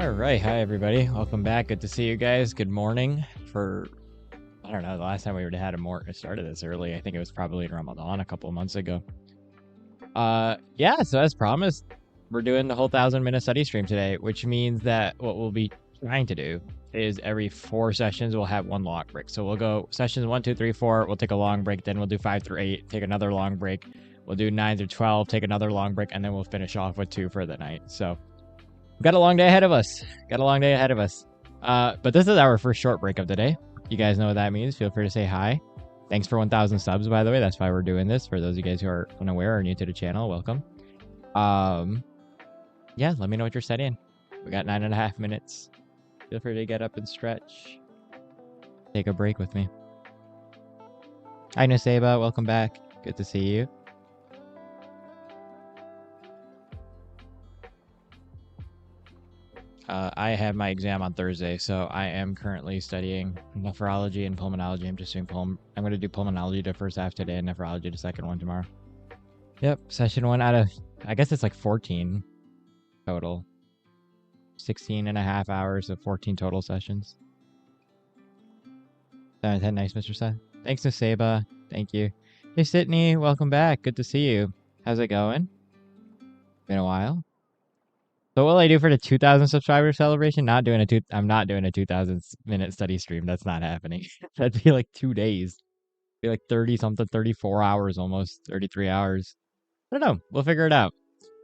All right, hi everybody. Welcome back. Good to see you guys. Good morning. I don't know, the last time we had started this early, I think it was probably in Ramadan a couple of months ago. Yeah, so as promised, we're doing the whole 1,000-minute study stream today, which means that what we'll be trying to do is every 4 sessions we'll have one long break. So we'll go sessions 1, 2, 3, 4, we'll take a long break, then we'll do 5 through 8, take another long break. We'll do 9 through 12, take another long break, and then we'll finish off with 2 for the night. So we've got a long day ahead of us. But this is our first short break of the day. You guys know what that means. Feel free to say hi. Thanks for 1,000 subs, by the way. That's why we're doing this. For those of you guys who are unaware or new to the channel, welcome. Yeah, let me know what you're studying. We got 9.5 minutes. Feel free to get up and stretch. Take a break with me. Hi, Nuseba. Welcome back. Good to see you. I have my exam on Thursday, so I am currently studying nephrology and pulmonology. I'm just doing I'm going to do pulmonology the first half today and nephrology the second one tomorrow. Yep, session 1 out of, I guess it's like 14 total. 16.5 hours of 14 total sessions. 7/10, nice, Mr. Seth. Thanks, Nuseba. Thank you. Hey, Sydney, welcome back. Good to see you. How's it going? Been a while. So what will I do for the 2,000 subscriber celebration? I'm not doing a 2,000-minute study stream. That's not happening. That'd be like 2 days. It'd be like 30-something, 34 hours almost, 33 hours. I don't know. We'll figure it out.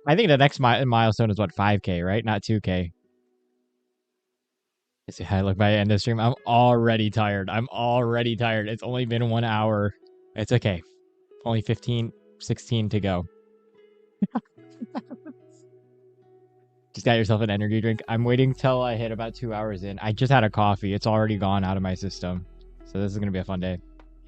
I think the next milestone is what, 5K, right? Not 2K. Let's see how I look by the end of the stream. I'm already tired. It's only been 1 hour. It's okay. Only 15, 16 to go. Just got yourself an energy drink. I'm waiting till I hit about 2 hours in. I just had a coffee. It's already gone out of my system. So this is going to be a fun day.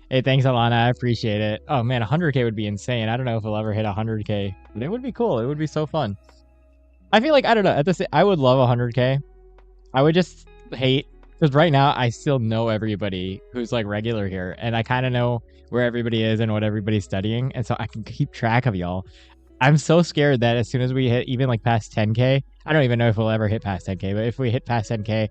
Hey, thanks, Alana. I appreciate it. Oh, man, 100K would be insane. I don't know if we'll ever hit 100K. But it would be cool. It would be so fun. I feel like, I don't know. I would love 100K. I would just hate Because right now I still know everybody who's like regular here, and I kind of know where everybody is and what everybody's studying, and so I can keep track of y'all. I'm so scared that as soon as we hit even like past 10K, I don't even know if we'll ever hit past 10K, but if we hit past 10K,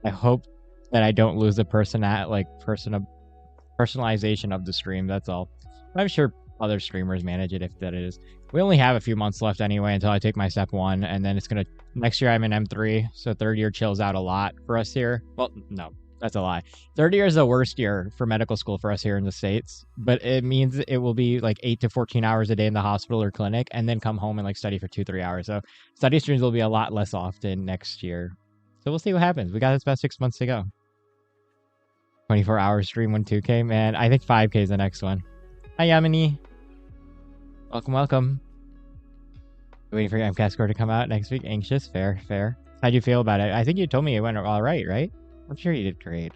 I hope that I don't lose the personalization of the stream. That's all. I'm sure other streamers manage it if that is. We only have a few months left anyway until I take my step 1, and then it's gonna next year I'm in M3, so third year chills out a lot for us here. Well, no, that's a lie. Third year is the worst year for medical school for us here in the States, but it means it will be like 8 to 14 hours a day in the hospital or clinic, and then come home and like study for 2-3 hours. So study streams will be a lot less often next year. So we'll see what happens. We got about 6 months to go. 24-hour stream, 2K, man. I think 5K is the next one. Hi, Yamini. Welcome. Waiting for your MCAT score to come out next week. Anxious? Fair. How'd you feel about it? I think you told me it went all right? I'm sure you did great.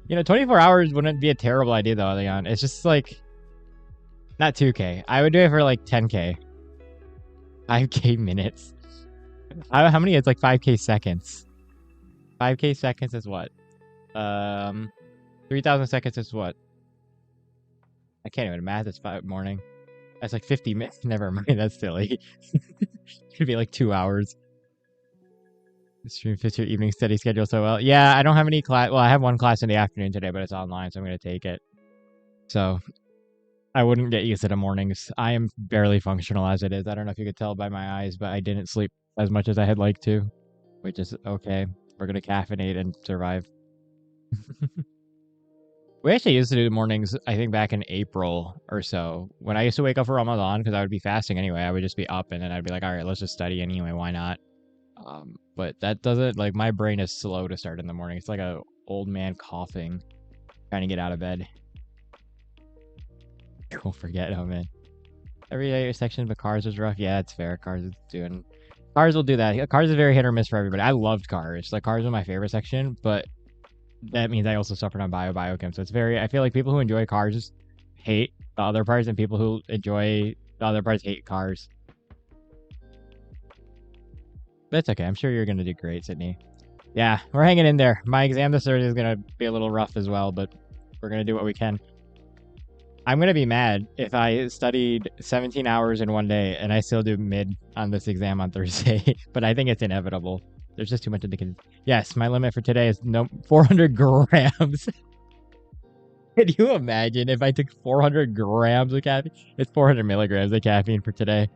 24 hours wouldn't be a terrible idea, though, Leon. It's just like, not 2K. I would do it for like 10K. 5K minutes. How many? It's like 5K seconds. 5K seconds is what? 3,000 seconds is what? I can't even math this morning. That's like 50 minutes. Never mind. That's silly. Could be like 2 hours. Stream fits your evening study schedule so well. Yeah, I don't have any class. Well, I have one class in the afternoon today, but it's online, so I'm going to take it. So I wouldn't get used to the mornings. I am barely functional as it is. I don't know if you could tell by my eyes, but I didn't sleep as much as I had liked to, which is okay. We're going to caffeinate and survive. We actually used to do mornings, I think back in April or so, when I used to wake up for Ramadan, because I would be fasting anyway. I would just be up, and then I'd be like, all right, let's just study anyway. Why not? But that doesn't, like, my brain is slow to start in the morning. It's like a old man coughing, trying to get out of bed. Don't forget, oh man. Every day section, but Cars was rough. Yeah, it's fair. Cars will do that. Cars is very hit or miss for everybody. I loved Cars. Like, Cars was my favorite section, but that means I also suffered on biochem. So it's very, I feel like people who enjoy Cars hate the other parts, and people who enjoy the other parts hate Cars. That's okay. I'm sure you're going to do great, Sydney. Yeah, we're hanging in there. My exam this Thursday is going to be a little rough as well, but we're going to do what we can. I'm going to be mad if I studied 17 hours in one day and I still do mid on this exam on Thursday, but I think it's inevitable. There's just too much indicative. Yes, my limit for today is 400 grams. Can you imagine if I took 400 grams of caffeine? It's 400 milligrams of caffeine for today.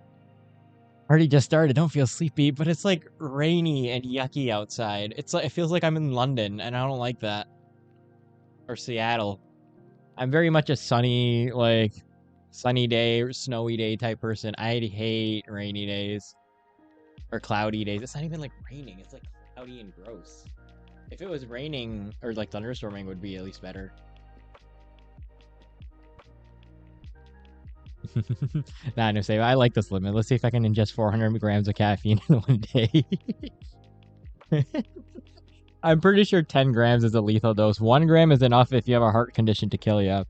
Already just started. Don't feel sleepy, but it's like rainy and yucky outside. It's like, it feels like I'm in London, and I don't like that. Or Seattle. I'm very much a sunny day or snowy day type person. I hate rainy days. Or cloudy days. It's not even like raining. It's like cloudy and gross. If it was raining or like thunderstorming would be at least better. Nah, no save. I like this limit. Let's see if I can ingest 400 grams of caffeine in one day. I'm pretty sure 10 grams is a lethal dose. 1 gram is enough if you have a heart condition to kill you.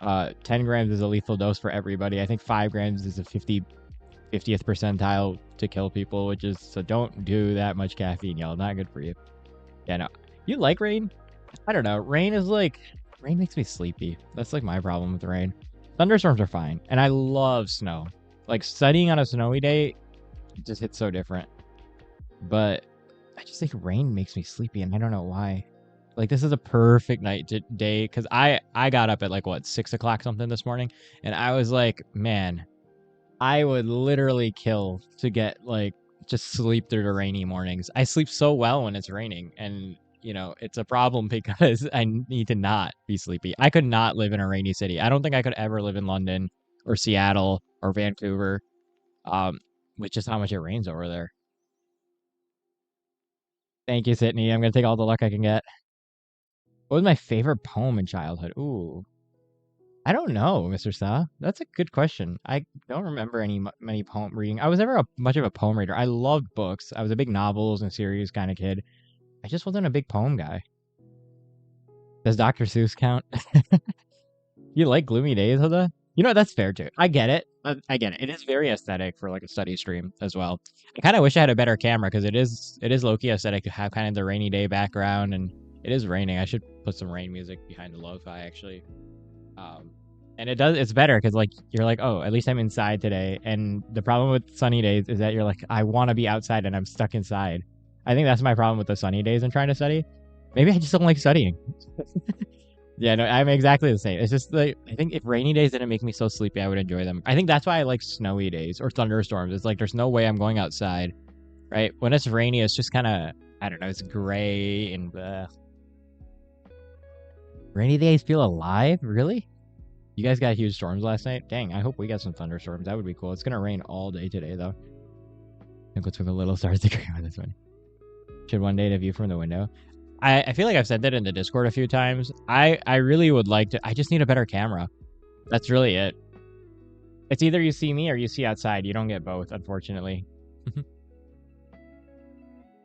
10 grams is a lethal dose for everybody. I think 5 grams is a 50th percentile to kill people, which is, so don't do that much caffeine, y'all. Not good for you. Yeah, no. You like rain? I don't know. Rain makes me sleepy. That's like my problem with rain. Thunderstorms are fine, and I love snow. Like, studying on a snowy day just hits so different. But I just think rain makes me sleepy, and I don't know why. Like, this is a perfect day, because I got up at like, what, 6 o'clock something this morning, and I was like, man, I would literally kill to get, like, just sleep through the rainy mornings. I sleep so well when it's raining, and you know, it's a problem because I need to not be sleepy. I could not live in a rainy city. I don't think I could ever live in London or Seattle or Vancouver, with just how much it rains over there. Thank you, Sydney. I'm going to take all the luck I can get. What was my favorite poem in childhood? Ooh. I don't know, Mr. Sa. That's a good question. I don't remember many poem reading. I was never much of a poem reader. I loved books. I was a big novels and series kind of kid. I just wasn't a big poem guy. Does Dr. Seuss count? You like gloomy days, Hilda? You know, that's fair too. I get it. again, it is very aesthetic for like a study stream as well. I kind of wish I had a better camera because it is low-key aesthetic to have kind of the rainy day background, and it is raining. I should put some rain music behind the lo-fi actually. Um, and it's better because like you're like, oh, at least I'm inside today. And the problem with sunny days is that you're like, I want to be outside and I'm stuck inside. I think that's my problem with the sunny days and trying to study. Maybe I just don't like studying. Yeah, no, I'm exactly the same. It's just like I think if rainy days didn't make me so sleepy, I would enjoy them. I think that's why I like snowy days or thunderstorms. It's like there's no way I'm going outside, right? When it's rainy, it's just kind of I don't know. It's gray and rainy days feel alive. Really? You guys got huge storms last night? Dang, I hope we got some thunderstorms. That would be cool. It's gonna rain all day today, though. I think it took a little stars to agree on this one. Should one day to view from the window. I feel like I've said that in the Discord a few times. I really would like to. I just need a better camera. That's really it. It's either you see me or you see outside. You don't get both, unfortunately.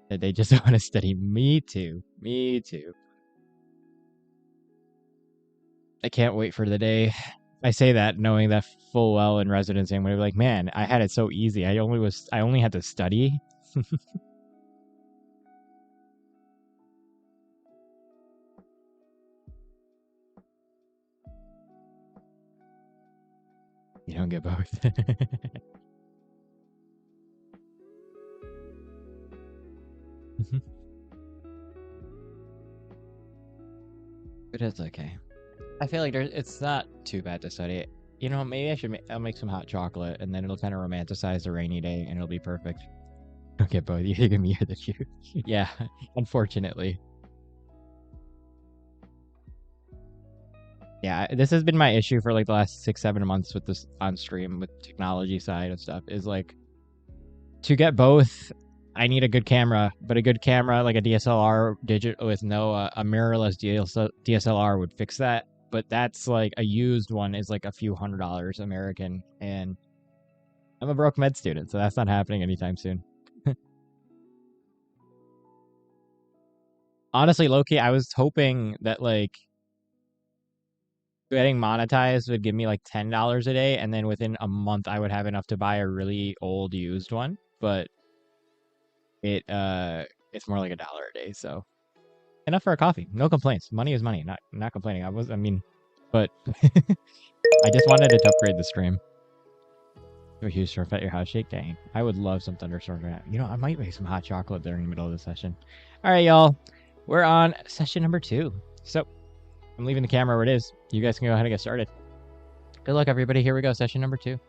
They just want to study. Me too. Me too. I can't wait for the day. I say that knowing that full well in residency, I'm gonna be like, man, I had it so easy. I only had to study. You don't get both. But it's okay. I feel like it's not too bad to study. You know, maybe I'll make some hot chocolate, and then it'll kind of romanticize the rainy day, and it'll be perfect. Don't get both. You give me the truth. Yeah, unfortunately. Yeah, this has been my issue for like the last 6-7 months with this on stream with technology side and stuff. Is like to get both, I need a good camera, but a good camera like a DSLR digital with no a mirrorless DSLR would fix that. But that's like a used one is like a few $100 American, and I'm a broke med student, so that's not happening anytime soon. Honestly, Loki, I was hoping that like getting monetized would give me like $10 a day, and then within a month I would have enough to buy a really old used one. But it's more like $1 a day, so enough for a coffee. No complaints. Money is money. Not complaining. But I just wanted to upgrade the stream. A huge storm at your house shake. Dang, I would love some thunderstorms right now. You know, I might make some hot chocolate during the middle of the session. All right, y'all. We're on session number 2. So I'm leaving the camera where it is. You guys can go ahead and get started. Good luck, everybody. Here we go. Session number 2.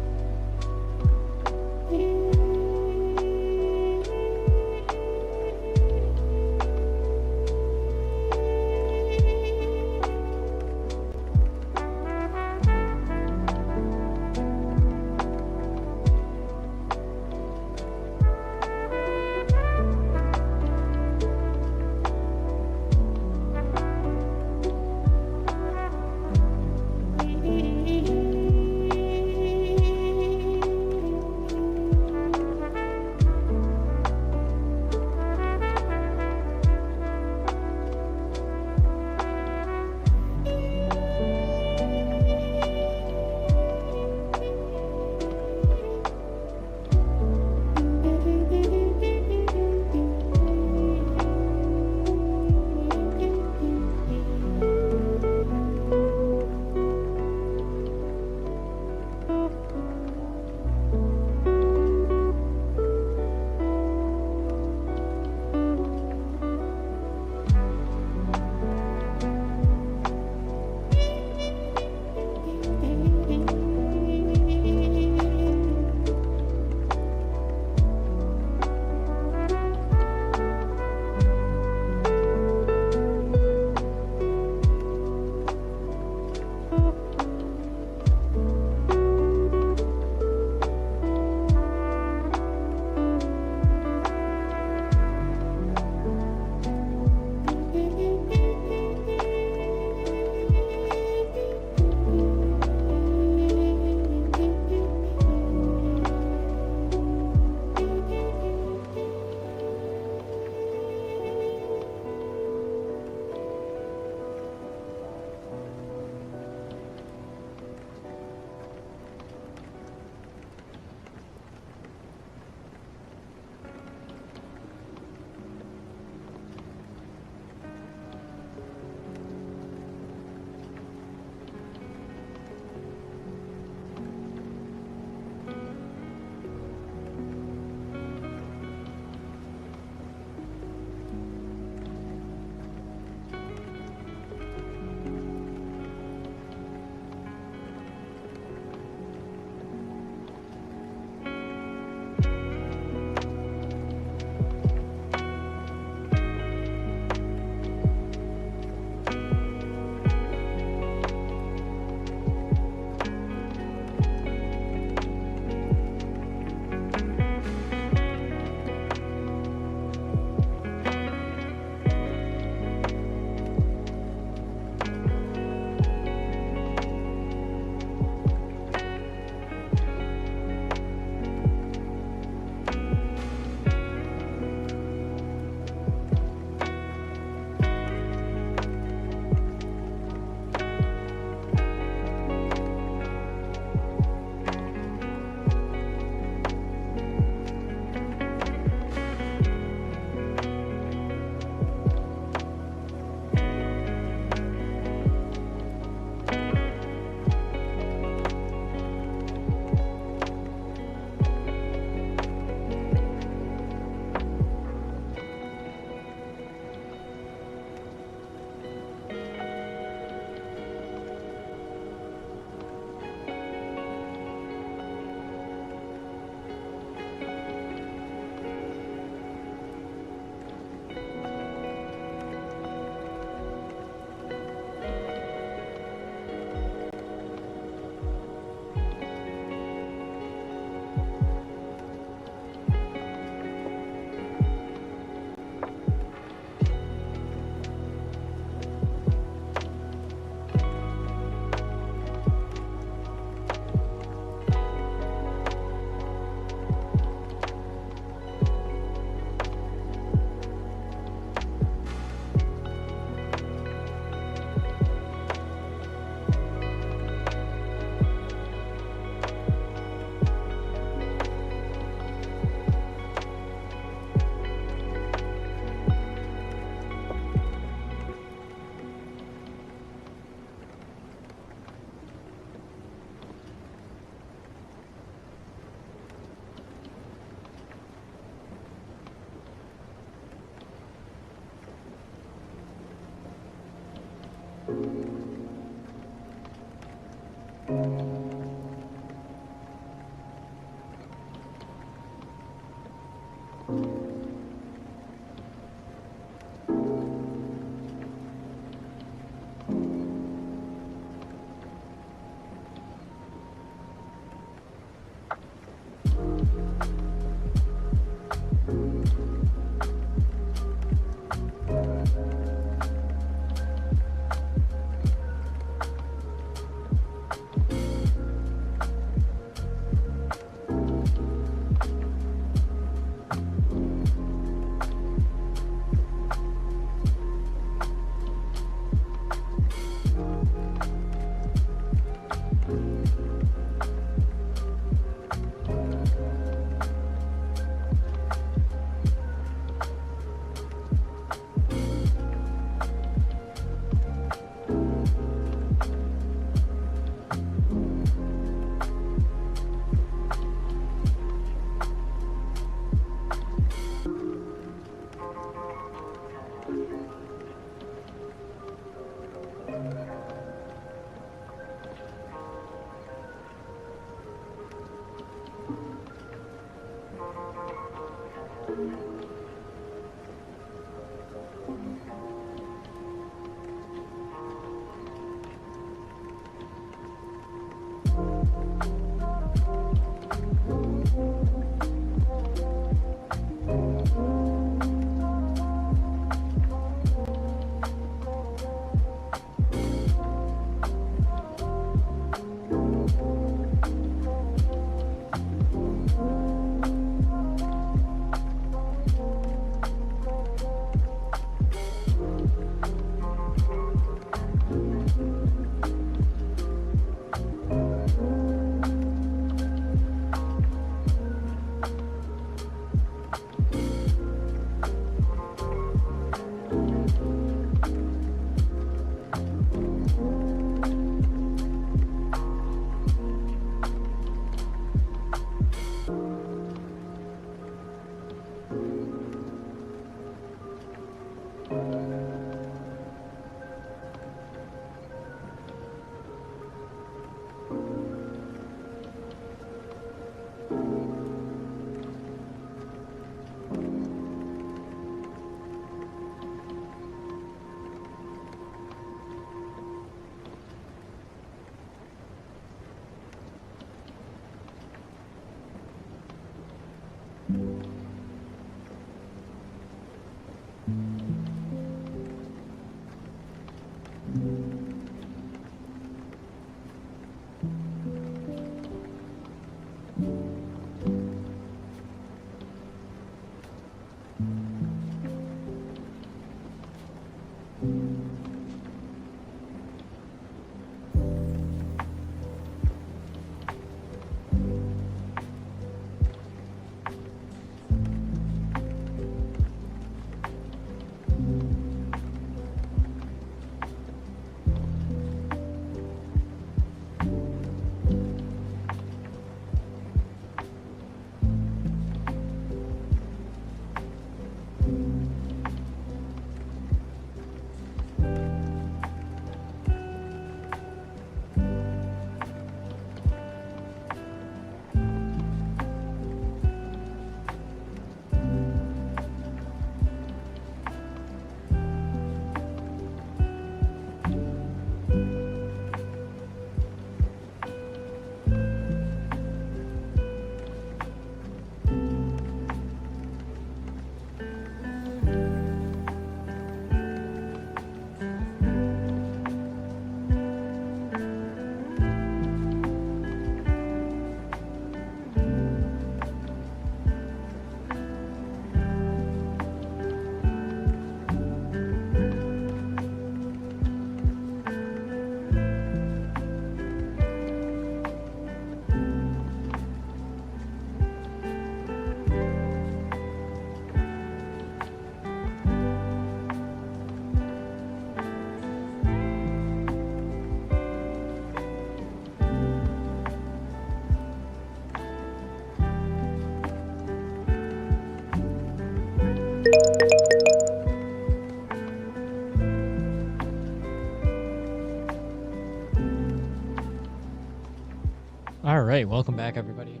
welcome back, everybody.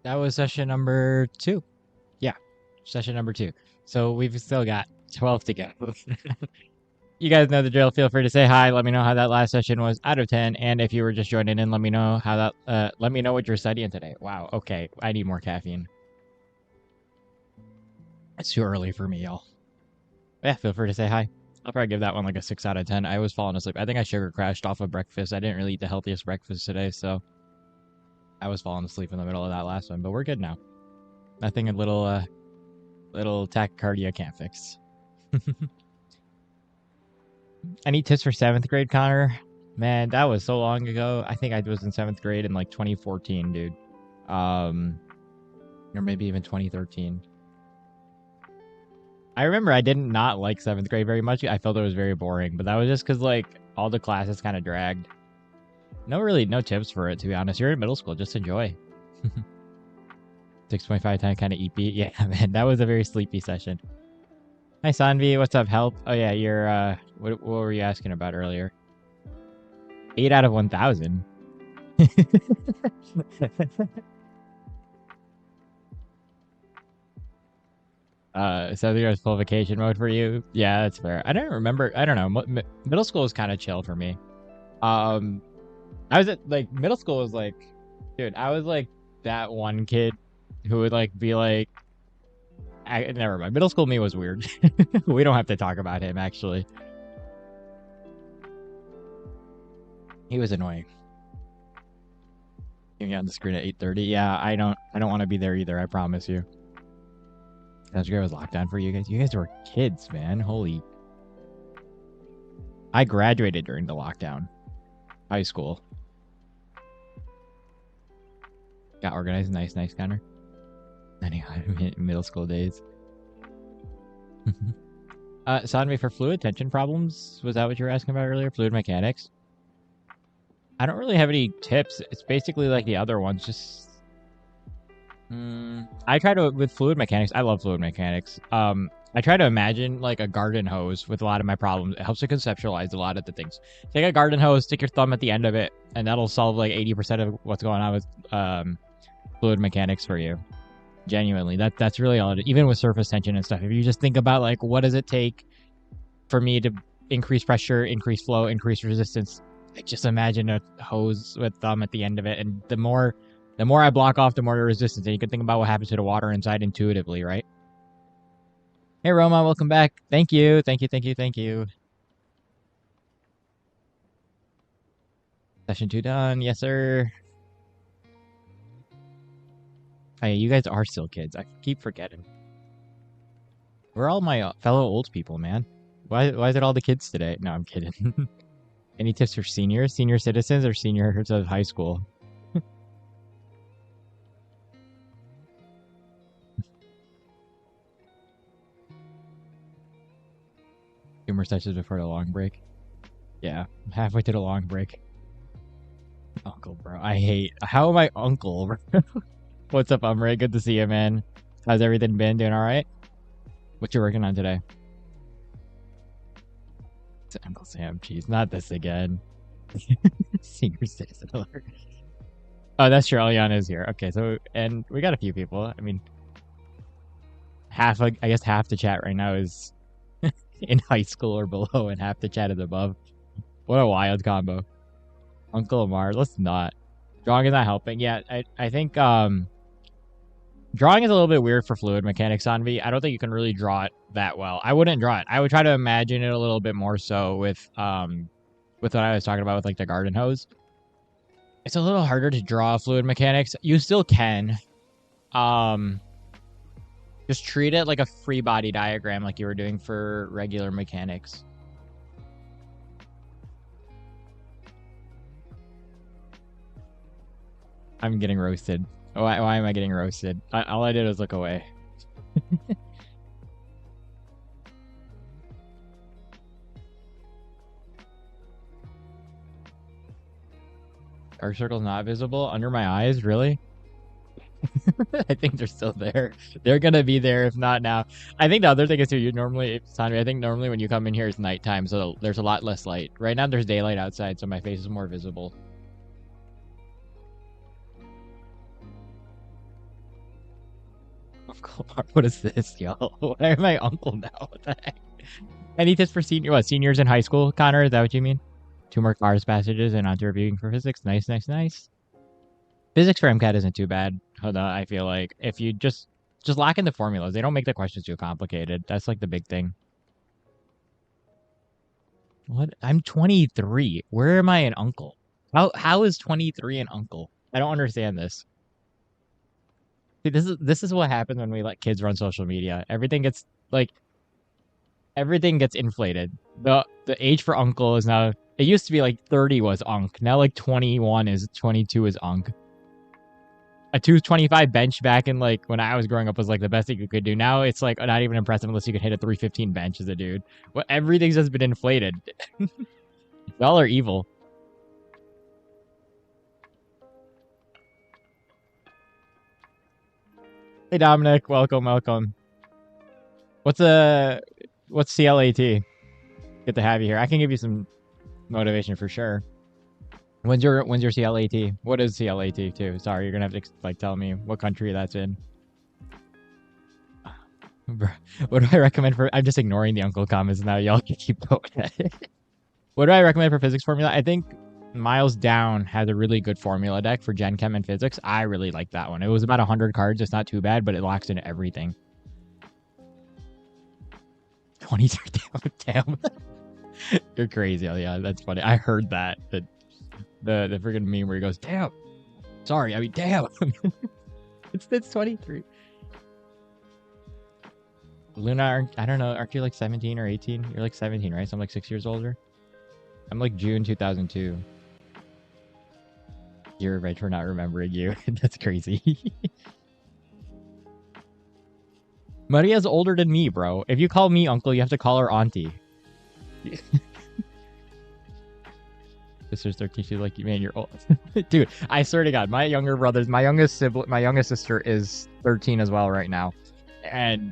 That was session number 2. Yeah, session number 2. So we've still got 12 to go. You guys know the drill. Feel free to say hi. Let me know how that last session was out of 10. And if you were just joining in, let me know how that. Let me know what you're studying today. Wow. Okay, I need more caffeine. It's too early for me, y'all. Yeah, feel free to say hi. I'll probably give that one like a 6 out of 10. I was falling asleep. I think I sugar crashed off of breakfast. I didn't really eat the healthiest breakfast today, so I was falling asleep in the middle of that last one. But we're good now. Nothing a little tachycardia can't fix. Any tips for 7th grade, Connor? Man, that was so long ago. I think I was in 7th grade in like 2014, dude. Or maybe even 2013. I remember I did not like 7th grade very much. I felt it was very boring, but that was just because like all the classes kind of dragged. No tips for it, to be honest. You're in middle school, just enjoy. 6.5 times kind of EP. Yeah, man, that was a very sleepy session. Hi, Sanvi. What's up? Help? Oh yeah, you're what were you asking about earlier? 8 out of 1,000. So there's full vacation mode for you. Yeah, that's fair. I don't remember. I don't know. Middle school was kind of chill for me. I was at like middle school was like, dude, I was like that one kid who would like be like, never mind. Middle school me was weird. We don't have to talk about him actually. He was annoying. Getting on the screen at 8:30. Yeah, I don't want to be there either. I promise you. That's great. Was lockdown for you guys. You guys were kids, man. Holy. I graduated during the lockdown. High school. Got organized. Nice, Connor. Middle school days. Sanvi, for fluid tension problems, was that what you were asking about earlier? Fluid mechanics? I don't really have any tips. It's basically like the other ones. Just I try to with fluid mechanics. I love fluid mechanics. I try to imagine like a garden hose with a lot of my problems. It helps to conceptualize a lot of the things. Take a garden hose, stick your thumb at the end of it, and that'll solve like 80% of what's going on with fluid mechanics for you. Genuinely, that's really all it is. Even with surface tension and stuff. If you just think about like what does it take for me to increase pressure, increase flow, increase resistance, like, just imagine a hose with thumb at the end of it, and the more I block off, the more the resistance. And you can think about what happens to the water inside intuitively, right? Hey, Roma, welcome back. Thank you. Session 2 done. Yes, sir. Hey, you guys are still kids. I keep forgetting. We're all my fellow old people, man. Why is it all the kids today? No, I'm kidding. Any tips for seniors, senior citizens, or seniors of high school? Two more sessions before the long break. Yeah, I'm halfway to the long break. Uncle, bro. How am I uncle? What's up, Umray? Good to see you, man. How's everything been? Doing all right? What you working on today? It's Uncle Sam. Jeez, not this again. Senior citizen alert. Oh, that's true. Eliana is here. Okay, so, and we got a few people. I mean, I guess half the chat right now is in high school or below, and half the chat is above. What a wild combo. Uncle Amar, let's not. Drawing is not helping. Yeah, I think drawing is a little bit weird for fluid mechanics on me. I don't think you can really draw it that well. I wouldn't draw it. I would try to imagine it a little bit more so with what I was talking about with like the garden hose. It's a little harder to draw fluid mechanics. You still can. Just treat it like a free body diagram like you were doing for regular mechanics. I'm getting roasted. Why am I getting roasted? All I did was look away. Dark circles not visible under my eyes, really? I think they're still there. They're gonna be there if not now. I think the other thing is too, I think normally when you come in here it's nighttime, so there's a lot less light. Right now there's daylight outside, so my face is more visible. Uncle Mark, what is this, yo? Why am I uncle now? What the heck? Any tips for seniors in high school, Connor? Is that what you mean? 2 more cars passages and onto reviewing for physics. Nice, nice, nice. Physics for MCAT isn't too bad. Hold on, I feel like if you just lock in the formulas, they don't make the questions too complicated. That's like the big thing. What? I'm 23. Where am I an uncle? How is 23 an uncle? I don't understand this. See, this is what happens when we let kids run social media. Everything gets inflated. The age for uncle is now, it used to be like 30 was unk. Now like 22 is unk. A 225 bench back in like when I was growing up was like the best thing you could do. Now it's like not even impressive unless you can hit a 315 bench as a dude. Well, everything's just been inflated. Y'all are evil. Hey Dominic, welcome. What's CLAT? Good to have you here. I can give you some motivation for sure. When's your CLAT? What is CLAT too? Sorry, you're gonna have to like tell me what country that's in. What do I recommend for? I'm just ignoring the uncle comments now. Y'all can keep going. What do I recommend for physics formula? I think Miles Down has a really good formula deck for Gen Chem and physics. I really like that one. It was about 100 cards. It's not too bad, but it locks into everything. 23, damn. You're crazy. Oh, yeah, that's funny. I heard that. The freaking meme where he goes, damn. Sorry, I mean, damn. It's 23. Luna, I don't know. Aren't you like 17 or 18? You're like 17, right? So I'm like 6 years older. I'm like June 2002. You're right for not remembering you. That's crazy. Maria's older than me, bro. If you call me uncle, you have to call her auntie. Sister's 13. She's like, man, you're old. Dude, I swear to God, my youngest sister is 13 as well right now. And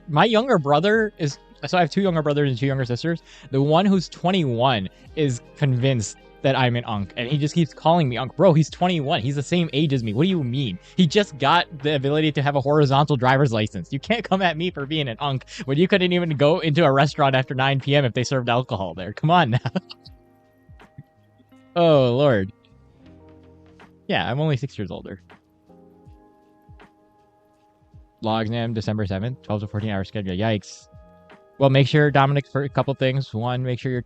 my younger brother is, so I have 2 younger brothers and 2 younger sisters. The one who's 21 is convinced that I'm an unk, and he just keeps calling me unk. Bro, he's 21. He's the same age as me. What do you mean? He just got the ability to have a horizontal driver's license. You can't come at me for being an unk when you couldn't even go into a restaurant after 9 p.m. if they served alcohol there. Come on now. Oh, Lord. Yeah, I'm only 6 years older. Law exam, December 7th, 12 to 14 hour schedule. Yikes. Well, make sure, Dominic, for a couple things. One, make sure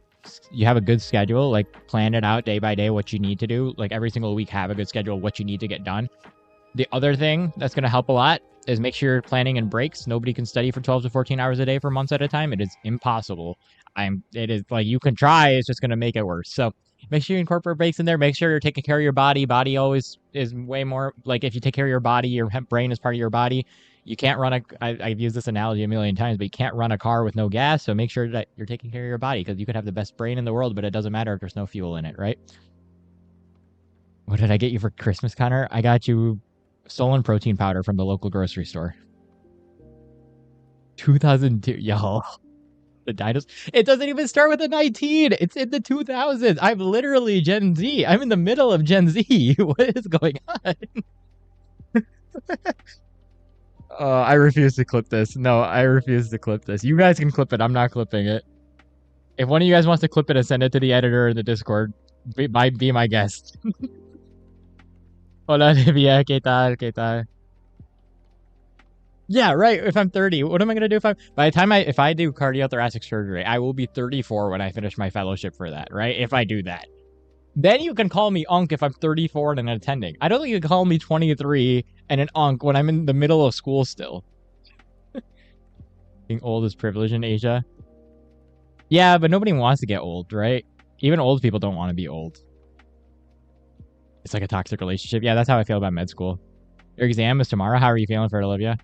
you have a good schedule, like plan it out day by day, what you need to do. Like every single week, have a good schedule, what you need to get done. The other thing that's going to help a lot is make sure you're planning in breaks. Nobody can study for 12 to 14 hours a day for months at a time. It is impossible. It is like, you can try, it's just going to make it worse. So make sure you incorporate breaks in there. Make sure you're taking care of your body. Body always is way more, like if you take care of your body, your brain is part of your body. You can't run I've used this analogy a million times, but you can't run a car with no gas. So make sure that you're taking care of your body, because you could have the best brain in the world, but it doesn't matter if there's no fuel in it, right? What did I get you for Christmas, Connor? I got you stolen protein powder from the local grocery store. 2002. Yo. The dinosaurs. It doesn't even start with a 19. It's in the 2000s. I'm literally Gen Z. I'm in the middle of Gen Z. What is going on? I refuse to clip this. No, I refuse to clip this. You guys can clip it. I'm not clipping it. If one of you guys wants to clip it and send it to the editor in the Discord, be my guest. Hola, Livia. ¿Qué tal? ¿Qué tal? Yeah, right. If I'm 30, what am I gonna do by the time if I do cardiothoracic surgery, I will be 34 when I finish my fellowship for that, right? If I do that. Then you can call me unk if I'm 34 and attending. I don't think you can call me 23 and an unk when I'm in the middle of school still. Being old is privilege in Asia. Yeah, but nobody wants to get old, right? Even old people don't want to be old. It's like a toxic relationship. Yeah, that's how I feel about med school. Your exam is tomorrow. How are you feeling for it, Olivia?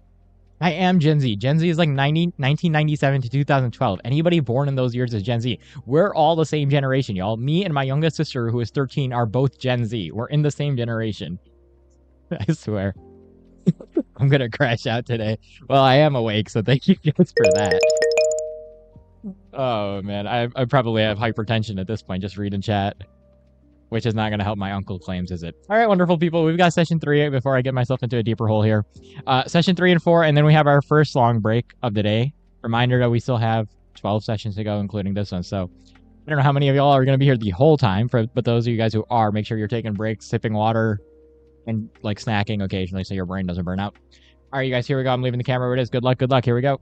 I am Gen Z. Gen Z is like 1997 to 2012. Anybody born in those years is Gen Z. We're all the same generation, y'all. Me and my youngest sister, who is 13, are both Gen Z. We're in the same generation. I swear. I'm going to crash out today. Well, I am awake, so thank you guys for that. Oh, man. I probably have hypertension at this point, just reading chat. which is not going to help my uncle claims, is it? All right, wonderful people. We've got session 3 before I get myself into a deeper hole here. Session 3 and 4, and then we have our first long break of the day. Reminder that we still have 12 sessions to go, including this one. So I don't know how many of y'all are going to be here the whole time, but those of you guys who are, make sure you're taking breaks, sipping water, and like snacking occasionally so your brain doesn't burn out. All right, you guys, here we go. I'm leaving the camera where it is. Good luck. Good luck. Here we go.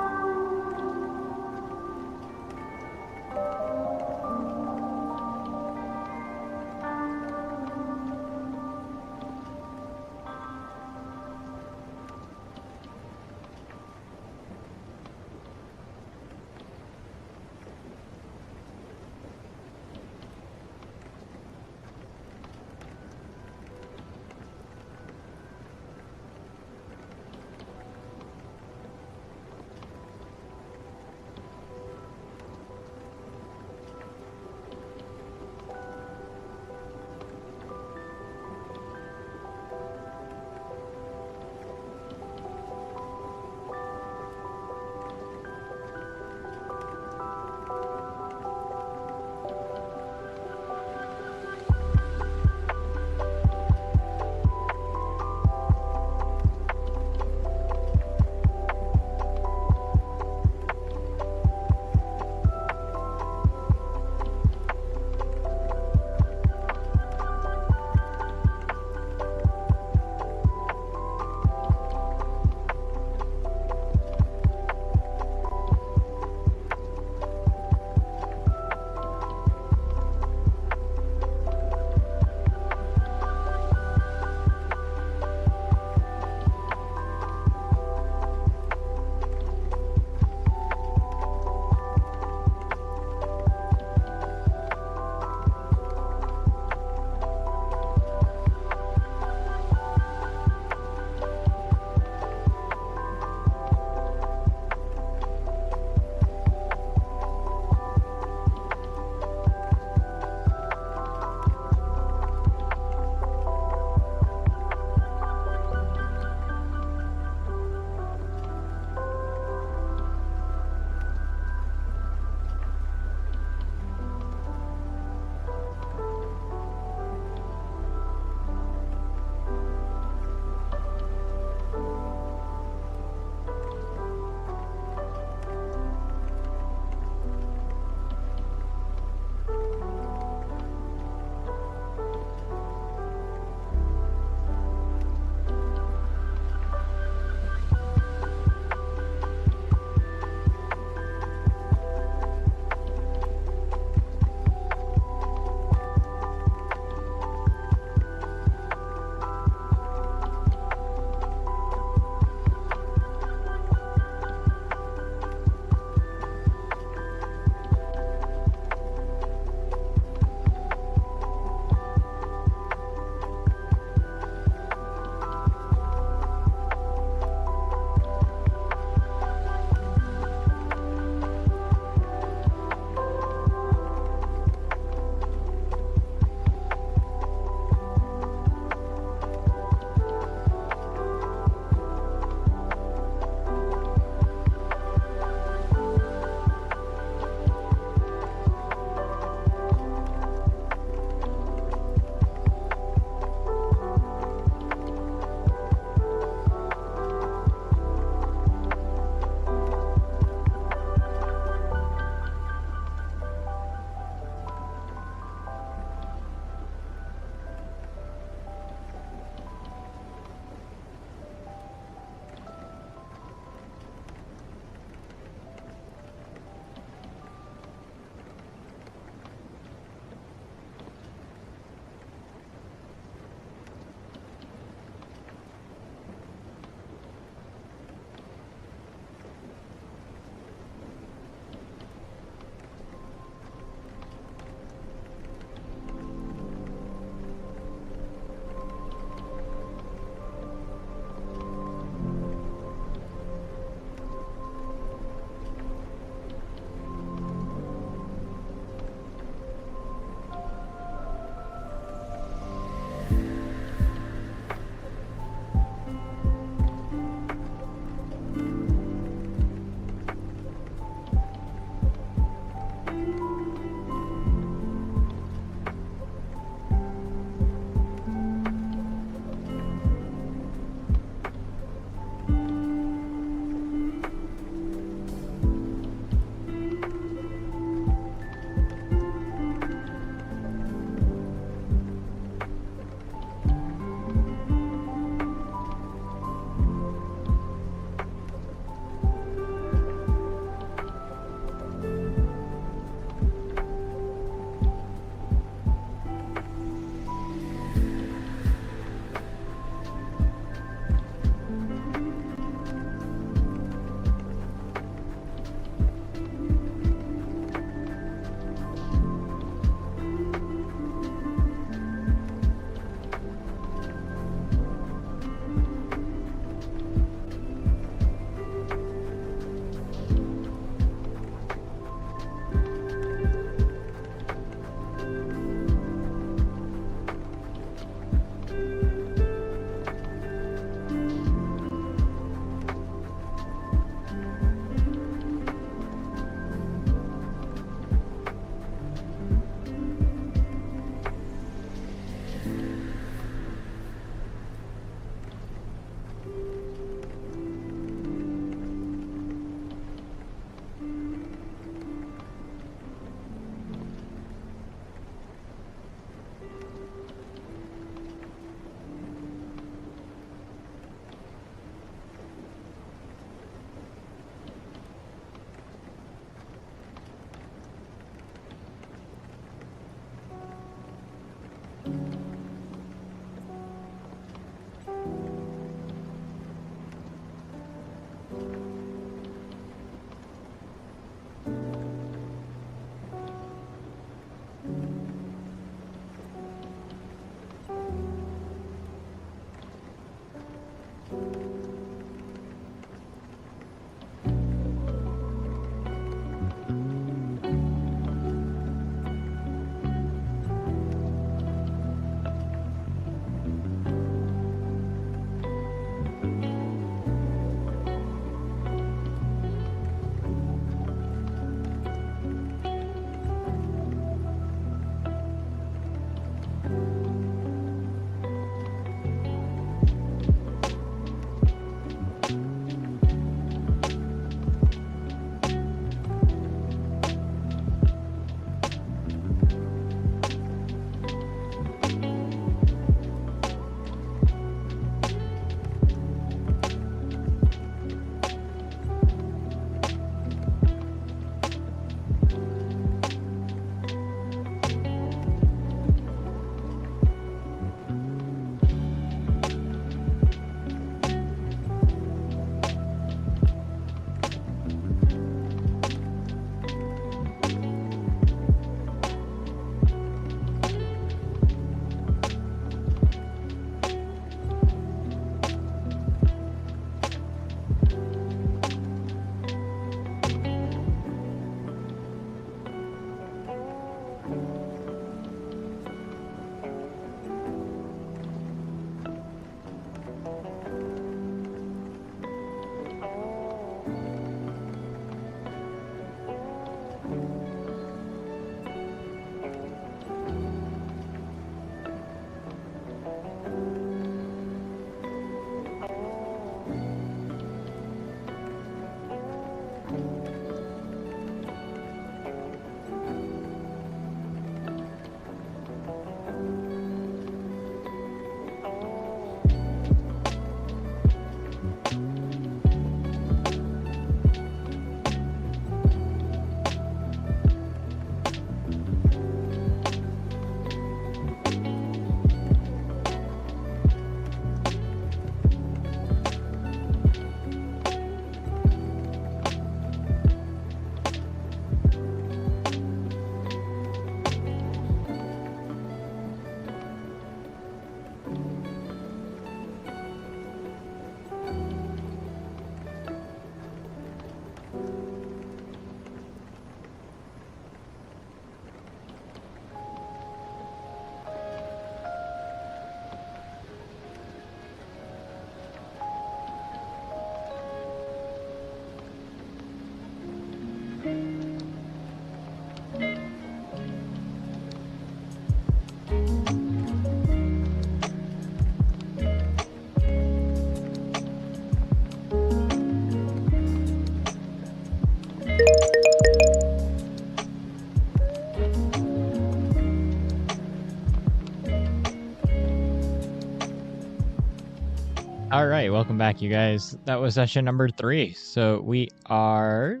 All right, welcome back, you guys. That was session number 3. So we are,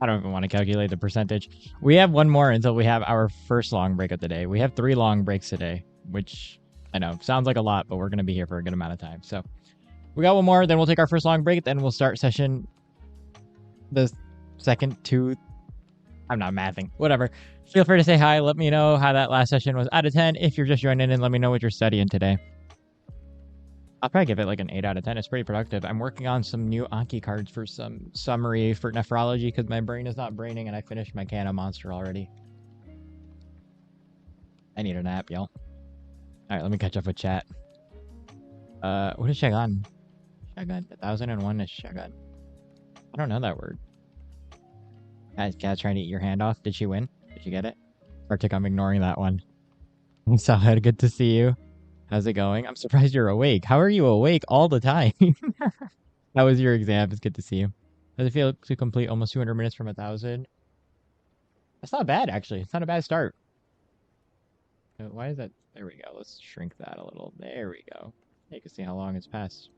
I don't even want to calculate the percentage. We have one more until we have our first long break of the day. We have 3 long breaks today, which I know sounds like a lot, but we're going to be here for a good amount of time. So we got one more, then we'll take our first long break, then we'll start the second 2. I'm not mathing, whatever. Feel free to say hi. Let me know how that last session was out of 10. If you're just joining in, let me know what you're studying today. I'll probably give it like an 8 out of 10. It's pretty productive. I'm working on some new Anki cards for some summary for nephrology because my brain is not braining and I finished my can of Monster already. I need a nap, y'all. Alright, let me catch up with chat. What is Shagun? Shagun? 1001 is Shagun. I don't know that word. Guys, Cat's trying to eat your hand off. Did she win? Did you get it? Arctic, I'm ignoring that one. Salad, good to see you. How's it going? I'm surprised you're awake. How are you awake all the time? How was your exam? It's good to see you. Does it feel to complete almost 200 minutes from 1,000? That's not bad, actually. It's not a bad start. Why is that? There we go. Let's shrink that a little. There we go. You can see how long it's passed.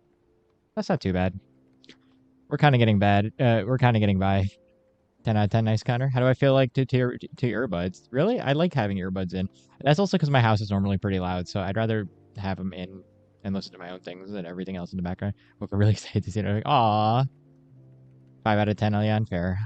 That's not too bad. We're kind of getting bad. We're kind of getting by. 10 out of 10, nice Connor. How do I feel like to earbuds? Really? I like having earbuds in. That's also because my house is normally pretty loud, so I'd rather have them in and listen to my own things than everything else in the background. We're really excited to see it. Like, aw. 5 out of 10, Elian. Fair.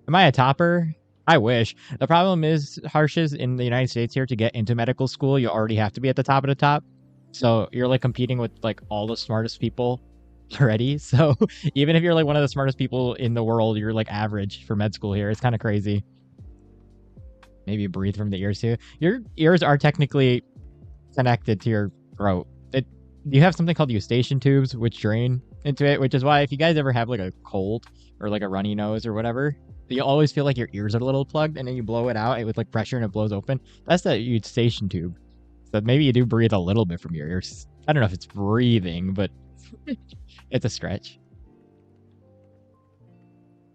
Am I a topper? I wish. The problem is, Harshes, in the United States here, to get into medical school, you already have to be at the top of the top. So you're like competing with like all the smartest people already. So even if you're like one of the smartest people in the world, you're like average for med school here. It's kind of crazy. Maybe breathe from the ears too. Your ears are technically connected to your throat. You have something called eustachian tubes which drain into it, which is why if you guys ever have like a cold or like a runny nose or whatever, you always feel like your ears are a little plugged, and then you blow it out with like pressure and it blows open. That's the eustachian tube. So maybe you do breathe a little bit from your ears. I don't know if it's breathing, but it's a stretch.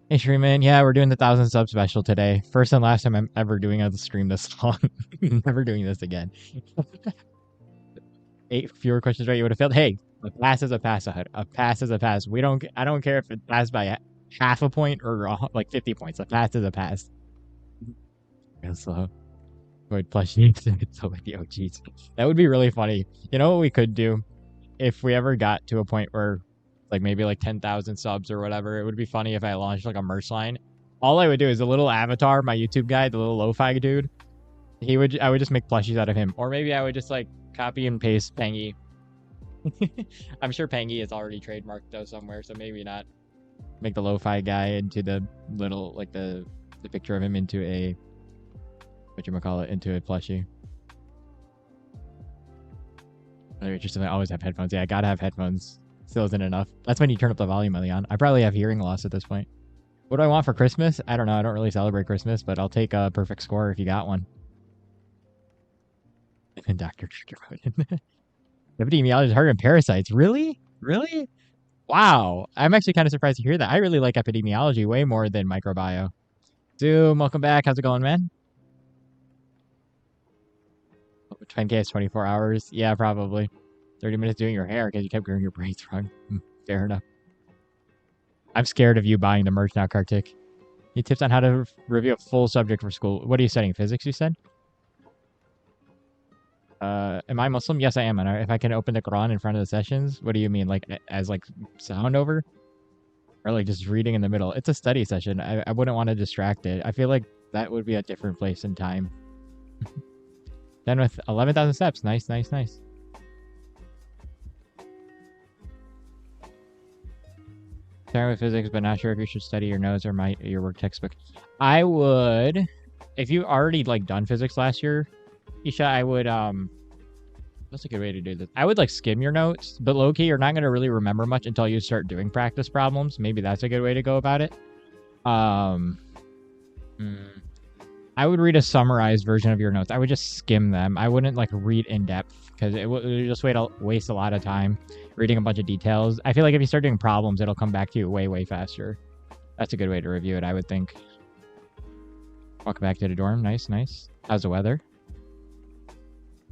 Hey, Shreeman. Yeah, we're doing the 1,000 sub special today. First and last time I'm ever doing a stream this long. Never doing this again. 8 fewer questions right, you would have failed. Hey, a pass is a pass. A pass is a pass. I don't care if it passed by half a point or like 50 points. A pass is a pass. Real slow. Avoid plushie. So like the OGs. That would be really funny. You know what we could do if we ever got to a point where like maybe like 10,000 subs or whatever? It would be funny if I launched like a merch line. All I would do is a little avatar, my YouTube guy, the little Lofi dude. I would just make plushies out of him, or maybe I would just like copy and paste Pengy. I'm sure Pengy is already trademarked though somewhere, so maybe not. Make the lo-fi guy into the little like the picture of him into a into a plushie. Another interesting, I always have headphones. Yeah, I gotta have headphones. Still isn't enough. That's when you turn up the volume, Leon. I probably have hearing loss at this point. What do I want for Christmas? I don't know. I don't really celebrate Christmas, but I'll take a perfect score if you got one. And Dr. Epidemiology is harder than parasites. Really? Really? Wow. I'm actually kind of surprised to hear that. I really like epidemiology way more than microbio. Zoom, welcome back. How's it going, man? 10K is 24 hours. Yeah, probably. 30 minutes doing your hair because you kept getting your braids wrong. Fair enough. I'm scared of you buying the merch now, Kartik. Need tips on how to review a full subject for school. What are you studying? Physics, you said? Am I Muslim? Yes, I am. And if I can open the Quran in front of the sessions, what do you mean? Like as like sound over? Or like just reading in the middle? It's a study session. I wouldn't want to distract it. I feel like that would be a different place and time. Then with 11,000 steps. Nice, nice, nice. Starting with physics, but not sure if you should study your notes or your work textbook. I would, if you already like done physics last year, Isha, I would what's a good way to do this? I would like skim your notes, but low-key, you're not gonna really remember much until you start doing practice problems. Maybe that's a good way to go about it. I would read a summarized version of your notes. I would just skim them. I wouldn't like read in depth because it would just waste a lot of time reading a bunch of details. I feel like if you start doing problems, it'll come back to you way, way faster. That's a good way to review it, I would think. Welcome back to the dorm. Nice, nice. How's the weather?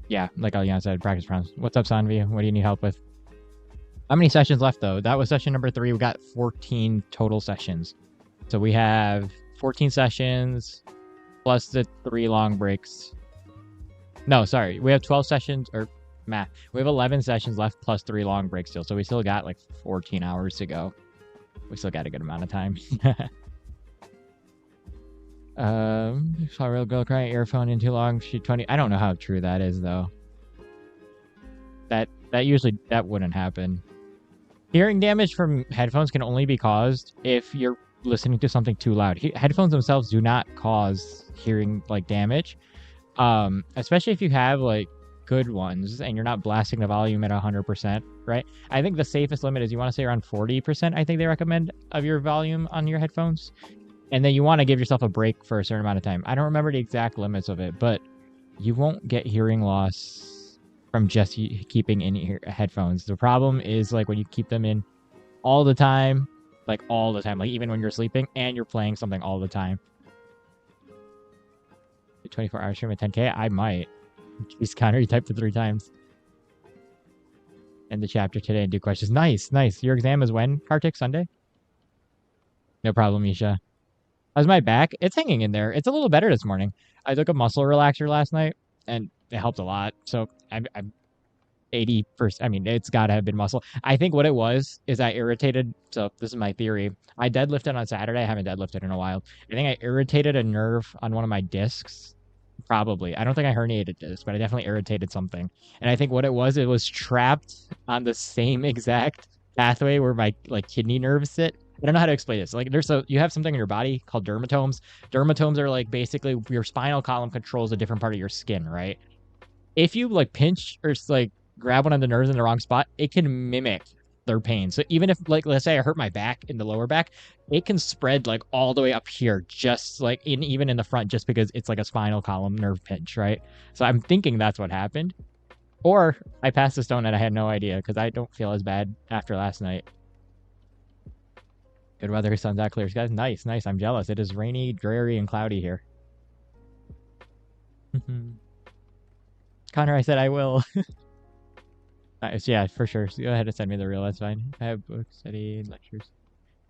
Yeah, like Aliana said, practice problems. What's up, Sanvi? What do you need help with? How many sessions left, though? That was session number 3. We got 14 total sessions. So we have 14 sessions plus the 3 long breaks. No, sorry. We have 12 sessions, or math. We have 11 sessions left plus 3 long breaks still. So we still got like 14 hours to go. We still got a good amount of time. Saw a real girl crying earphone in too long. She 20. I don't know how true that is though. That wouldn't happen. Hearing damage from headphones can only be caused if you're listening to something too loud. Headphones themselves do not cause hearing like damage. Especially if you have like good ones and you're not blasting the volume at 100%, right? I think the safest limit is you want to say around 40%. I think they recommend of your volume on your headphones. And then you want to give yourself a break for a certain amount of time. I don't remember the exact limits of it, but you won't get hearing loss from just keeping in headphones. The problem is like when you keep them in all the time, like even when you're sleeping and you're playing something all the time. 24-hour stream at 10K? I might. Jeez, Connor, you typed it 3 times. End the chapter today and do questions. Nice, nice. Your exam is when, Kartik? Sunday? No problem, Misha. How's my back? It's hanging in there. It's a little better this morning. I took a muscle relaxer last night, and it helped a lot. So I'm 80%. I mean, it's got to have been muscle. I think what it was is I irritated. So this is my theory. I deadlifted on Saturday. I haven't deadlifted in a while. I think I irritated a nerve on one of my discs. Probably. I don't think I herniated discs, but I definitely irritated something. And I think what it was trapped on the same exact pathway where my like kidney nerves sit. I don't know how to explain this. Like you have something in your body called dermatomes. Dermatomes are like basically your spinal column controls a different part of your skin, right? If you like pinch or like grab one of the nerves in the wrong spot, it can mimic their pain. So even if like, let's say I hurt my back in the lower back, it can spread like all the way up here, just like even in the front, just because it's like a spinal column nerve pinch, right? So I'm thinking that's what happened. Or I passed the stone and I had no idea because I don't feel as bad after last night. Good weather, sun's out, clear skies. Nice, nice. I'm jealous. It is rainy, dreary, and cloudy here. Connor, I said I will. Nice, yeah, for sure. So go ahead and send me the reel. That's fine. I have books, studied, lectures.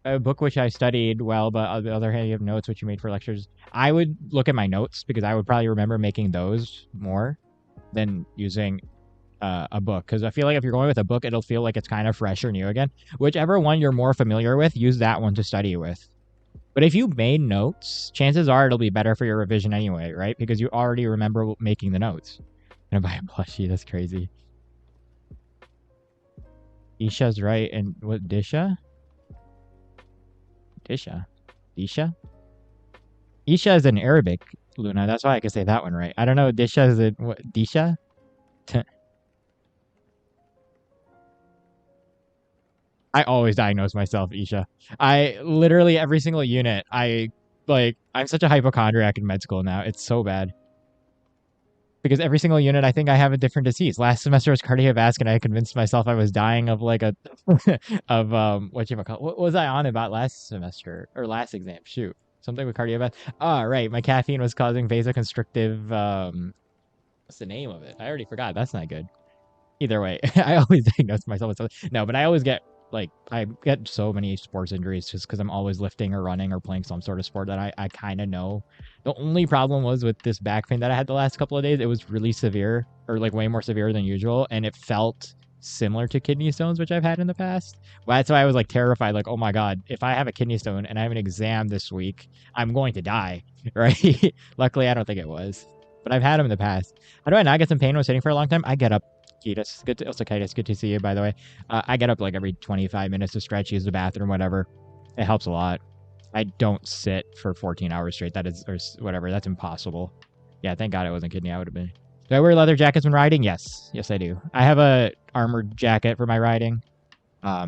A book which I studied well, but on the other hand, you have notes which you made for lectures. I would look at my notes because I would probably remember making those more than using a book. Because I feel like if you're going with a book, it'll feel like it's kind of fresh or new again. Whichever one you're more familiar with, use that one to study with. But if you made notes, chances are it'll be better for your revision anyway, right? Because you already remember making the notes. I'm gonna buy a plushie. That's crazy. Isha's right. And what, Disha? Disha? Disha? Isha is in Arabic, Luna. That's why I can say that one right. I don't know. Disha is in what? Disha? I always diagnose myself, Isha. I literally every single unit. I'm such a hypochondriac in med school now. It's so bad. Because every single unit, I think I have a different disease. Last semester was cardiovascular, and I convinced myself I was dying of like a of what was I on about last semester or last exam? Shoot, something with cardiovascular. Oh, right, my caffeine was causing vasoconstrictive. What's the name of it? I already forgot. That's not good. Either way, I always diagnose myself with something. No, but I always get I get so many sports injuries just because I'm always lifting or running or playing some sort of sport that I kind of know. The only problem was with this back pain that I had the last couple of days. It was really severe or like way more severe than usual, and it felt similar to kidney stones, which I've had in the past. Well, that's why I was like terrified. Like, oh my god, if I have a kidney stone and I have an exam this week, I'm going to die. Right? Luckily, I don't think it was, but I've had them in the past. How do I not get some pain when sitting for a long time? I get up. Ketis, good to, also Ketis, good to see you, by the way. I get up like every 25 minutes to stretch, use the bathroom, whatever. It helps a lot. I don't sit for 14 hours straight. That is, or whatever. That's impossible. Yeah, thank God it wasn't kidney. I would have been. Do I wear leather jackets when riding? Yes. Yes, I do. I have a armored jacket for my riding. I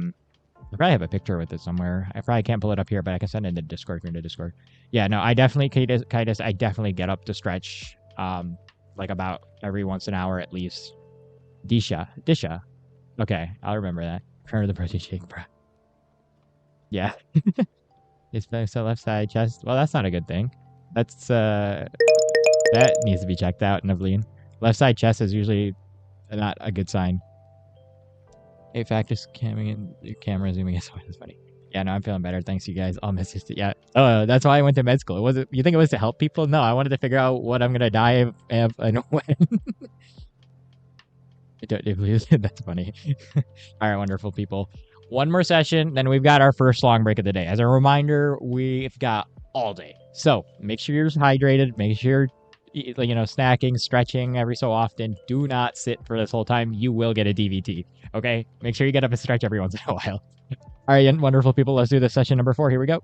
probably have a picture with it somewhere. I probably can't pull it up here, but I can send it in the Discord if you're in the Discord. Yeah, no, I definitely, Ketis, I definitely get up to stretch like about every once an hour at least. Disha. Okay, I'll remember that. Remember the protein shake, bro. Yeah. It's so left side chest. Well, that's not a good thing. That's that needs to be checked out, Nevleen. Left side chest is usually not a good sign. 8 factors camera zooming is always funny. Yeah, no, I'm feeling better. Thanks, you guys. I'll miss you. Yeah. Oh, that's why I went to med school. Was it? You think it was to help people? No, I wanted to figure out what I'm gonna die of and when. Don't believe that's funny. All right, wonderful people. One more session, then we've got our first long break of the day. As a reminder, we've got all day. So make sure you're hydrated. Make sure snacking, stretching every so often. Do not sit for this whole time. You will get a DVT. Okay? Make sure you get up and stretch every once in a while. All right, wonderful people. Let's do this session number 4. Here we go.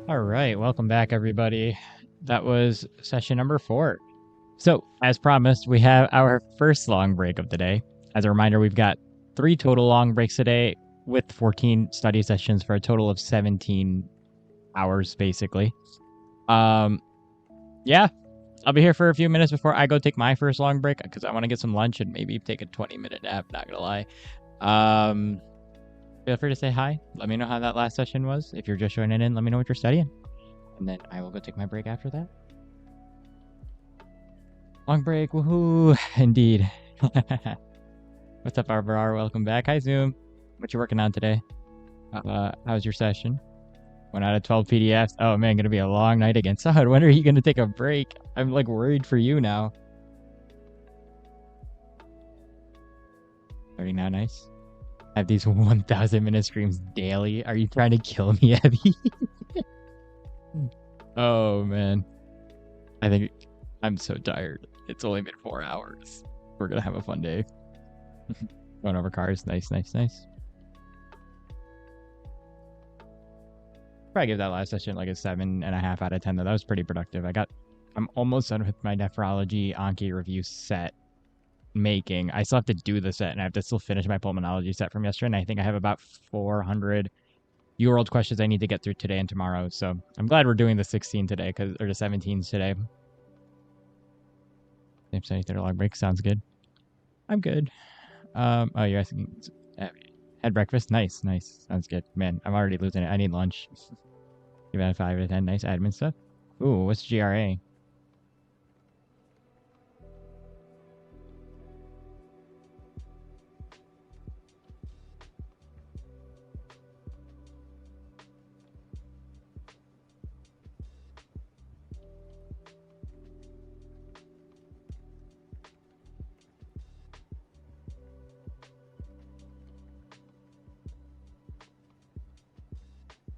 All right, welcome back, everybody. That was session number 4. So, as promised, we have our first long break of the day. As a reminder, we've got 3 total long breaks today with 14 study sessions for a total of 17 hours, basically. Yeah, I'll be here for a few minutes before I go take my first long break because I want to get some lunch and maybe take a 20-minute nap, not gonna lie. Feel free to say hi. Let me know how that last session was. If you're just joining in, let me know what you're studying. And then I will go take my break after that. Long break, woohoo! Indeed. What's up, Arbor? Welcome back. Hi, Zoom. What you working on today? How's your session? 1 out of 12 PDFs. Oh man, gonna be a long night again. Sahad, when are you gonna take a break? I'm like worried for you now. Starting now, nice. I have these 1,000-minute streams daily. Are you trying to kill me, Abby? Oh man, I think I'm so tired. It's only been 4 hours. We're gonna have a fun day. Going over cars. Nice. Probably give that last session like a 7.5 out of 10 though. That was pretty productive. I'm almost done with my nephrology Anki review set making. I still have to do the set and I have to still finish my pulmonology set from yesterday. And I think I have about 400 UWorld questions I need to get through today and tomorrow. So I'm glad we're doing the 16 today, or the 17s today. Same 73 log break. Sounds good. I'm good. Oh, you're asking, had breakfast? Nice. Sounds good. Man, I'm already losing it. I need lunch. Give it a 5 out of 10. Nice admin stuff. Ooh, what's GRA?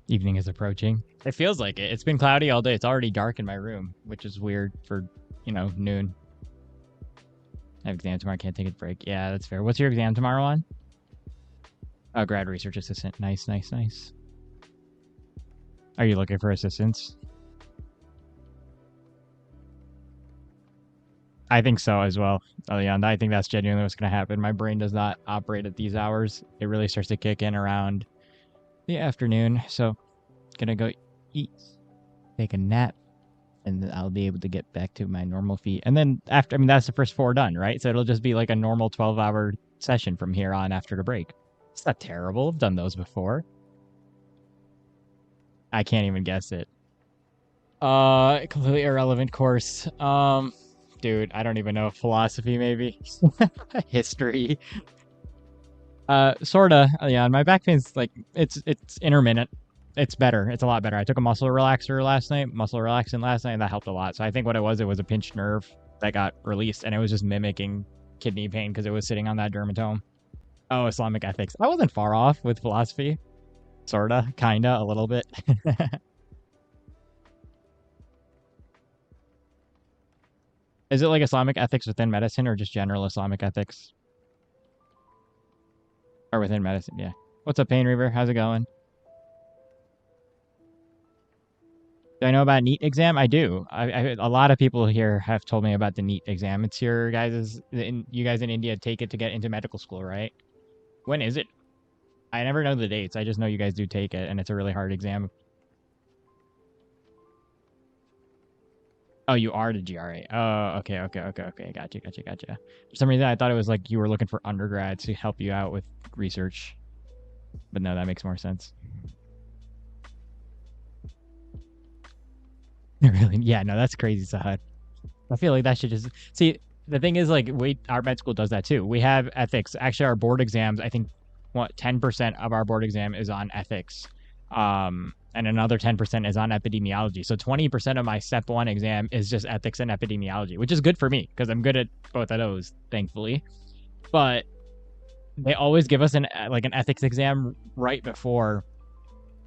Evening is approaching. It feels like it. It's been cloudy all day. It's already dark in my room, which is weird for, noon. I have exam tomorrow. Can't take a break. Yeah, that's fair. What's your exam tomorrow on? Oh, grad research assistant. Nice. Are you looking for assistance? I think so as well. Oh, yeah, I think that's genuinely what's going to happen. My brain does not operate at these hours. It really starts to kick in around the afternoon. So, gonna go eat, take a nap, and then I'll be able to get back to my normal feet. And then after, that's the first 4 done, right? So it'll just be like a normal 12-hour session from here on after the break. It's not terrible. I've done those before. I can't even guess it. Completely irrelevant course. Dude, I don't even know. Philosophy, maybe. History. Sorta. Yeah, my back pain's like it's intermittent. It's better. It's a lot better. I took a muscle relaxant last night, and that helped a lot. So I think what it was a pinched nerve that got released, and it was just mimicking kidney pain because it was sitting on that dermatome. Oh, Islamic ethics. I wasn't far off with philosophy. Sorta, kinda, a little bit. Is it like Islamic ethics within medicine or just general Islamic ethics? Or within medicine, yeah. What's up, Pain Reaver? How's it going? Do I know about NEET exam? I do. A lot of people here have told me about the NEET exam. It's your guys' you guys in India take it to get into medical school, right? When is it? I never know the dates. I just know you guys do take it, and it's a really hard exam. Oh, you are the GRA. Oh, okay. Gotcha. For some reason, I thought it was like you were looking for undergrads to help you out with research. But no, that makes more sense. Really? Yeah, no, that's crazy, Sahad. I feel like that should just... See, the thing is, like, our med school does that too. We have ethics. Actually, our board exams, I think, 10% of our board exam is on ethics. And another 10% is on epidemiology. So 20% of my step 1 exam is just ethics and epidemiology, which is good for me because I'm good at both of those, thankfully. But they always give us an ethics exam right before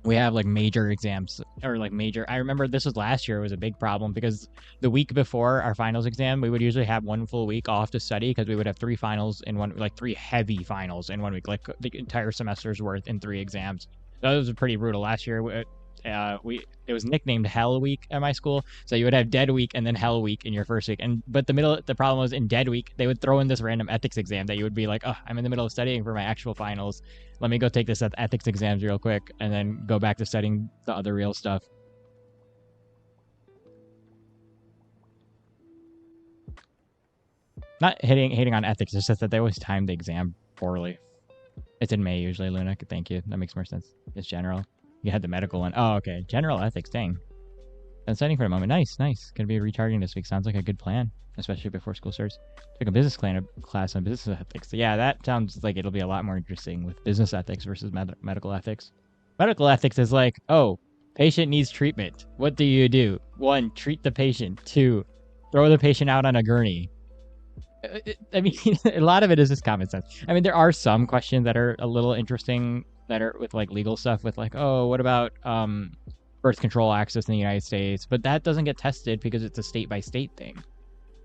we have like major exams or like major. I remember this was last year. It was a big problem because the week before our finals exam, we would usually have 1 full week off to study because we would have 3 finals in one, like 3 heavy finals in 1 week, like the entire semester's worth in 3 exams. That was pretty brutal last year. it was nicknamed Hell Week at my school. So you would have Dead Week and then Hell Week in your first week. But the problem was in Dead Week they would throw in this random ethics exam that you would be like, oh, I'm in the middle of studying for my actual finals. Let me go take this ethics exams real quick and then go back to studying the other real stuff. Not hating on ethics, it's just that they always time the exam poorly. It's in May usually, Luna. Thank you. That makes more sense. It's general. You had the medical one. Oh, okay. General ethics. Dang. I'm studying for a moment. Nice. Gonna be recharging this week. Sounds like a good plan, especially before school starts. Took a business class on business ethics. Yeah, that sounds like it'll be a lot more interesting with business ethics versus medical ethics. Medical ethics is like, oh, patient needs treatment. What do you do? 1, treat the patient. 2, throw the patient out on a gurney. I mean, a lot of it is just common sense. I mean, there are some questions that are a little interesting that are with like legal stuff with like, oh, what about birth control access in the United States? But that doesn't get tested because it's a state by state thing.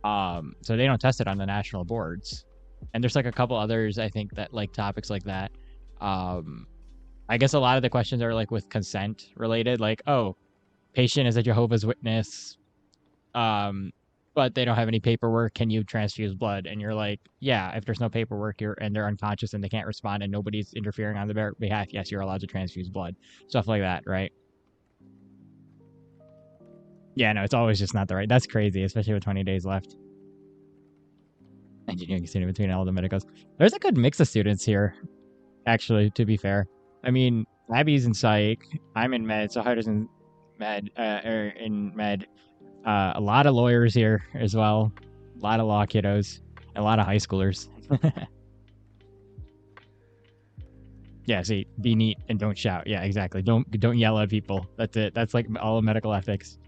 So they don't test it on the national boards. And there's like a couple others, I think, that like topics like that. I guess a lot of the questions are like with consent related, like, oh, patient is a Jehovah's Witness. But they don't have any paperwork. Can you transfuse blood? And you're like, yeah, if there's no paperwork and they're unconscious and they can't respond and nobody's interfering on their behalf, yes, you're allowed to transfuse blood. Stuff like that, right? Yeah, no, it's always just not the right. That's crazy, especially with 20 days left. Engineering student between all the medicals. There's a good mix of students here, actually, to be fair. I mean, Abby's in psych. I'm in med. So Hyder's in med. A lot of lawyers here as well. A lot of law kiddos. A lot of high schoolers. Yeah, see, be neat and don't shout. Yeah, exactly. Don't yell at people. That's it. That's like all of medical ethics.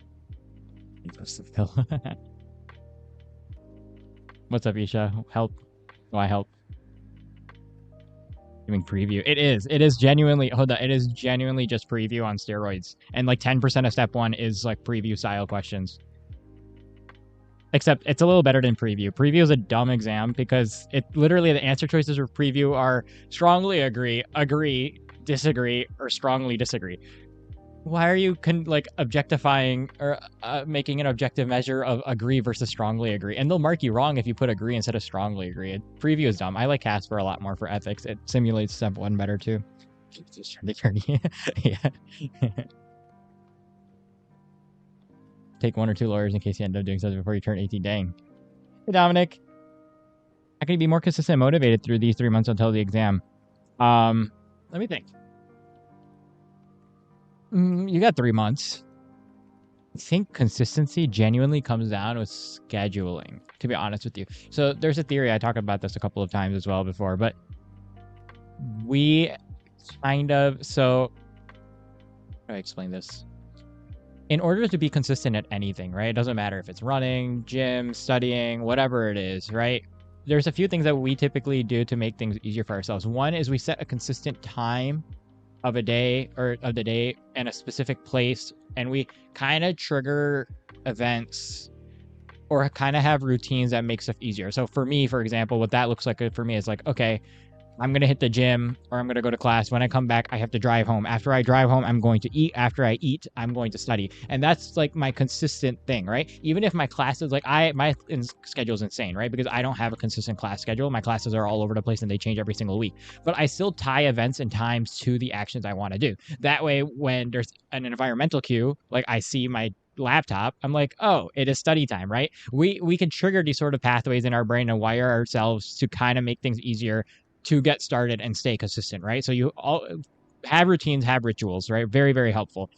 What's up, Isha? Help. Why help? Doing preview. It is genuinely, hold on, it is genuinely just preview on steroids. And like 10% of step 1 is like preview style questions. Except it's a little better than preview. Preview is a dumb exam because it literally, the answer choices for preview are strongly agree, disagree, or strongly disagree. Why are you like objectifying or making an objective measure of agree versus strongly agree? And they'll mark you wrong if you put agree instead of strongly agree. Preview is dumb. I like Casper a lot more for ethics. It simulates step 1 better too. Yeah. Take 1 or 2 lawyers in case you end up doing something before you turn 18. Dang. Hey, Dominic. How can you be more consistent and motivated through these 3 months until the exam? Let me think. You got 3 months. I think consistency genuinely comes down with scheduling, to be honest with you. So there's a theory, I talked about this a couple of times as well before, but we kind of, so how do I explain this? In order to be consistent at anything, right? It doesn't matter if it's running, gym, studying, whatever it is, right? There's a few things that we typically do to make things easier for ourselves. One is we set a consistent time of a day or of the day and a specific place, and we kind of trigger events or kind of have routines that make stuff easier. So for me, for example, what that looks like for me is like, okay, I'm going to hit the gym or I'm going to go to class. When I come back, I have to drive home. After I drive home, I'm going to eat. After I eat, I'm going to study. And that's like my consistent thing, right? Even if my classes, like my schedule is insane, right? Because I don't have a consistent class schedule. My classes are all over the place and they change every single week. But I still tie events and times to the actions I want to do. That way, when there's an environmental cue, like I see my laptop, I'm like, oh, it is study time, right? We can trigger these sort of pathways in our brain and wire ourselves to kind of make things easier to get started and stay consistent, right? So you all have routines, have rituals, right? Very, very helpful.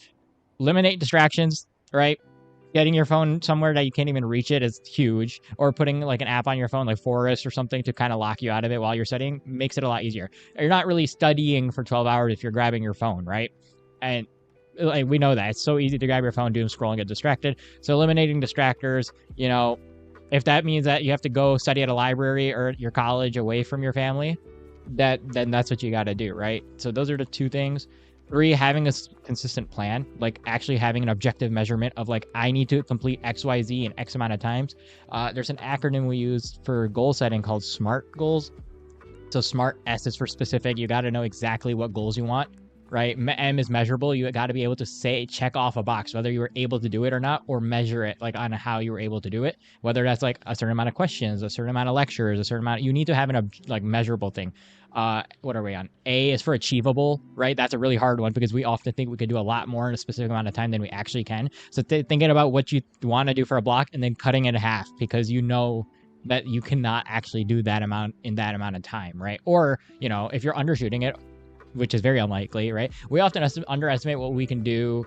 Eliminate distractions, right? Getting your phone somewhere that you can't even reach it is huge. Or putting like an app on your phone like Forest or something to kind of lock you out of it while you're studying makes it a lot easier. You're not really studying for 12 hours if you're grabbing your phone, right? And like, we know that. It's so easy to grab your phone, doom scroll, and get distracted. So eliminating distractors, you know, if that means that you have to go study at a library or your college away from your family, then that's what you got to do, right? So those are the 2 things. 3, having a consistent plan, like actually having an objective measurement of like, I need to complete XYZ in X amount of times. There's an acronym we use for goal setting called SMART goals. So SMART, S is for specific. You got to know exactly what goals you want. right? M is measurable. You got to be able to check off a box, whether you were able to do it or not, or measure it like on how you were able to do it. Whether that's like a certain amount of questions, a certain amount of lectures, a certain amount, you need to have an like measurable thing. What are we on? A is for achievable, right? That's a really hard one because we often think we could do a lot more in a specific amount of time than we actually can. So thinking about what you want to do for a block and then cutting it in half because you know that you cannot actually do that amount in that amount of time, right? Or, you know, if you're undershooting it, which is very unlikely, right? We often underestimate what we can do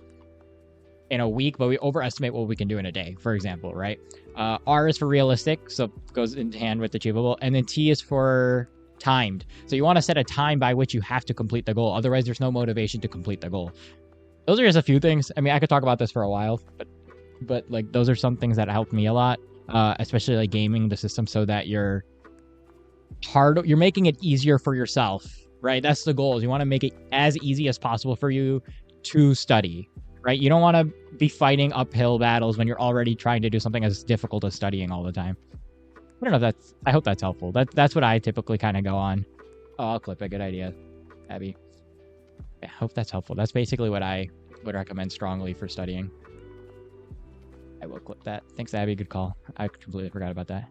in a week, but we overestimate what we can do in a day, for example, right? R is for realistic, so it goes in hand with achievable. And then T is for timed. So you want to set a time by which you have to complete the goal. Otherwise, there's no motivation to complete the goal. Those are just a few things. I mean, I could talk about this for a while, but like those are some things that helped me a lot, especially like gaming the system so that you're making it easier for yourself, right? That's the goal. Is you want to make it as easy as possible for you to study, right? You don't want to be fighting uphill battles when you're already trying to do something as difficult as studying all the time. I don't know if I hope that's helpful. That's what I typically kind of go on. Oh, I'll clip it. Good idea, Abby. I hope that's helpful. That's basically what I would recommend strongly for studying. I will clip that. Thanks, Abby. Good call. I completely forgot about that.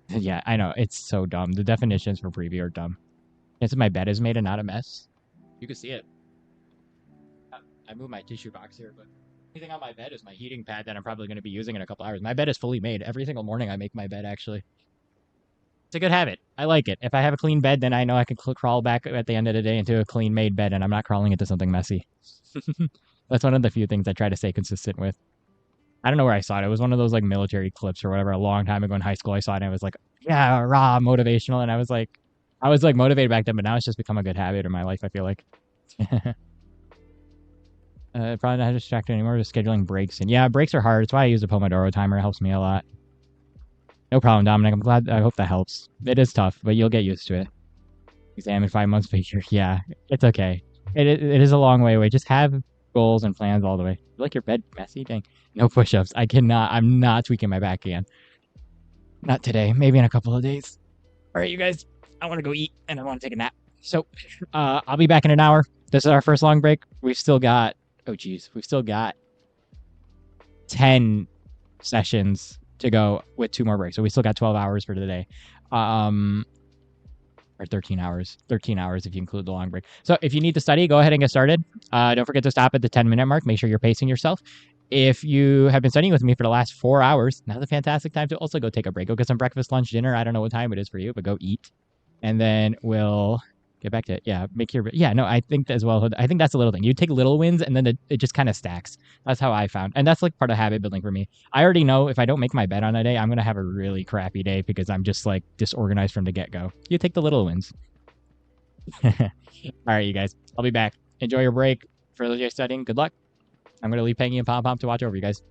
Yeah, I know. It's so dumb. The definitions for preview are dumb. It's my bed is made and not a mess. You can see it. I moved my tissue box here, but anything on my bed is my heating pad that I'm probably going to be using in a couple hours. My bed is fully made. Every single morning I make my bed, actually. It's a good habit. I like it. If I have a clean bed, then I know I can crawl back at the end of the day into a clean made bed, and I'm not crawling into something messy. That's one of the few things I try to stay consistent with. I don't know where I saw it. It was one of those like military clips or whatever a long time ago in high school. I saw it and I was like, yeah, raw, motivational. And I was like motivated back then, but now it's just become a good habit in my life, I feel like. Probably not distracted anymore. Just scheduling breaks. And yeah, breaks are hard. That's why I use a Pomodoro timer. It helps me a lot. No problem, Dominic. I'm glad. I hope that helps. It is tough, but you'll get used to it. Exam in 5 months, but yeah, it's okay. It is a long way away. Just have goals and plans all the way. You like your bed messy? Dang. No push-ups. I cannot. I'm not tweaking my back again. Not today. Maybe in a couple of days. All right, you guys. I want to go eat and I want to take a nap. So, I'll be back in an hour. This is our first long break. We've still got. Oh, geez. We've still got 10 sessions to go with 2 more breaks. So we still got 12 hours for today. Or 13 hours. 13 hours if you include the long break. So if you need to study, go ahead and get started. Don't forget to stop at the 10-minute mark. Make sure you're pacing yourself. If you have been studying with me for the last 4 hours, now's a fantastic time to also go take a break. Go get some breakfast, lunch, dinner. I don't know what time it is for you, but go eat. And then we'll get back to it. Yeah, I think as well. I think that's a little thing. You take little wins and then it just kind of stacks. That's how I found. And that's like part of habit building for me. I already know if I don't make my bed on a day, I'm going to have a really crappy day because I'm just like disorganized from the get-go. You take the little wins. All right, you guys. I'll be back. Enjoy your break. For those of you studying, good luck. I'm going to leave Pengy and Pom Pom to watch over you guys.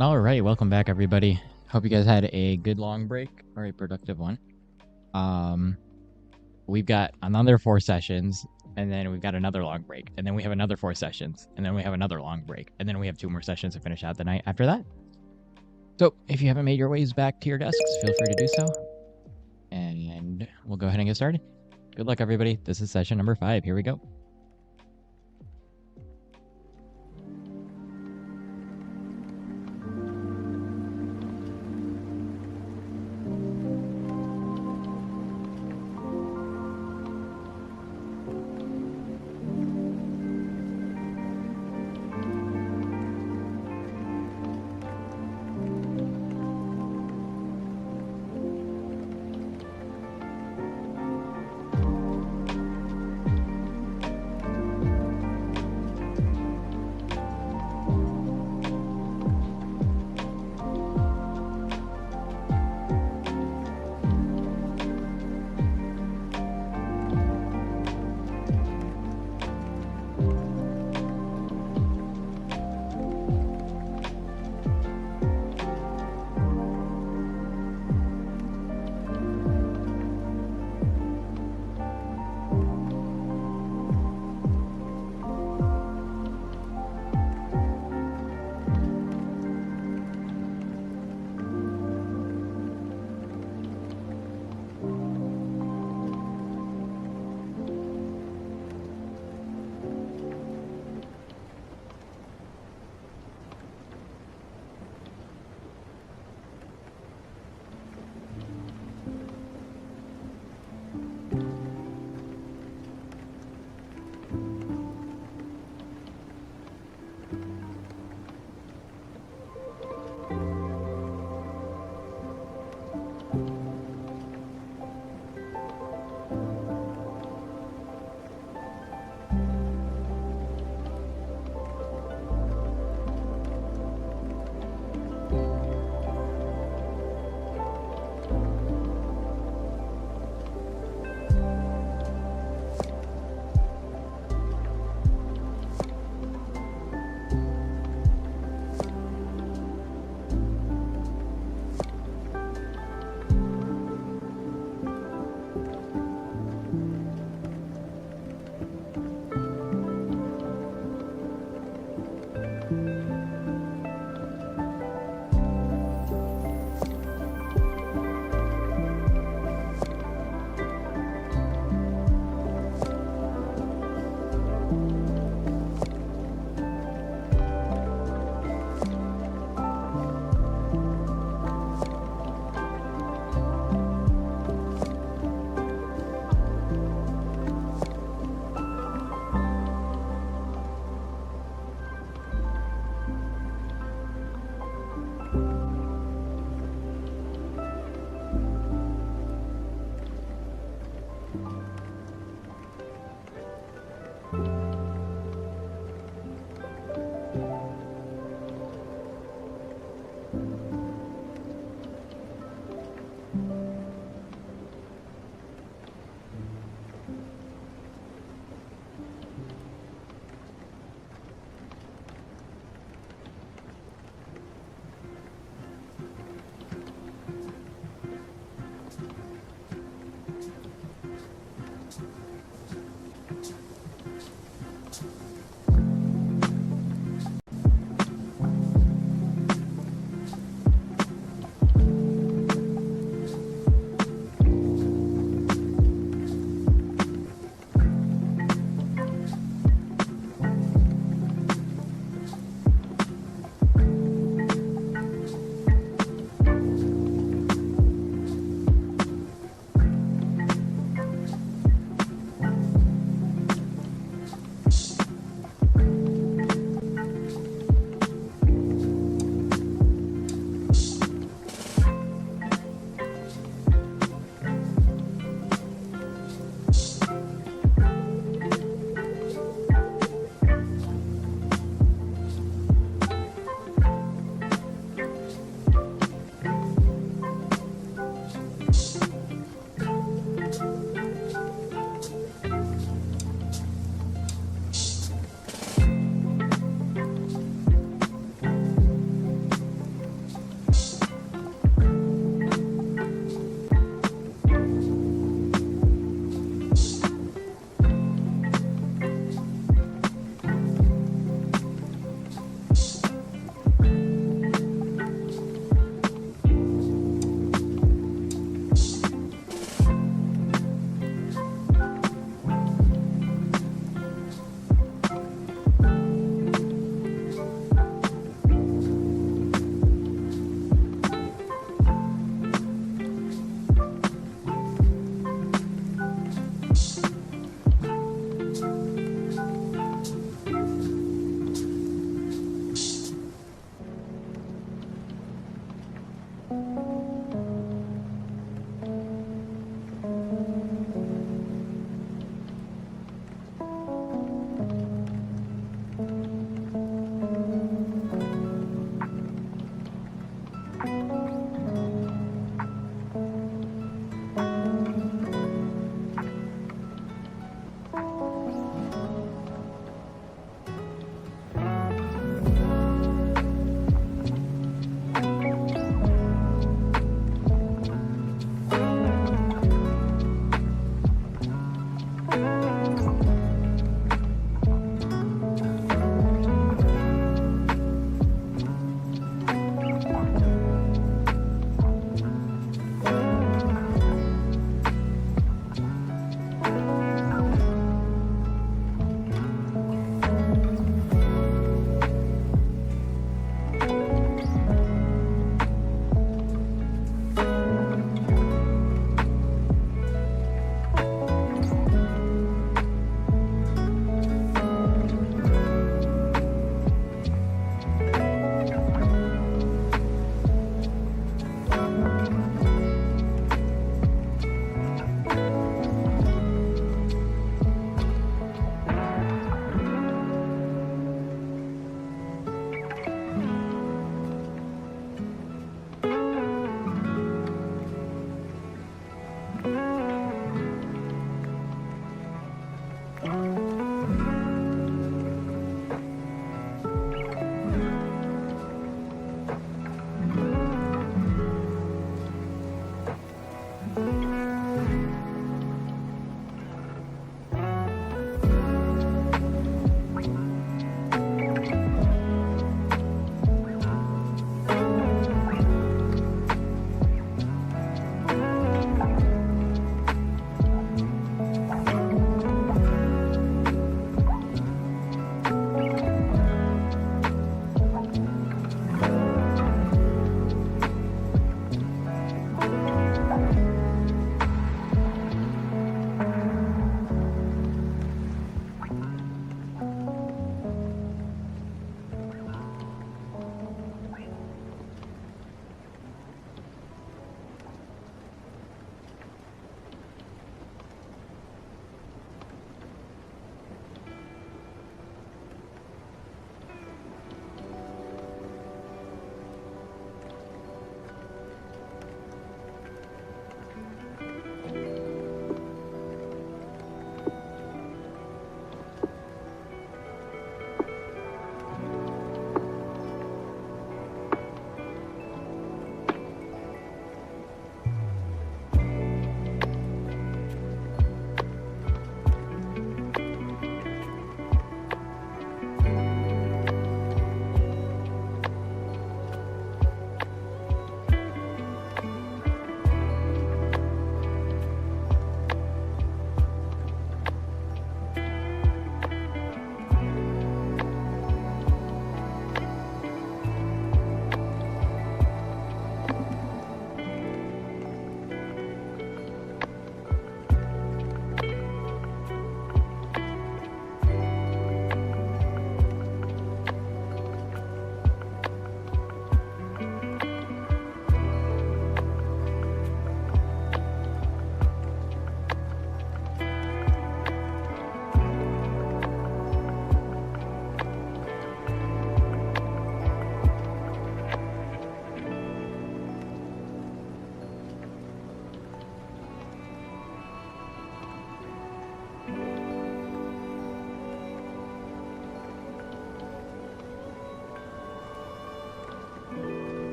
All right, welcome back, everybody. Hope you guys had a good long break or a productive one. We've got another 4 sessions, and then we've got another long break, and then we have another 4 sessions, and then we have another long break, and then we have 2 more sessions to finish out the night after that. So if you haven't made your ways back to your desks, feel free to do so, and we'll go ahead and get started. Good luck, everybody. This is session number 5. Here we go.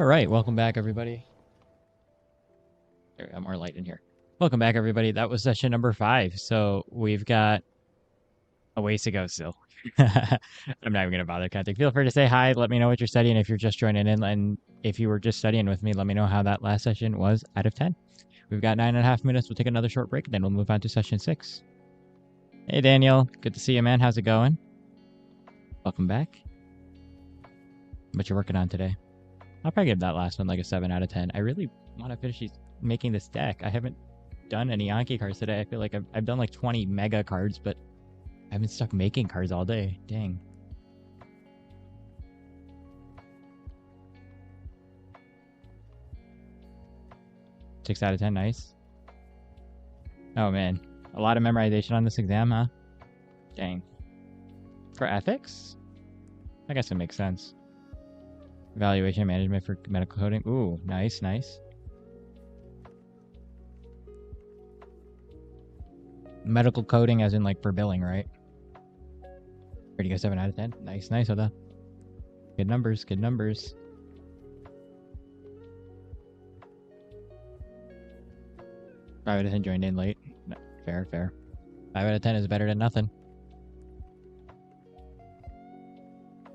All right, welcome back, everybody. There, we got more light in here. Welcome back, everybody. That was session number 5. So we've got a ways to go still. I'm not even gonna bother counting. Feel free to say hi. Let me know what you're studying if you're just joining in, and if you were just studying with me, let me know how that last session was out of 10. We've got 9.5 minutes. We'll take another short break, and then we'll move on to session 6. Hey, Daniel. Good to see you, man. How's it going? Welcome back. What you working on today? I'll probably give that last one like a 7 out of 10. I really want to finish making this deck. I haven't done any Anki cards today. I feel like I've done like 20 mega cards, but I've been stuck making cards all day. Dang. Six out of 10. Nice. Oh, man. A lot of memorization on this exam, huh? Dang. For ethics? I guess it makes sense. Evaluation management for medical coding. Ooh, nice, nice. Medical coding as in like for billing, right? Ready to go 7 out of 10. Nice, nice, Oda. Good numbers, good numbers. Five out of 10 joined in late. No, fair, fair. 5 out of 10 is better than nothing.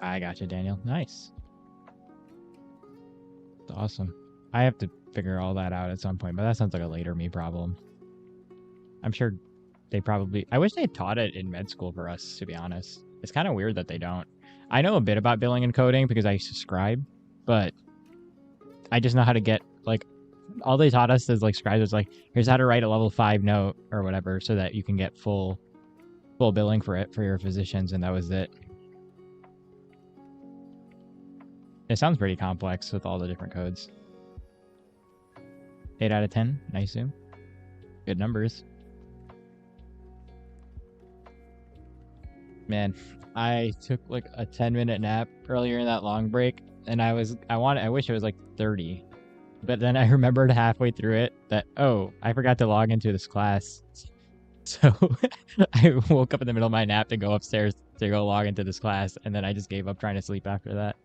I gotcha, Daniel. Nice. That's awesome. I have to figure all that out at some point, but that sounds like a later me problem. I'm sure they probably... I wish they had taught it in med school for us, to be honest. It's kind of weird that they don't. I know a bit about billing and coding because I used to scribe, but I just know how to get, like... All they taught us is, like, scribes was like, here's how to write a level 5 note or whatever so that you can get full billing for it for your physicians, and that was it. It sounds pretty complex with all the different codes. 8 out of 10. Nice. Good numbers. Man, I took like a 10-minute nap earlier in that long break, and I wish it was like 30. But then I remembered halfway through it that, oh, I forgot to log into this class. So I woke up in the middle of my nap to go upstairs to go log into this class, and then I just gave up trying to sleep after that.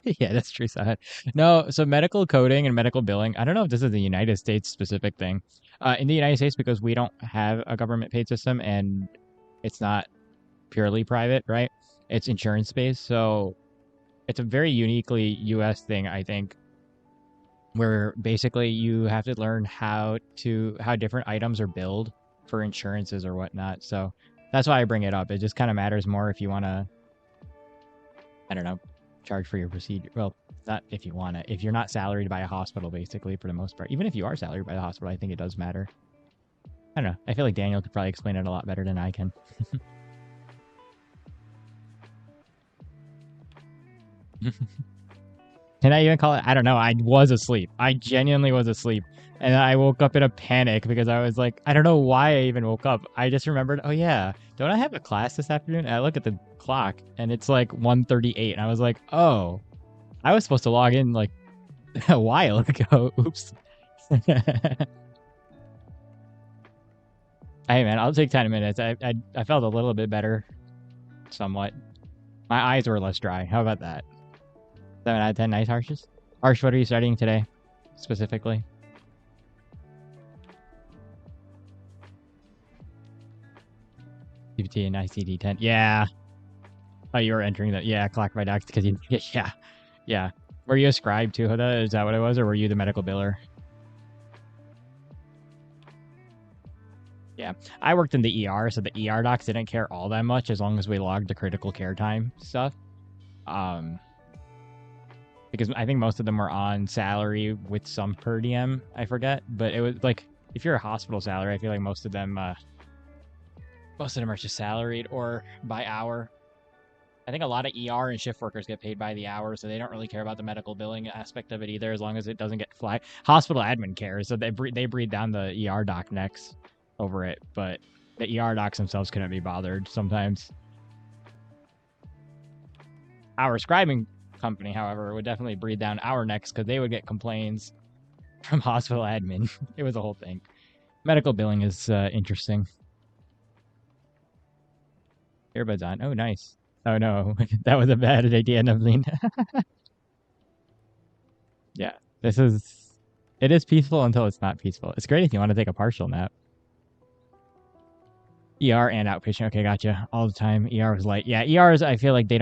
Yeah, that's true, Sahad. No, so medical coding and medical billing, I don't know if this is a United States specific thing. In the United States, because we don't have a government paid system and it's not purely private, right? It's insurance based. So it's a very uniquely US thing, I think, where basically you have to learn how different items are billed for insurances or whatnot. So that's why I bring it up. It just kind of matters more if you want to, I don't know, charge for your procedure. Well, not if you want to. If you're not salaried by a hospital, basically, for the most part. Even if you are salaried by the hospital, I think it does matter. I don't know. I feel like Daniel could probably explain it a lot better than I can. Can I even call it? I don't know. I was asleep. I genuinely was asleep. And I woke up in a panic because I was like, I don't know why I even woke up. I just remembered, oh yeah, don't I have a class this afternoon? And I look at the clock and it's like 1:38. And I was like, oh, I was supposed to log in like a while ago. Oops. Hey man, I'll take 10 minutes. I felt a little bit better. Somewhat. My eyes were less dry. How about that? 7 out of 10. Nice, Harshes. Harsh, what are you studying today? Specifically? CPT and ICD-10. Yeah. Oh, you were entering that. Yeah, clock by docs because you... Yeah. Yeah. Were you a scribe too, Huda? Is that what it was? Or were you the medical biller? Yeah. I worked in the ER, so the ER docs didn't care all that much as long as we logged the critical care time stuff. Because I think most of them were on salary with some per diem. I forget. But it was like, if you're a hospital salary, I feel like most of them are just salaried or by hour. I think a lot of ER and shift workers get paid by the hour, so they don't really care about the medical billing aspect of it either, as long as it doesn't get flagged. Hospital admin cares, so they breathe down the ER doc necks over it, but the ER docs themselves couldn't be bothered sometimes. Our scribing company, however, would definitely breathe down our necks because they would get complaints from hospital admin. It was a whole thing. Medical billing is interesting. Earbuds on. Oh, nice. Oh no, that was a bad idea, Nevlin. Yeah, this is. It is peaceful until it's not peaceful. It's great if you want to take a partial nap. ER and outpatient. Okay, gotcha. All the time. ER was light. Yeah, ERs. I feel like they're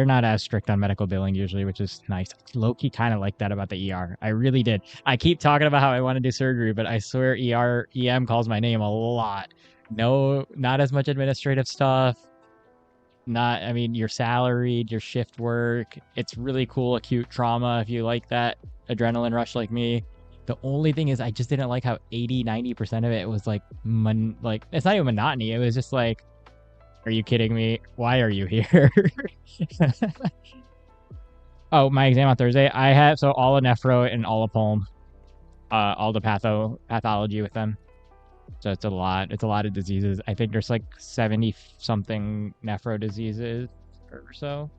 not as strict on medical billing usually, which is nice. Loki kind of like that about the ER. I really did. I keep talking about how I want to do surgery, but I swear EM calls my name a lot. No, not as much administrative stuff. Not, I mean, you're salaried, your shift work. It's really cool acute trauma if you like that adrenaline rush like me. The only thing is I just didn't like how 80-90% of it was like like it's not even monotony. It was just like, are you kidding me? Why are you here? Oh, my exam on Thursday. I have so all of nephro and all of pulm, all the pathology with them. So it's a lot. It's a lot of diseases. I think there's like 70 something nephro diseases or so.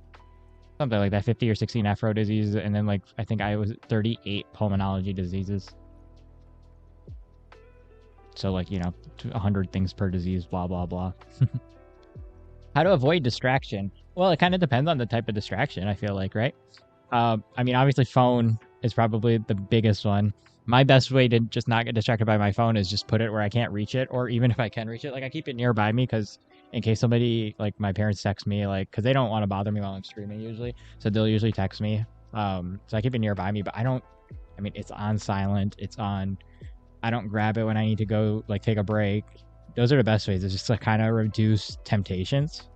Something like that, 50 or 60 nephro diseases, and then like I think I was 38 pulmonology diseases. So like, 100 things per disease, blah blah blah. How to avoid distraction? Well, it kind of depends on the type of distraction, I feel like, right? I mean, obviously phone is probably the biggest one. My best way to just not get distracted by my phone is just put it where I can't reach it, or even if I can reach it, like I keep it nearby me because in case somebody, like my parents text me, like, because they don't want to bother me while I'm streaming usually, so they'll usually text me. So I keep it nearby me, but I mean, it's on silent, I don't grab it when I need to go, like, take a break. Those are the best ways. It's just to kind of reduce temptations.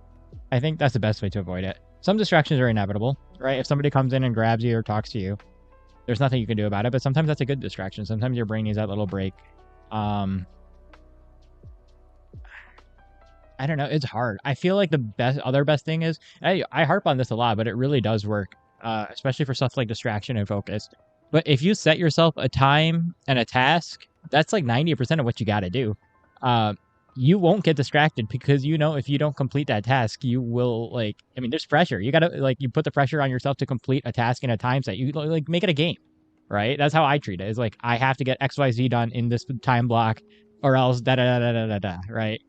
I think that's the best way to avoid it. Some distractions are inevitable, right? If somebody comes in and grabs you or talks to you, there's nothing you can do about it, but sometimes that's a good distraction. Sometimes your brain needs that little break. I don't know. It's hard. I feel like the other best thing is, I harp on this a lot, but it really does work, especially for stuff like distraction and focus. But if you set yourself a time and a task, that's like 90% of what you got to do. You won't get distracted because if you don't complete that task, you will there's pressure. You gotta you put the pressure on yourself to complete a task in a time set. You like make it a game, right? That's how I treat it. It's like I have to get XYZ done in this time block, or else da da da da da da. Right?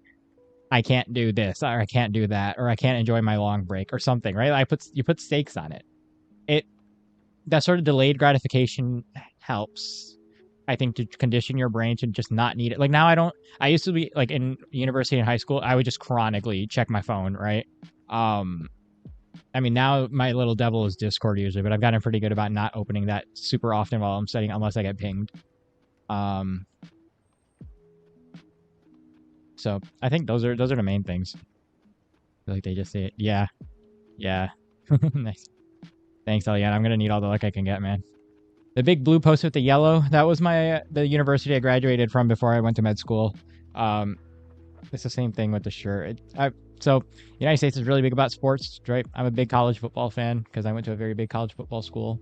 I can't do this, or I can't do that, or I can't enjoy my long break, or something. Right? You put stakes on it. That sort of delayed gratification helps. I think to condition your brain to just not need it. Like now I used to be like in university and high school, I would just chronically check my phone, right? I mean, now my little devil is Discord usually, but I've gotten pretty good about not opening that super often while I'm studying unless I get pinged. So I think those are the main things. Like they just say it. Yeah. Yeah. Nice. Thanks, Eliane. I'm gonna need all the luck I can get, man. The big blue post with the yellow, that was the university I graduated from before I went to med school. It's the same thing with the shirt. So United States is really big about sports, right? I'm a big college football fan because I went to a very big college football school.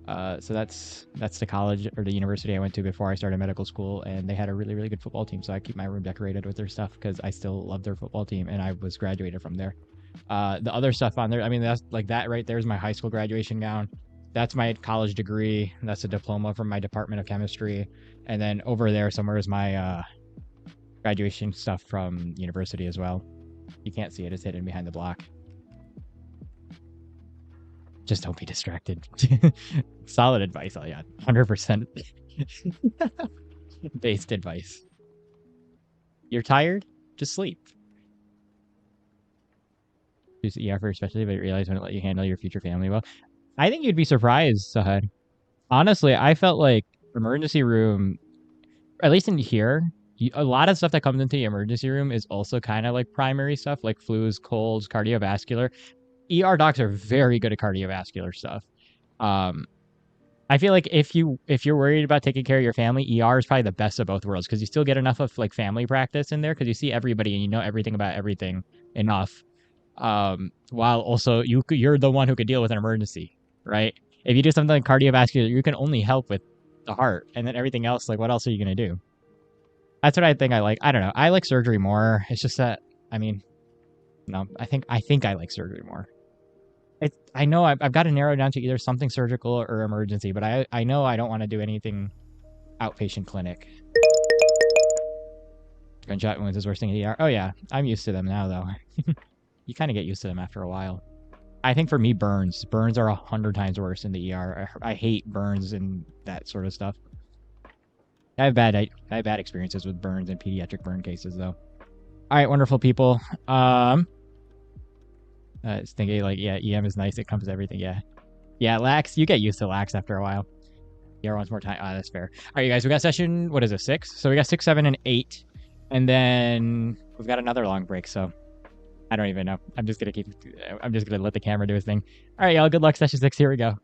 So that's the college or the university I went to before I started medical school, and they had a really, really good football team. So I keep my room decorated with their stuff because I still love their football team, and I was graduated from there. The other stuff on there, I mean, that's like that right there is my high school graduation gown. That's my college degree. That's a diploma from my department of chemistry. And then over there somewhere is my graduation stuff from university as well. You can't see it. It's hidden behind the block. Just don't be distracted. Solid advice, Eliad. 100% based advice. You're tired? Just sleep. Use ER for especially, but realize when it let you handle your future family well. I think you'd be surprised, Sahad. Honestly, I felt like emergency room, at least in here, a lot of stuff that comes into the emergency room is also kind of like primary stuff, like flus, colds, cardiovascular. ER docs are very good at cardiovascular stuff. I feel like if you're worried about taking care of your family, ER is probably the best of both worlds because you still get enough of like family practice in there because you see everybody and you know everything about everything enough. While also you're the one who could deal with an emergency, right? If you do something like cardiovascular, you can only help with the heart, and then everything else, like what else are you gonna do? That's what I think I like. I don't know. I like surgery more. It's just that, I mean, no, I think I like surgery more. I know I've got to narrow down to either something surgical or emergency, but I know I don't want to do anything outpatient clinic. Gunshot wounds is worst thing in the ER. Oh yeah, I'm used to them now though. you kind of get used to them after a while. I think for me, burns are 100 times worse in the ER. I hate burns and that sort of stuff. I have bad experiences with burns and pediatric burn cases though. All right, wonderful people. It's thinking like, yeah, EM is nice. It comes with everything. Yeah, lax. You get used to lax after a while. Yeah, once more time. That's fair. All right, you guys, we got session, what is it, 6? So we got 6, 7, and 8. And then we've got another long break, so I don't even know. I'm just going to let the camera do his thing. All right, y'all, good luck, session 6. Here we go.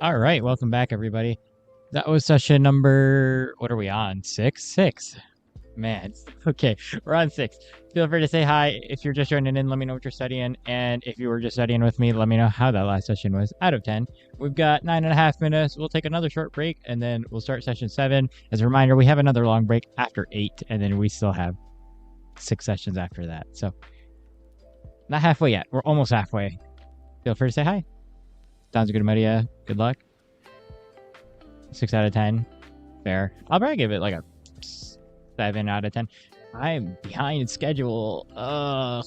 All right, welcome back, everybody. That was session number, what are we on? Six? Man, okay, we're on 6. Feel free to say hi. If you're just joining in, let me know what you're studying. And if you were just studying with me, let me know how that last session was out of 10. We've got 9.5 minutes. We'll take another short break, and then we'll start session 7. As a reminder, we have another long break after 8, and then we still have 6 sessions after that. So, not halfway yet. We're almost halfway. Feel free to say hi. Sounds good, Maria. Good luck. 6 out of 10. Fair. I'll probably give it like a 7 out of 10. I'm behind schedule. I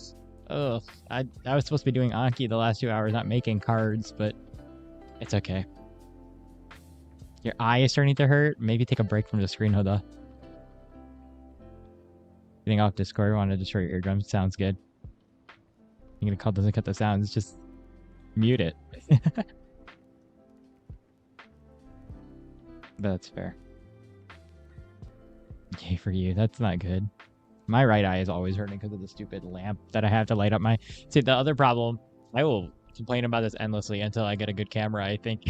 was supposed to be doing Anki the last 2 hours, not making cards, but it's okay. Your eye is starting to hurt. Maybe take a break from the screen, Huda. Getting off Discord, want to destroy your eardrums. Sounds good. You're gonna call doesn't cut the sounds, just mute it. But that's fair. Yay for you. That's not good. My right eye is always hurting because of the stupid lamp that I have to light up my... See, the other problem, I will complain about this endlessly until I get a good camera, I think.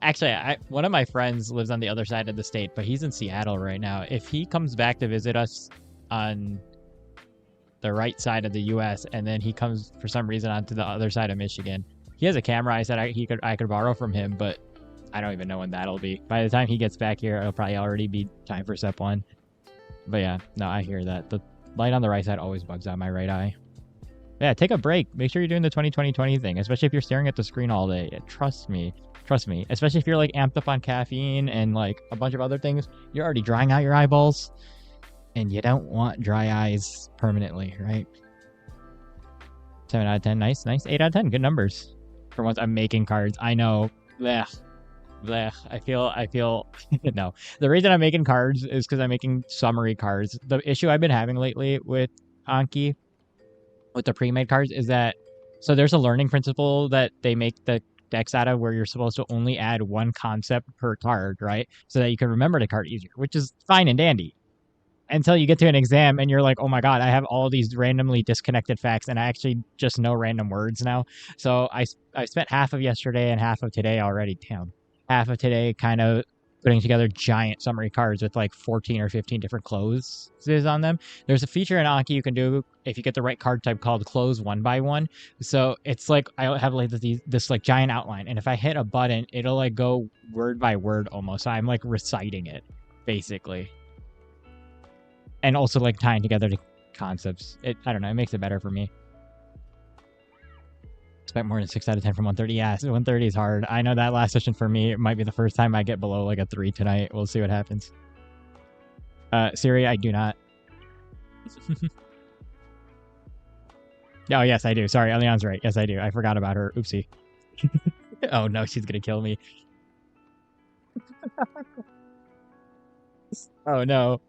Actually, one of my friends lives on the other side of the state, but he's in Seattle right now. If he comes back to visit us on the right side of the U.S., and then he comes for some reason onto the other side of Michigan, he has a camera. I said I could borrow from him, but I don't even know when that'll be. By the time he gets back here, it'll probably already be time for step 1. But yeah, no, I hear that. The light on the right side always bugs out my right eye. Yeah, take a break. Make sure you're doing the 20-20-20 thing, especially if you're staring at the screen all day. Trust me. Especially if you're like amped up on caffeine and like a bunch of other things, you're already drying out your eyeballs, and you don't want dry eyes permanently, right? 7 out of 10, nice. 8 out of 10, good numbers. For once, I'm making cards. I know. Blech. I feel no. The reason I'm making cards is because I'm making summary cards. The issue I've been having lately with Anki, with the pre-made cards, is that so there's a learning principle that they make the decks out of where you're supposed to only add one concept per card, right? So that you can remember the card easier, which is fine and dandy. Until you get to an exam and you're like, oh my god, I have all these randomly disconnected facts and I actually just know random words now. So I spent half of yesterday and half of today already. Damn. Half of today kind of putting together giant summary cards with like 14 or 15 different closes on them. There's a feature in Anki you can do if you get the right card type called close 1 by 1. So it's like I have like this like giant outline, and if I hit a button, it'll like go word by word almost. So I'm like reciting it basically, and also like tying together the concepts. I don't know. It makes it better for me. Expect more than 6 out of 10 from 130. Yeah, 130 is hard. I know that last session for me, it might be the first time I get below like a 3 tonight. We'll see what happens. Siri, I do not. Oh, yes, I do. Sorry, Elian's right. Yes, I do. I forgot about her. Oopsie. Oh, no, she's going to kill me. Oh, no.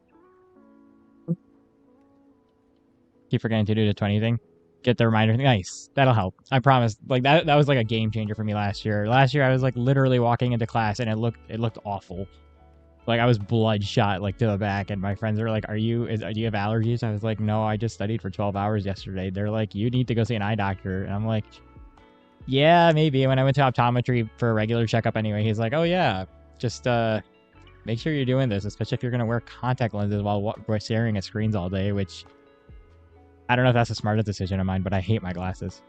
Keep forgetting to do the 20 thing. Get the reminder. Nice. That'll help. I promise. Like that was like a game changer for me last year. Last year I was like literally walking into class and it looked awful. Like I was bloodshot like to the back, and my friends are like, do you have allergies? I was like, no, I just studied for 12 hours yesterday. They're like, you need to go see an eye doctor. And I'm like, yeah, maybe. When I went to optometry for a regular checkup anyway, he's like, oh yeah, just make sure you're doing this, especially if you're gonna wear contact lenses while staring at screens all day, which I don't know if that's the smartest decision of mine, but I hate my glasses.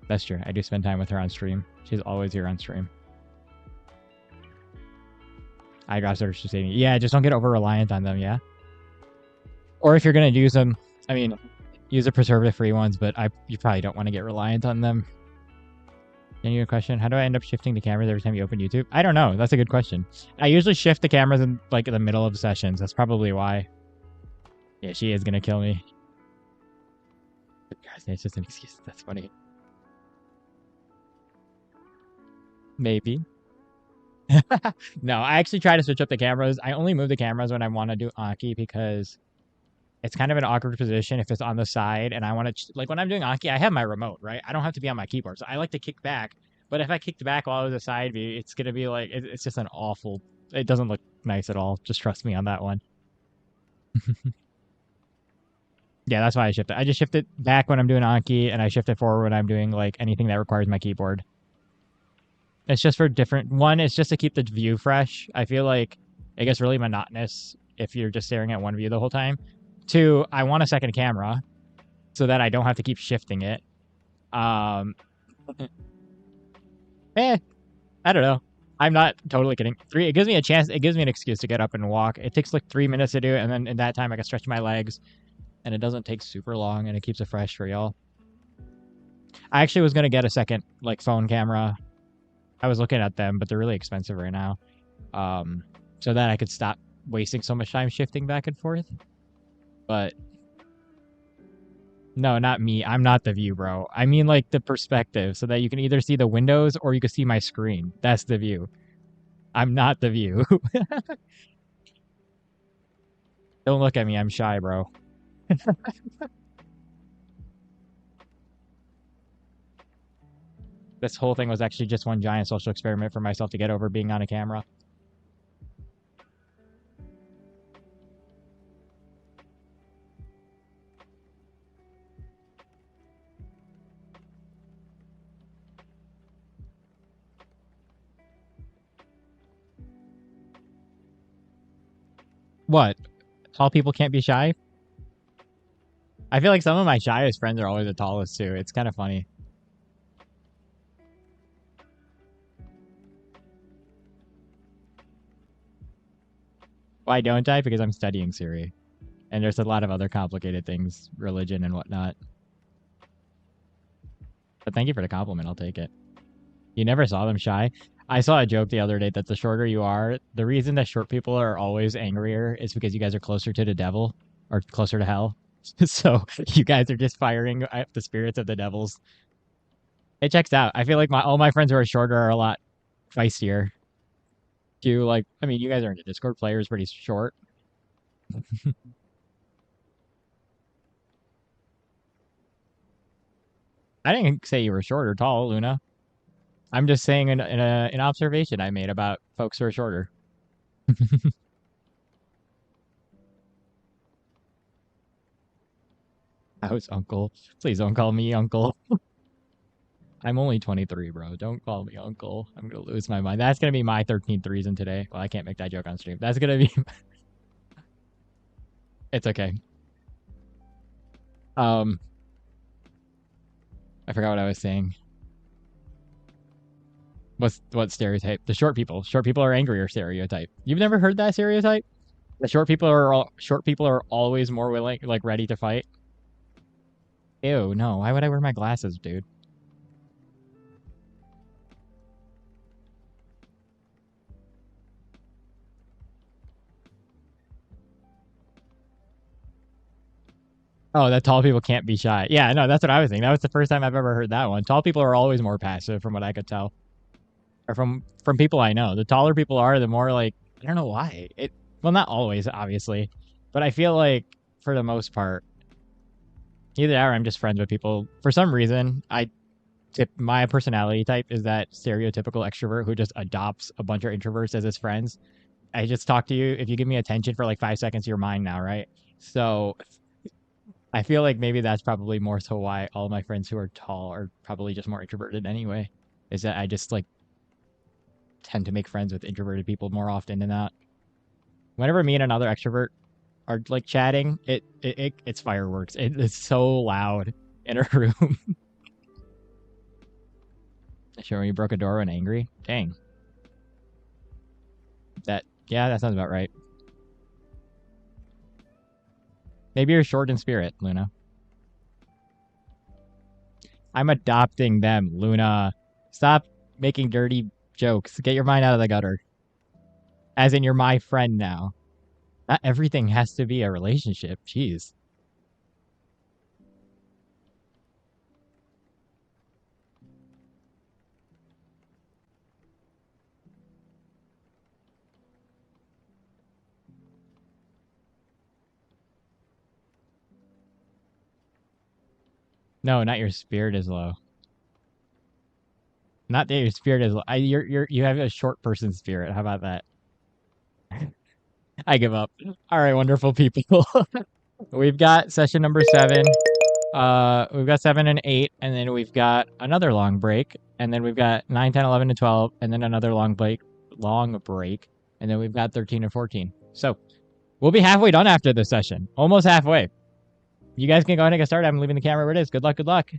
That's true. I do spend time with her on stream. She's always here on stream. Eye drops are just saying, yeah, just don't get over reliant on them, yeah? Or if you're going to use them, I mean, use the preservative-free ones, but you probably don't want to get reliant on them. Any other question? How do I end up shifting the cameras every time you open YouTube? I don't know. That's a good question. I usually shift the cameras in like the middle of sessions. That's probably why. Yeah, she is going to kill me. It's just an excuse. That's funny. Maybe. No, I actually try to switch up the cameras. I only move the cameras when I want to do Anki because it's kind of an awkward position if it's on the side and I want to, like when I'm doing Anki, I have my remote, right? I don't have to be on my keyboard. So I like to kick back. But if I kicked back while I was a side view, it's going to be like, it's just an awful, it doesn't look nice at all. Just trust me on that one. Yeah, that's why I shift it. I just shift it back when I'm doing Anki, and I shift it forward when I'm doing like anything that requires my keyboard. It's just for different. One, it's just to keep the view fresh. I feel like it gets really monotonous if you're just staring at one view the whole time. Two, I want a second camera so that I don't have to keep shifting it. Um, I don't know. I'm not totally kidding. Three, it gives me a chance. It gives me an excuse to get up and walk. It takes like 3 minutes to do it, and then in that time I can stretch my legs, and it doesn't take super long, and it keeps it fresh for y'all. I actually was gonna get a second like phone camera. I was looking at them, but they're really expensive right now. So that I could stop wasting so much time shifting back and forth. But no, not me. I'm not the view, bro. I mean like the perspective, so that you can either see the windows or you can see my screen. That's the view. I'm not the view. Don't look at me. I'm shy, bro. This whole thing was actually just one giant social experiment for myself to get over being on a camera. What? Tall people can't be shy? I feel like some of my shyest friends are always the tallest too. It's kind of funny. Why don't I? Because I'm studying Siri. And there's a lot of other complicated things, religion and whatnot. But thank you for the compliment. I'll take it. You never saw them shy? I saw a joke the other day that the shorter you are, the reason that short people are always angrier is because you guys are closer to the devil or closer to hell. So you guys are just firing at the spirits of the devils. It checks out. I feel like all my friends who are shorter are a lot feistier. You like, I mean, you guys are in the Discord. Players pretty short. I didn't say you were short or tall, Luna. I'm just saying an observation I made about folks who are shorter. House uncle. Please don't call me uncle. I'm only 23, bro. Don't call me uncle. I'm going to lose my mind. That's going to be my 13th reason today. Well, I can't make that joke on stream. That's going to be... It's okay. I forgot what I was saying. What stereotype? The short people. Short people are angrier stereotype. You've never heard that stereotype? The short people are always more willing, like ready to fight. Ew, no. Why would I wear my glasses, dude? Oh, that tall people can't be shy. Yeah, no, that's what I was thinking. That was the first time I've ever heard that one. Tall people are always more passive, from what I could tell, or from people I know. The taller people are, the more like I don't know why. Well, not always, obviously, but I feel like for the most part, either that or I'm just friends with people. For some reason, my personality type is that stereotypical extrovert who just adopts a bunch of introverts as his friends. I just talk to you. If you give me attention for like 5 seconds, you're mine now, right? So I feel like maybe that's probably more so why all my friends who are tall are probably just more introverted anyway. Is that I just like tend to make friends with introverted people more often than not. Whenever me and another extrovert are like chatting, it's fireworks. It's so loud in a room. Sure, when you broke a door when angry. Dang. That sounds about right. Maybe you're short in spirit, Luna. I'm adopting them, Luna. Stop making dirty jokes. Get your mind out of the gutter. As in, you're my friend now. Not everything has to be a relationship. Jeez. No, not your spirit is low. Not that your spirit is low. You have a short person spirit. How about that? I give up. All right, wonderful people. We've got session number 7. We've got 7 and 8, and then we've got another long break, and then we've got 9, 10, 11, and 12, and then another long break, and then we've got 13 and 14. So we'll be halfway done after this session. Almost halfway. You guys can go ahead and get started. I'm leaving the camera where it is. Good luck, good luck.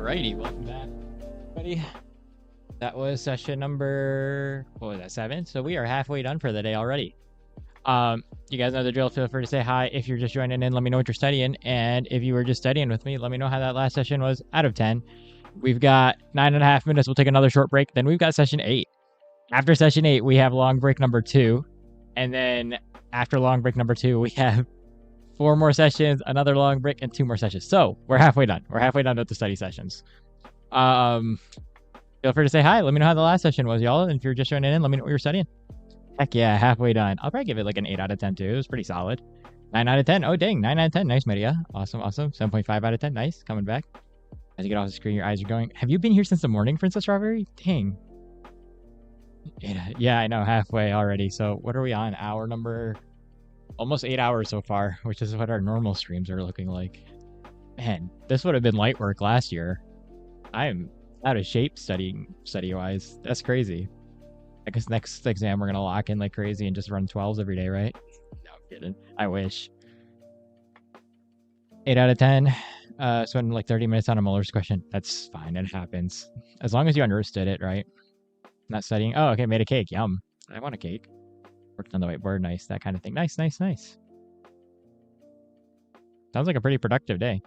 Alrighty, welcome back, everybody. That was session number, what was that, 7? So we are halfway done for the day already. You guys know the drill. Feel free to say hi if you're just joining in. Let me know what you're studying, and if you were just studying with me, let me know how that last session was out of 10. We've got 9.5 minutes. We'll take another short break. Then we've got session 8. After session 8, we have long break number 2, and then after long break number 2, we have 4 more sessions, another long break, and 2 more sessions. So we're halfway done. We're halfway done with the study sessions. Feel free to say hi. Let me know how the last session was, y'all. And if you're just joining in, let me know what you're studying. Heck yeah, halfway done. I'll probably give it like an 8 out of 10 too. It was pretty solid. 9 out of 10. Oh, dang. 9 out of 10. Nice, Media. Awesome, awesome. 7.5 out of 10. Nice. Coming back. As you get off the screen, your eyes are going. Have you been here since the morning, Princess Strawberry? Dang. Yeah, I know. Halfway already. So what are we on? Hour number... Almost 8 hours so far, which is what our normal streams are looking like. Man, this would have been light work last year. I am out of shape study-wise. That's crazy. I guess next exam we're going to lock in like crazy and just run 12s every day, right? No, I'm kidding. I wish. 8 out of 10. Spend like 30 minutes on a Muller's question. That's fine. It happens. As long as you understood it, right? Not studying. Oh, okay. Made a cake. Yum. I want a cake. Worked on the whiteboard. Nice. That kind of thing. Nice, nice, nice. Sounds like a pretty productive day.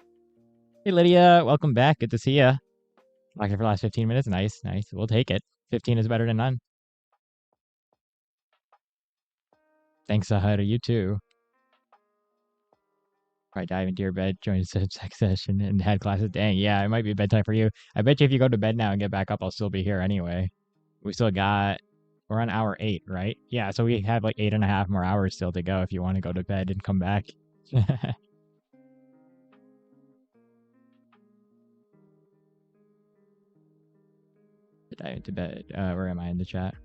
Hey, Lydia. Welcome back. Good to see you. Locked in for the last 15 minutes. Nice, nice. We'll take it. 15 is better than none. Thanks, Sahara. You too. Right, dive into your bed, join a sex session, and had classes. Dang, yeah, it might be bedtime for you. I bet you if you go to bed now and get back up, I'll still be here anyway. We still got... We're on hour 8, right? Yeah, so we have like 8.5 more hours still to go if you want to go to bed and come back. Dive into bed. Where am I in the chat?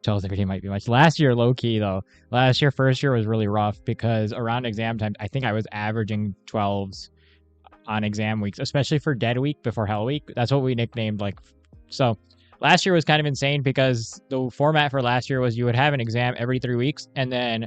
Tells every day might be much. Last year, low key though. Last year, first year was really rough because around exam time, I think I was averaging 12s on exam weeks, especially for dead week before hell week. That's what we nicknamed like. So last year was kind of insane because the format for last year was you would have an exam every 3 weeks, and then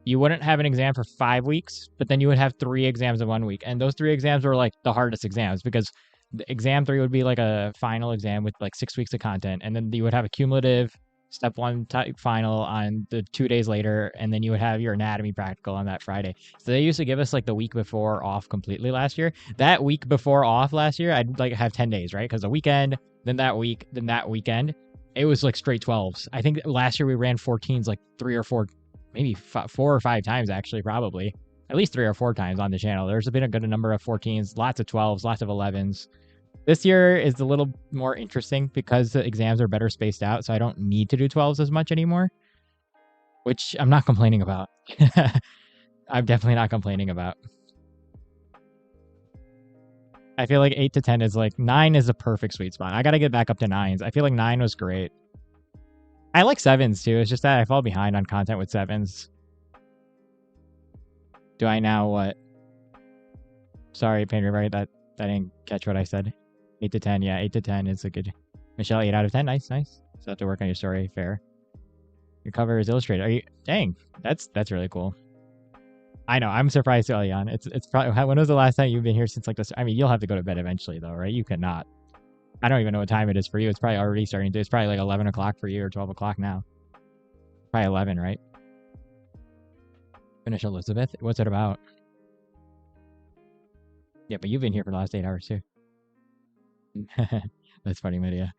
you wouldn't have an exam for 5 weeks, but then you would have 3 exams in 1 week. And those 3 exams were like the hardest exams because the exam 3 would be like a final exam with like 6 weeks of content. And then you would have a cumulative step 1 type final on the 2 days later. And then you would have your anatomy practical on that Friday. So they used to give us like the week before off completely last year. That week before off last year, I'd like have 10 days, right? Because the weekend, then that week, then that weekend, it was like straight 12s. I think last year we ran 14s like 3 or 4, maybe 4 or 5 times actually, probably. At least 3 or 4 times on the channel. There's been a good number of 14s, lots of 12s, lots of 11s. This year is a little more interesting because the exams are better spaced out, so I don't need to do 12s as much anymore, which I'm not complaining about. I'm definitely not complaining about. I feel like 8 to 10 is like 9 is a perfect sweet spot. I got to get back up to 9s. I feel like 9 was great. I like 7s too. It's just that I fall behind on content with 7s. Do I now what? Sorry, Painter, right? That didn't catch what I said. 8 to 10. Yeah, 8 to 10 is a good... Michelle, 8 out of 10. Nice, nice. So have to work on your story. Fair. Your cover is illustrated. Are you... Dang. That's really cool. I know. I'm surprised too, Elian. It's probably... When was the last time you've been here since like this? I mean, you'll have to go to bed eventually though, right? You cannot. I don't even know what time it is for you. It's probably already starting to... It's probably like 11 o'clock for you or 12 o'clock now. Probably 11, right? Finish Elizabeth? What's it about? Yeah, but you've been here for the last 8 hours too. That's funny, Media.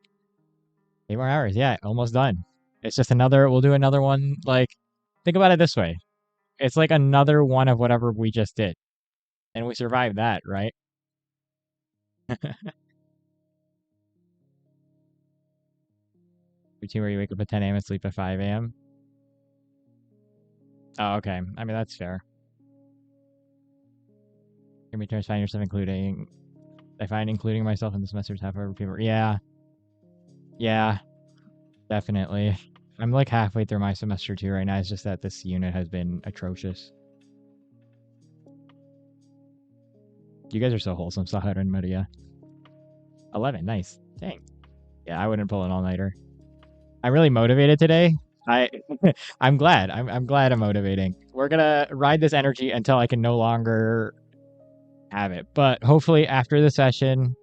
8 more hours. Yeah, almost done. It's just another... We'll do another one. Like, think about it this way. It's like another one of whatever we just did. And we survived that, right? Routine where you wake up at 10 a.m. and sleep at 5 a.m. Oh, okay. I mean, that's fair. Your midterms find yourself including... I find including myself in the semesters half over people. Yeah. Yeah. Definitely. I'm like halfway through my semester too right now. It's just that this unit has been atrocious. You guys are so wholesome, Sahara and Maria. 11. Nice. Dang. Yeah, I wouldn't pull an all-nighter. I'm really motivated today. I'm glad. I'm glad I'm motivating. We're gonna ride this energy until I can no longer have it. But hopefully after the session,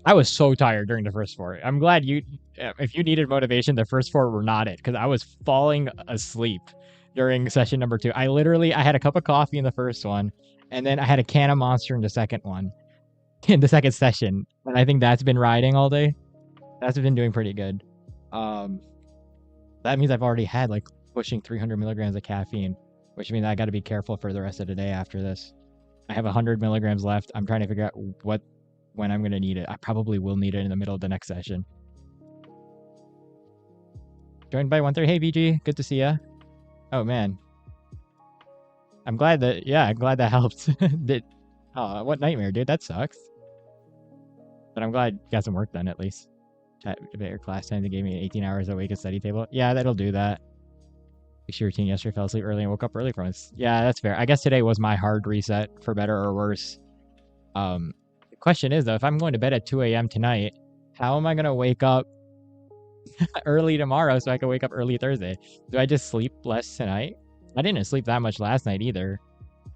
I was so tired during the first 4. I'm glad if you needed motivation, the first 4 were not it, because I was falling asleep during session number 2. I had a cup of coffee in the first one, and then I had a can of Monster in the second one, in the second session, and I think that's been riding all day. That's been doing pretty good. That means I've already had like pushing 300 milligrams of caffeine, which means I got to be careful for the rest of the day after this. I have 100 milligrams left. I'm trying to figure out when I'm going to need it. I probably will need it in the middle of the next session. Joined by 1-3. Hey, BG. Good to see ya. Oh, man. I'm glad that helped. What nightmare, dude. That sucks. But I'm glad you got some work done at least. Chat about your class time. They gave me 18 hours a week of study table. Yeah, that'll do that. Your routine yesterday, fell asleep early and woke up early from it. Yeah, that's fair. I guess today was my hard reset, for better or worse. The question is, though, if I'm going to bed at 2 a.m. tonight, how am I going to wake up early tomorrow so I can wake up early Thursday? Do I just sleep less tonight? I didn't sleep that much last night either.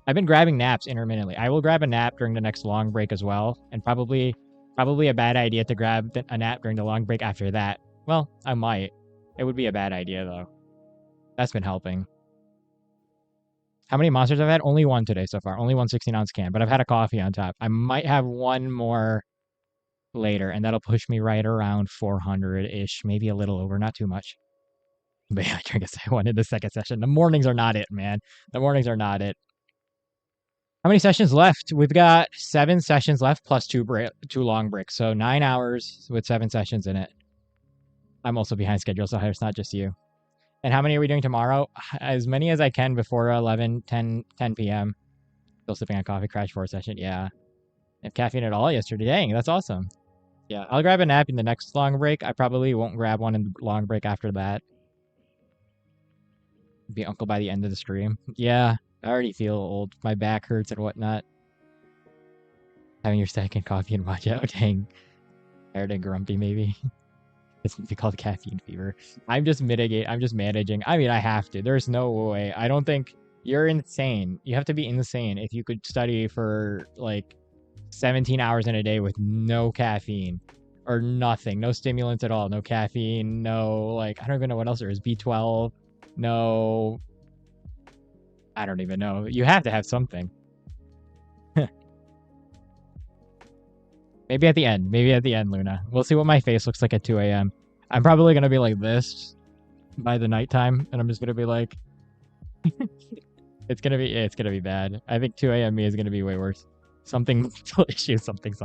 I've been grabbing naps intermittently. I will grab a nap during the next long break as well, and probably a bad idea to grab a nap during the long break after that. Well, I might. It would be a bad idea, though. That's been helping. How many monsters I've had? Only one today so far. Only one 16-ounce can, but I've had a coffee on top. I might have one more later, and that'll push me right around 400-ish, maybe a little over, not too much. But yeah, I drink a second one in the second session. The mornings are not it, man. The mornings are not it. How many sessions left? We've got 7 sessions left plus 2 long breaks. So 9 hours with 7 sessions in it. I'm also behind schedule, so it's not just you. And how many are we doing tomorrow? As many as I can before 10 p.m. Still sipping on coffee, crash 4 session. Yeah. If caffeine at all yesterday. Dang, that's awesome. Yeah, I'll grab a nap in the next long break. I probably won't grab one in the long break after that. Be uncle by the end of the stream. Yeah, I already feel old. My back hurts and whatnot. Having your second coffee and watch out. Dang. Tired and grumpy, maybe. It's called caffeine fever. I'm just managing. I mean, I have to. There's no way. I don't think you're insane. You have to be insane if you could study for like 17 hours in a day with no caffeine or nothing, no stimulants at all, no caffeine, no, like, I don't even know what else there is. B12, no, I don't even know. You have to have something. Maybe at the end, Luna. We'll see what my face looks like at 2 a.m. I'm probably going to be like this by the nighttime, and I'm just going to be like, it's going to be bad. I think 2 a.m. me is going to be way worse. Something issue, something.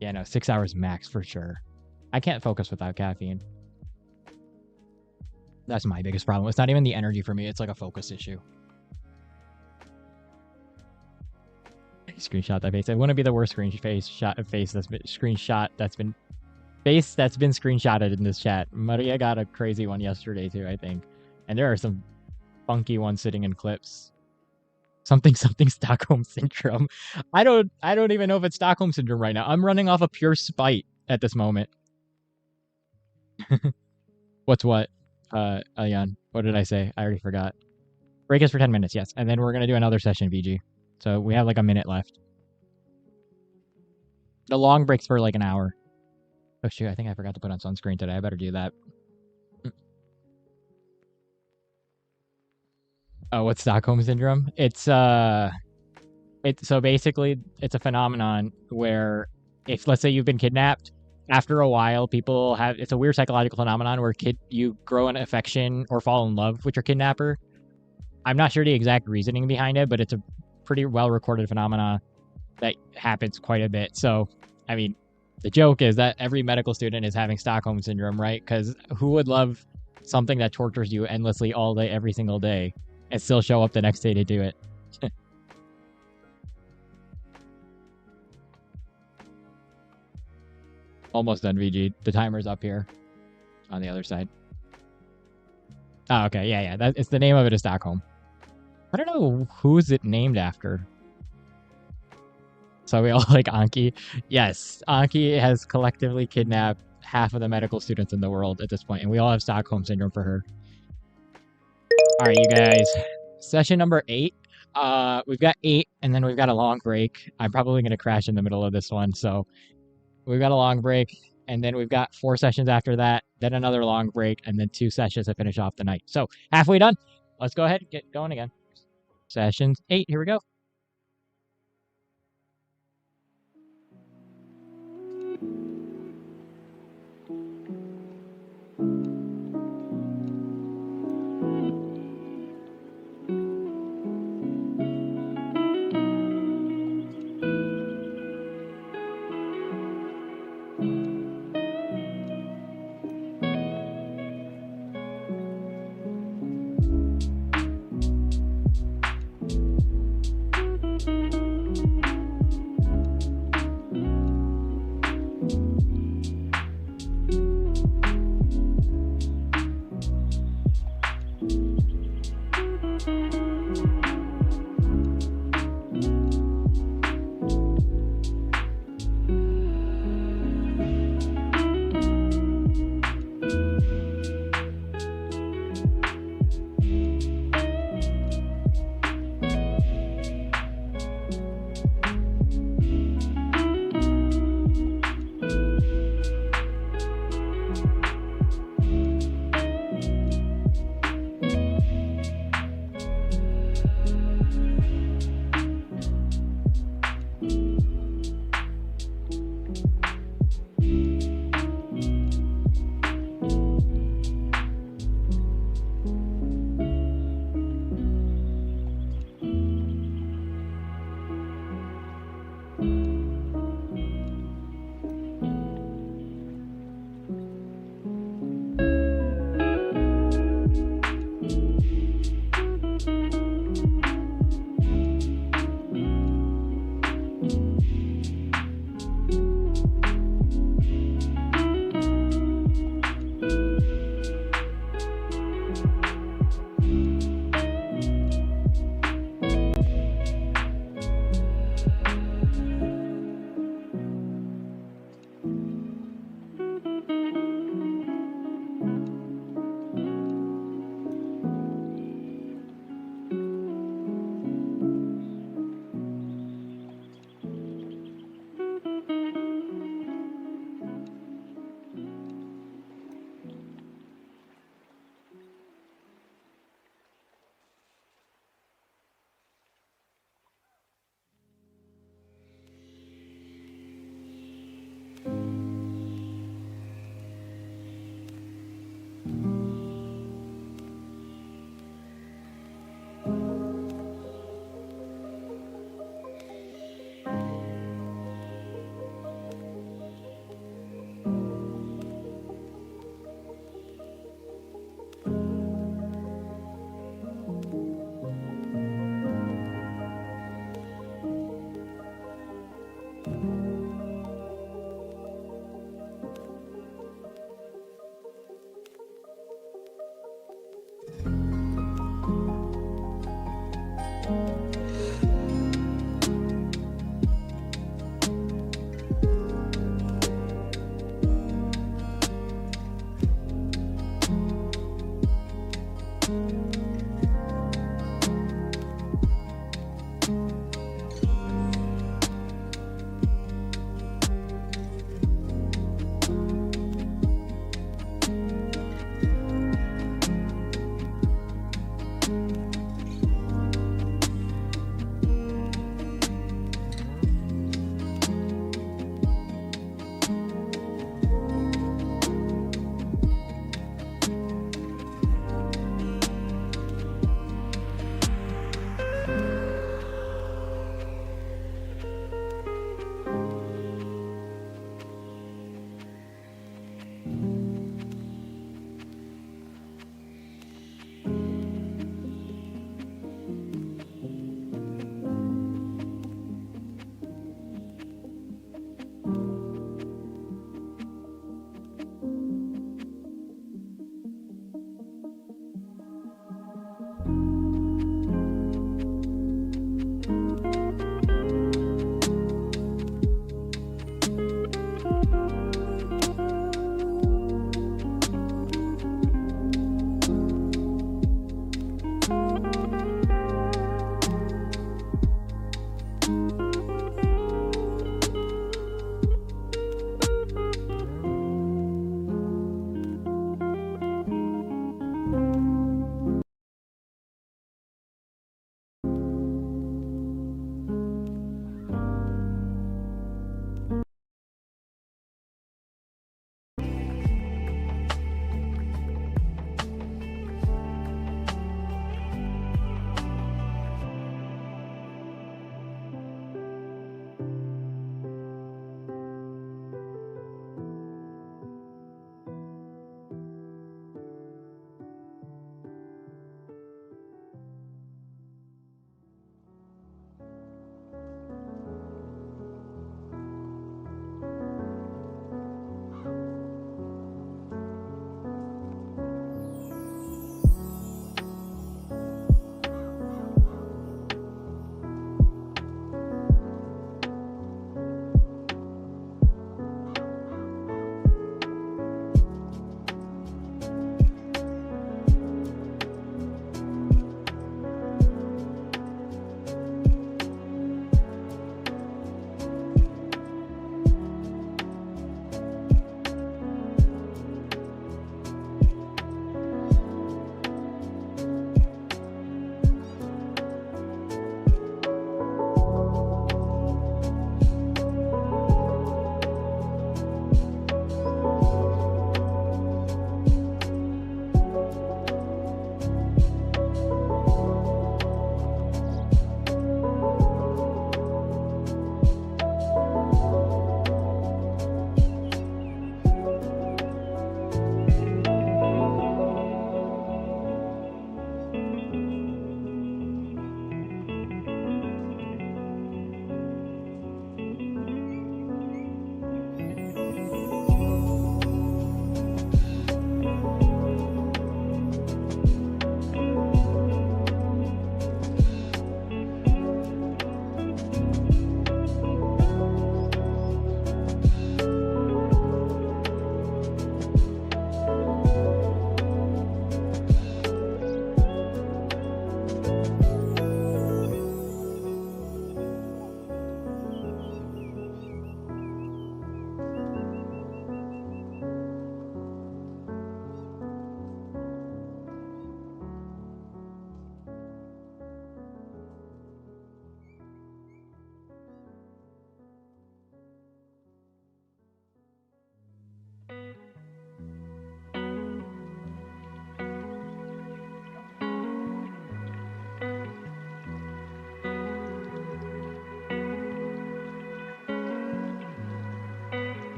Yeah, no, 6 hours max for sure. I can't focus without caffeine. That's my biggest problem. It's not even the energy for me. It's like a focus issue. Screenshot that face. It wouldn't be the worst face that's been screenshotted in this chat. Maria got a crazy one yesterday too, I think. And there are some funky ones sitting in clips. Something Stockholm syndrome. I don't even know if it's Stockholm syndrome right now. I'm running off of pure spite at this moment. What's what? Ayan, what did I say? I already forgot. Break is for 10 minutes, yes. And then we're gonna do another session, VG. So we have like a minute left. The long break's for like an hour. Oh shoot, I think I forgot to put on sunscreen today. I better do that. Oh, what's Stockholm syndrome? It's so basically it's a phenomenon where if, let's say, you've been kidnapped, after a while it's a weird psychological phenomenon where you grow an affection or fall in love with your kidnapper. I'm not sure the exact reasoning behind it, but it's a pretty well recorded phenomena that happens quite a bit. So, I mean, the joke is that every medical student is having Stockholm syndrome, right? Because who would love something that tortures you endlessly all day, every single day, and still show up the next day to do it? Almost done, VG. The timer's up here on the other side. Oh, okay. Yeah. It's the name of it is Stockholm. I don't know who's it named after. So we all like Anki. Yes, Anki has collectively kidnapped half of the medical students in the world at this point, and we all have Stockholm syndrome for her. All right, you guys. Session number 8. We've got 8, and then we've got a long break. I'm probably going to crash in the middle of this one, so we've got a long break, and then we've got 4 sessions after that, then another long break, and then 2 sessions to finish off the night. So halfway done. Let's go ahead and get going again. Sessions 8. Here we go.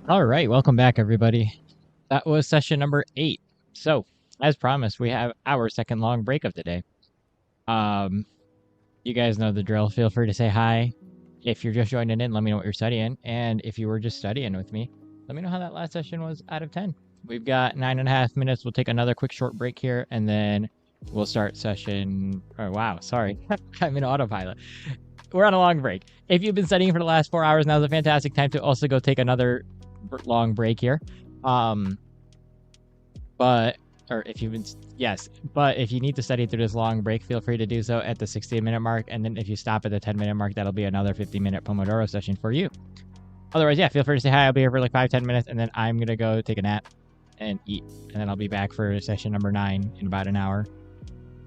All right, welcome back, everybody. That was session number 8. So, as promised, we have our second long break of the day. You guys know the drill. Feel free to say hi. If you're just joining in, let me know what you're studying. And if you were just studying with me, let me know how that last session was out of 10. We've got 9.5 minutes. We'll take another quick short break here, and then we'll start session. Oh, wow, sorry. I'm in autopilot. We're on a long break. If you've been studying for the last 4 hours, now's a fantastic time to also go take another long break here. But if you need to study through this long break, feel free to do so at the 60-minute mark. And then if you stop at the 10-minute mark, that'll be another 50-minute Pomodoro session for you. Otherwise, yeah, feel free to say hi. I'll be here for like 5-10 minutes, and then I'm gonna go take a nap and eat, and then I'll be back for session number 9 in about an hour.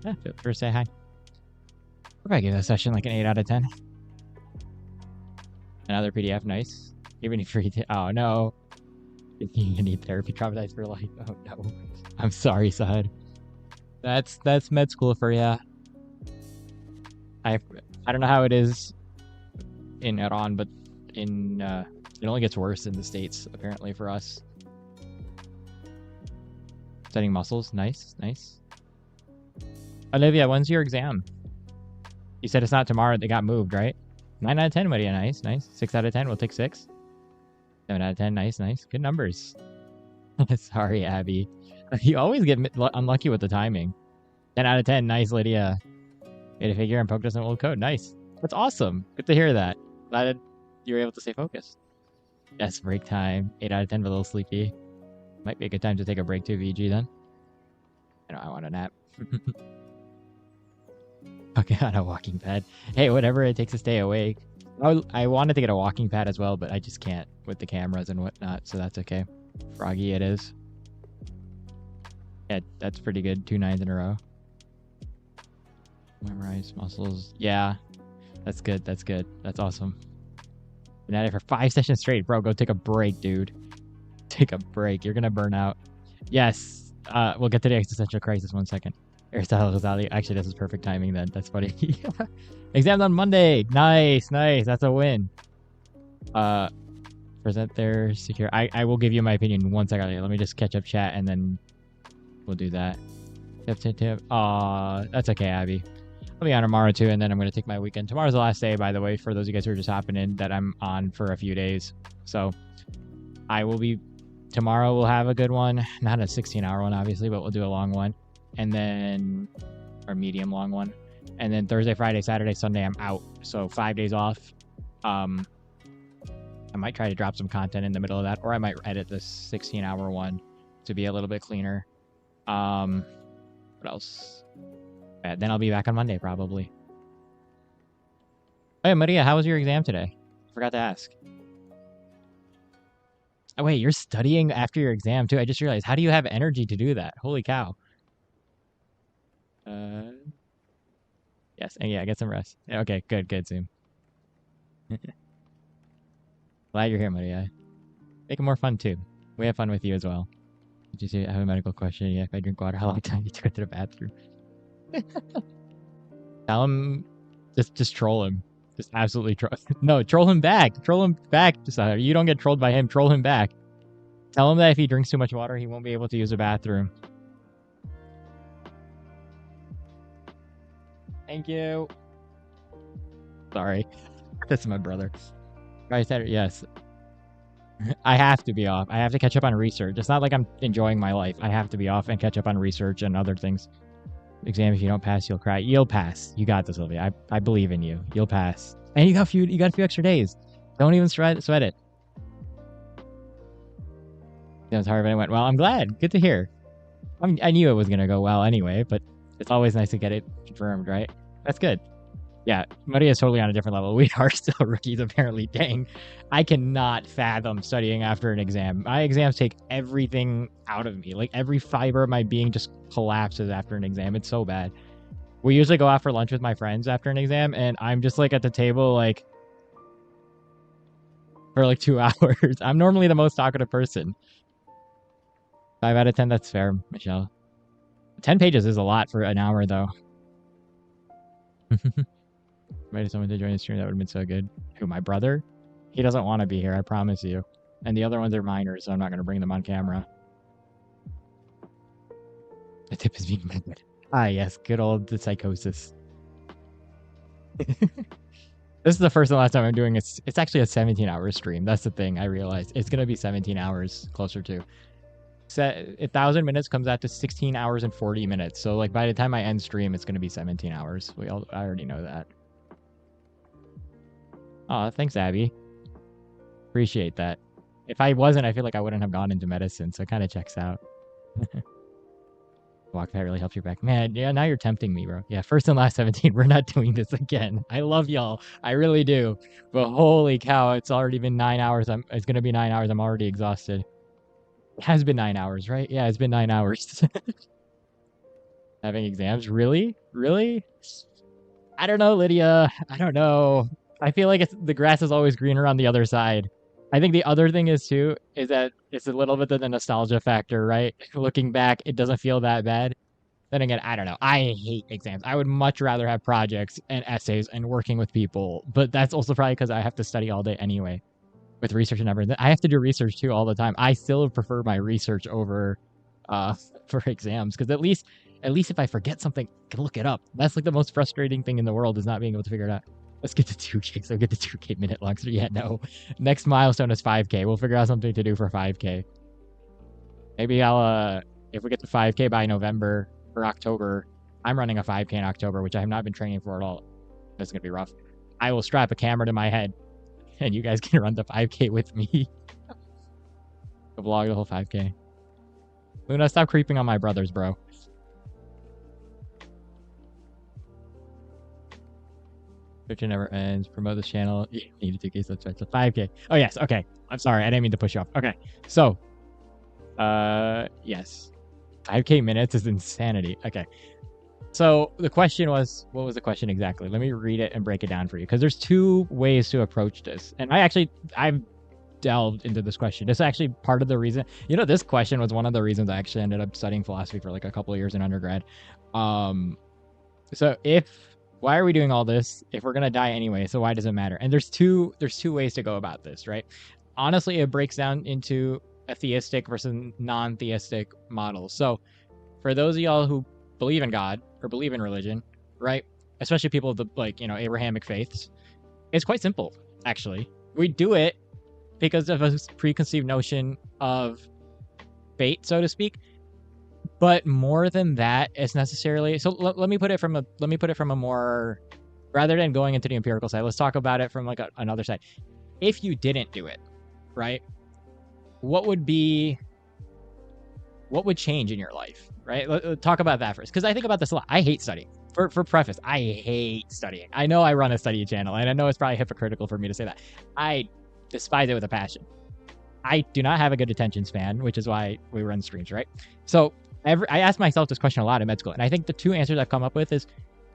Yeah, feel free to say hi. I'll probably give that session like an 8 out of 10. Another PDF, nice. Even if you're oh no, you need therapy, traumatized for life. Oh no, I'm sorry, Sahad. That's med school for ya. I don't know how it is in Iran, but in it only gets worse in the States apparently for us. Studying muscles, nice. Olivia, when's your exam? You said it's not tomorrow. They got moved, right? 9 out of 10, Maria. Nice. 6 out of 10. We'll take 6. 7 out of 10. Nice. Good numbers. Sorry, Abby. You always get unlucky with the timing. 10 out of 10. Nice, Lydia. Made a figure and poked us in old code. Nice. That's awesome. Good to hear that. Glad you were able to stay focused. Yes, break time. 8 out of 10, but a little sleepy. Might be a good time to take a break too, VG, then. I know I want a nap. Okay, on a walking pad. Hey, whatever it takes to stay awake. I wanted to get a walking pad as well, but I just can't with the cameras and whatnot, so that's okay. Froggy it is. Yeah, that's pretty good. 2 9s in a row. Memorize muscles. Yeah, that's good. That's awesome. Been at it for 5 sessions straight. Bro, go take a break, dude. Take a break. You're going to burn out. Yes. We'll get to the existential crisis 1 second. Aristotle Ghazali. Actually, this is perfect timing then. That's funny. Exams on Monday. Nice. That's a win. Present their secure. I will give you my opinion 1 second. Let me just catch up chat and then we'll do that. Tip. Aw, that's okay, Abby. I'll be on tomorrow too, and then I'm going to take my weekend. Tomorrow's the last day, by the way, for those of you guys who are just hopping in, that I'm on for a few days. So I will be... Tomorrow we'll have a good one. Not a 16-hour one, obviously, but we'll do a long one. And then... Or medium long one. And then Thursday, Friday, Saturday, Sunday, I'm out. So 5 days off. I might try to drop some content in the middle of that, or I might edit this 16-hour one to be a little bit cleaner. What else? Yeah, then I'll be back on Monday, probably. Hey, Maria, how was your exam today? Forgot to ask. Oh, wait, you're studying after your exam, too? I just realized. How do you have energy to do that? Holy cow. Yes, and yeah, get some rest. Yeah, okay, good, Zoom. Glad you're here, Maria. Make it more fun, too. We have fun with you as well. Did you say I have a medical question? Yeah, if I drink water, how long do I need to go to the bathroom? Tell him, just troll him. Just absolutely troll. No, troll him back. Troll him back. You don't get trolled by him. Troll him back. Tell him that if he drinks too much water, he won't be able to use the bathroom. Thank you. Sorry. That's my brother. I said yes. I have to be off. I have to catch up on research. It's not like I'm enjoying my life. I have to be off and catch up on research and other things. Exam, if you don't pass, you'll cry. You'll pass. You got this, Olivia. I believe in you. You'll pass. And you got a few extra days. Don't even sweat it. It was hard, but it went well. I'm glad. Good to hear. I knew it was gonna go well anyway, but it's always nice to get it confirmed, right? That's good. Yeah, Maria's totally on a different level. We are still rookies, apparently. Dang. I cannot fathom studying after an exam. My exams take everything out of me. Like, every fiber of my being just collapses after an exam. It's so bad. We usually go out for lunch with my friends after an exam, and I'm just, like, at the table, like, for, like, 2 hours. I'm normally the most talkative person. 5 out of 10, that's fair, Michelle. 10 pages is a lot for an hour, though. Invited someone to join the stream. That would have been so good. Who, my brother? He doesn't want to be here, I promise you. and the other ones are minors, so I'm not going to bring them on camera. The tip is being amended. Ah, yes, good old the psychosis. This is the first and last time I'm doing it. It's actually a 17-hour stream. That's the thing I realized. It's going to be 17 hours closer to. 1,000 minutes comes out to 16 hours and 40 minutes. So like by the time I end stream, it's going to be 17 hours. I already know that. Oh, thanks, Abby. Appreciate that. If I wasn't, I feel like I wouldn't have gone into medicine. So it kind of checks out. Walk that really helps your back. Man, yeah, now you're tempting me, bro. Yeah, first and last 17. We're not doing this again. I love y'all. I really do. But holy cow, it's already been 9 hours. It's going to be 9 hours. I'm already exhausted. It has been 9 hours, right? Yeah, it's been 9 hours. Having exams? Really? Really? I don't know, Lydia. I don't know. I feel like the grass is always greener on the other side. I think the other thing is too, is that it's a little bit of the nostalgia factor, right? Looking back, it doesn't feel that bad. Then again, I don't know. I hate exams. I would much rather have projects and essays and working with people. But that's also probably because I have to study all day anyway with research and everything. I have to do research too all the time. I still prefer my research over for exams because at least if I forget something, I can look it up. That's like the most frustrating thing in the world is not being able to figure it out. Let's get to 2K. So get to 2K minute long. So yeah, no. Next milestone is 5K. We'll figure out something to do for 5K. Maybe I'll if we get to 5K by November or October, I'm running a 5K in October, which I have not been training for at all. That's gonna be rough. I will strap a camera to my head, and you guys can run the 5K with me. I'll vlog the whole 5K. Luna, stop creeping on my brothers, bro. Twitch never ends. Promote this channel. You need to 2K subscribe to 5K. Oh yes, okay. I'm sorry, I didn't mean to push you off. Okay, so yes. 5K minutes is insanity. Okay. So the question was, what was the question exactly? Let me read it and break it down for you. Because there's two ways to approach this. And I've delved into this question. This is actually part of the reason, this question was one of the reasons I actually ended up studying philosophy for like a couple of years in undergrad. So why are we doing all this if we're going to die anyway? So why does it matter? And there's two ways to go about this, right? Honestly, it breaks down into a theistic versus non-theistic models. So for those of y'all who believe in God or believe in religion, right? Especially people of the Abrahamic faiths, it's quite simple, actually. We do it because of a preconceived notion of fate, so to speak. But more than that, it's necessarily so. Let me put it from a more, rather than going into the empirical side, let's talk about it from like another side. If you didn't do it, right? What would change in your life, right? Let's talk about that first, because I think about this a lot. I hate studying. For preface, I hate studying. I know I run a study channel, and I know it's probably hypocritical for me to say that. I despise it with a passion. I do not have a good attention span, which is why we run streams, right? So I ask myself this question a lot in med school, and I think the two answers I've come up with is,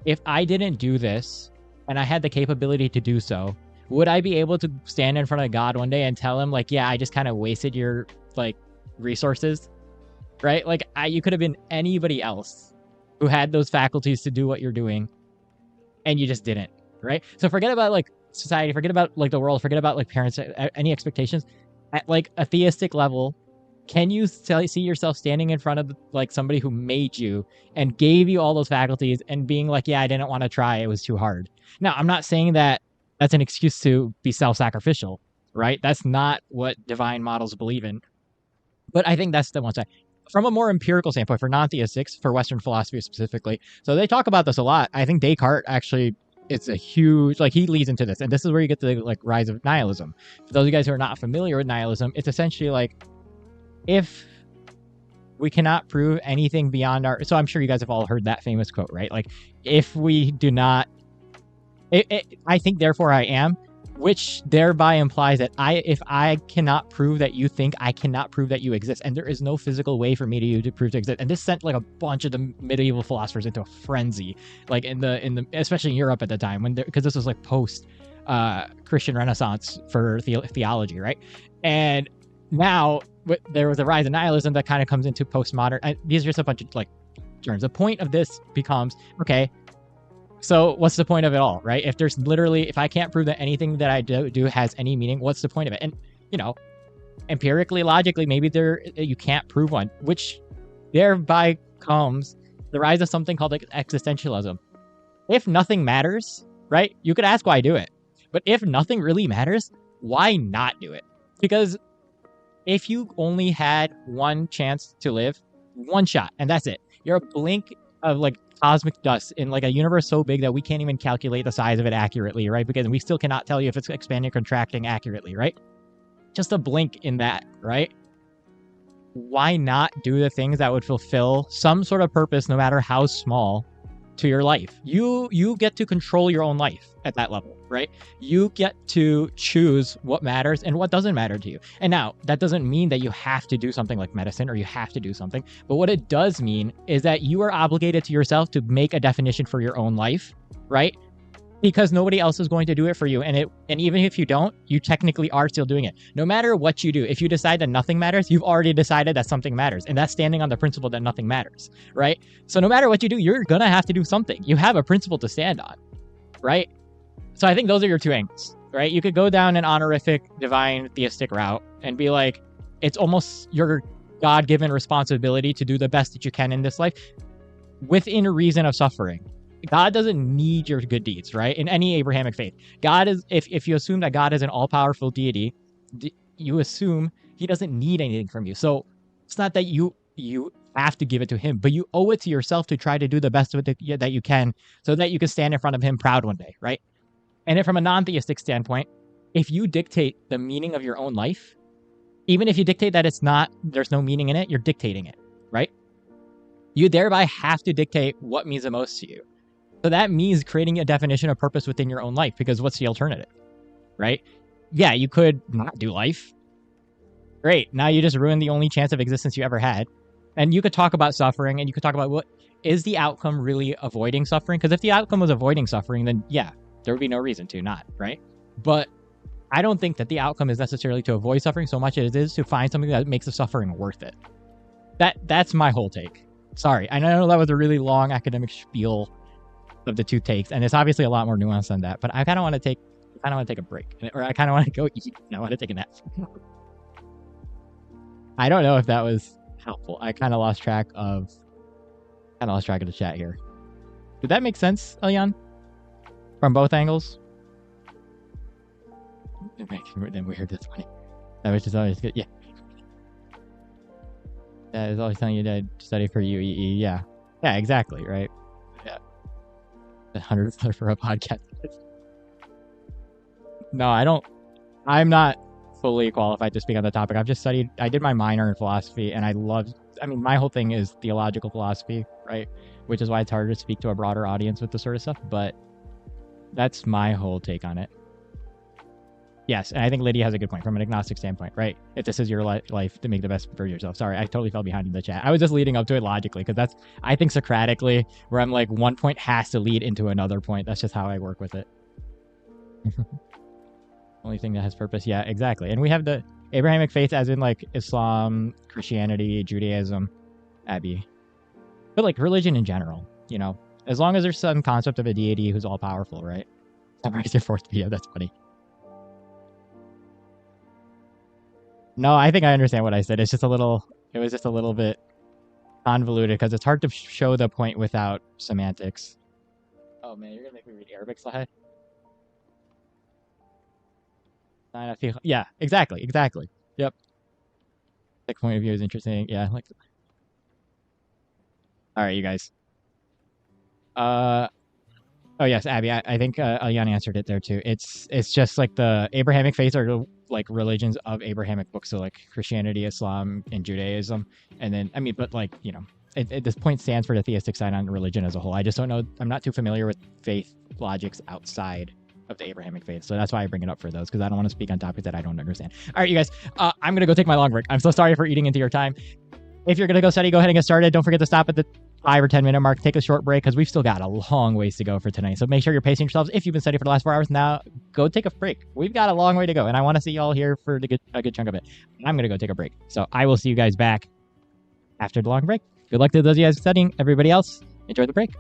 if I didn't do this and I had the capability to do so, would I be able to stand in front of God one day and tell him, like, yeah, I just kind of wasted your resources, right? Like, you could have been anybody else who had those faculties to do what you're doing, and you just didn't, right? So forget about society, forget about the world, forget about parents, any expectations. At a theistic level, can you see yourself standing in front of somebody who made you and gave you all those faculties and being like, yeah, I didn't want to try, it was too hard? Now, I'm not saying that that's an excuse to be self-sacrificial, right? That's not what divine models believe in. But I think that's the one side. From a more empirical standpoint, for non-theistics, for Western philosophy specifically, so they talk about this a lot. I think Descartes actually, it's a huge, he leads into this. And this is where you get the rise of nihilism. For those of you guys who are not familiar with nihilism, it's essentially if we cannot prove anything beyond our, so I'm sure you guys have all heard that famous quote, right? If we do not, I think, therefore I am, which thereby implies that if I cannot prove that you think, I cannot prove that you exist. And there is no physical way for me to prove to exist. And this sent a bunch of the medieval philosophers into a frenzy, in the especially in Europe at the time, because this was post Christian Renaissance for theology, right? And now there was a rise in nihilism that kind of comes into postmodern. These are just a bunch of terms. The point of this becomes, okay, so what's the point of it all, right? If I can't prove that anything that I do has any meaning, what's the point of it? And Empirically, logically, maybe you can't prove one, which thereby comes the rise of something called existentialism. If nothing matters, right? You could ask why do it. But if nothing really matters, why not do it? Because if you only had one chance to live, one shot, and that's it. You're a blink of like cosmic dust in like a universe so big that we can't even calculate the size of it accurately, right? Because we still cannot tell you if it's expanding or contracting accurately, right? Just a blink in that, right? Why not do the things that would fulfill some sort of purpose, no matter how small, to your life? You get to control your own life at that level, right? You get to choose what matters and what doesn't matter to you. And now, that doesn't mean that you have to do something like medicine or you have to do something, but what it does mean is that you are obligated to yourself to make a definition for your own life, right? Because nobody else is going to do it for you. And even if you don't, you technically are still doing it. No matter what you do, if you decide that nothing matters, you've already decided that something matters. And that's standing on the principle that nothing matters, right? So no matter what you do, you're going to have to do something. You have a principle to stand on, right? So I think those are your two angles, right? You could go down an honorific, divine, theistic route and be like, it's almost your God-given responsibility to do the best that you can in this life within reason of suffering. God doesn't need your good deeds, right? In any Abrahamic faith, God is, if you assume that God is an all-powerful deity, you assume he doesn't need anything from you. So it's not that you have to give it to him, but you owe it to yourself to try to do the best of it that you can so that you can stand in front of him proud one day, right? And then from a non-theistic standpoint, if you dictate the meaning of your own life, even if you dictate that there's no meaning in it, you're dictating it, right? You thereby have to dictate what means the most to you. So that means creating a definition of purpose within your own life, because what's the alternative, right? Yeah, you could not do life. Great. Now you just ruined the only chance of existence you ever had. And you could talk about suffering, and you could talk about what is the outcome really avoiding suffering? Because if the outcome was avoiding suffering, then yeah, there would be no reason to not, right? But I don't think that the outcome is necessarily to avoid suffering so much as it is to find something that makes the suffering worth it. That's my whole take. Sorry, I know that was a really long academic spiel of the two takes, and it's obviously a lot more nuanced than that, but I kind of want to take a break, or I kind of want to go eat. I want to take a nap. I don't know if that was helpful. I kind of lost track of the chat here. Did that make sense, Elyon? From both angles? It makes it weird. That's funny. That was just always good. Yeah. Yeah, it's always telling you to study for UEE. Yeah. Yeah, exactly, right? Yeah. $100 for a podcast. No, I'm not fully qualified to speak on the topic. I did my minor in philosophy, and my whole thing is theological philosophy, right? Which is why it's harder to speak to a broader audience with this sort of stuff, but that's my whole take on it. Yes, and I think Lydia has a good point from an agnostic standpoint, right? If this is your life, to make the best for yourself. Sorry, I totally fell behind in the chat. I was just leading up to it logically, because I think Socratically, where I'm like, one point has to lead into another point. That's just how I work with it. Only thing that has purpose. Yeah, exactly. And we have the Abrahamic faith as in like Islam, Christianity, Judaism, Abby. But like religion in general, as long as there's some concept of a deity who's all powerful, right? Summarize your fourth video. That's funny. No, I think I understand what I said. It was just a little bit convoluted because it's hard to show the point without semantics. Oh man, you're gonna make me read Arabic, Sahih? Yeah, exactly. Yep. That point of view is interesting. Yeah, like. All right, you guys. Oh yes, Abby. I think Elyon answered it there too. It's just like the Abrahamic faiths are like religions of Abrahamic books, so like Christianity, Islam, and Judaism. And then but like this point stands for the theistic side on religion as a whole. I just don't know. I'm not too familiar with faith logics outside of the Abrahamic faith, so that's why I bring it up for those, because I don't want to speak on topics that I don't understand. All right, you guys. I'm gonna go take my long break. I'm so sorry for eating into your time. If you're gonna go study, go ahead and get started. Don't forget to stop at the 5 or 10 minute mark. Take a short break because we've still got a long ways to go for tonight. So make sure you're pacing yourselves. If you've been studying for the last 4 hours, now go take a break. We've got a long way to go, and I want to see y'all here for a good chunk of it. I'm gonna go take a break. So I will see you guys back after the long break. Good luck to those of you guys studying. Everybody else, enjoy the break.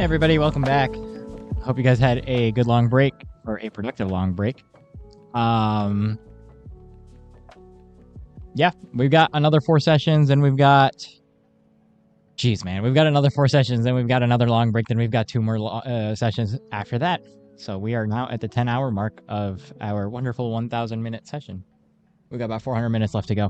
Hey everybody, welcome back. Hope you guys had a good long break, or a productive long break. Yeah, we've got another 4 sessions, and we've got... Jeez, man, we've got another 4 sessions, then we've got another long break, then we've got 2 more sessions after that. So we are now at the 10-hour mark of our wonderful 1,000-minute session. We've got about 400 minutes left to go.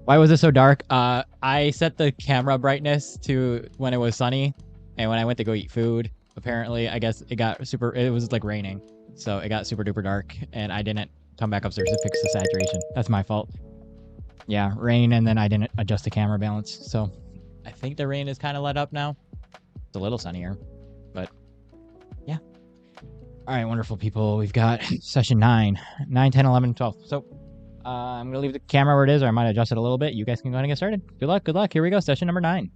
Why was it so dark? I set the camera brightness to when it was sunny, and when I went to go eat food, apparently, I guess it was like raining, so it got super duper dark, and I didn't come back upstairs to fix the saturation. That's my fault. Yeah, rain, and then I didn't adjust the camera balance, so I think the rain is kind of let up now. It's a little sunnier, but yeah. All right, wonderful people. We've got session 9, 10, 11, 12. So I'm going to leave the camera where it is, or I might adjust it a little bit. You guys can go ahead and get started. Good luck. Good luck. Here we go. Session number 9.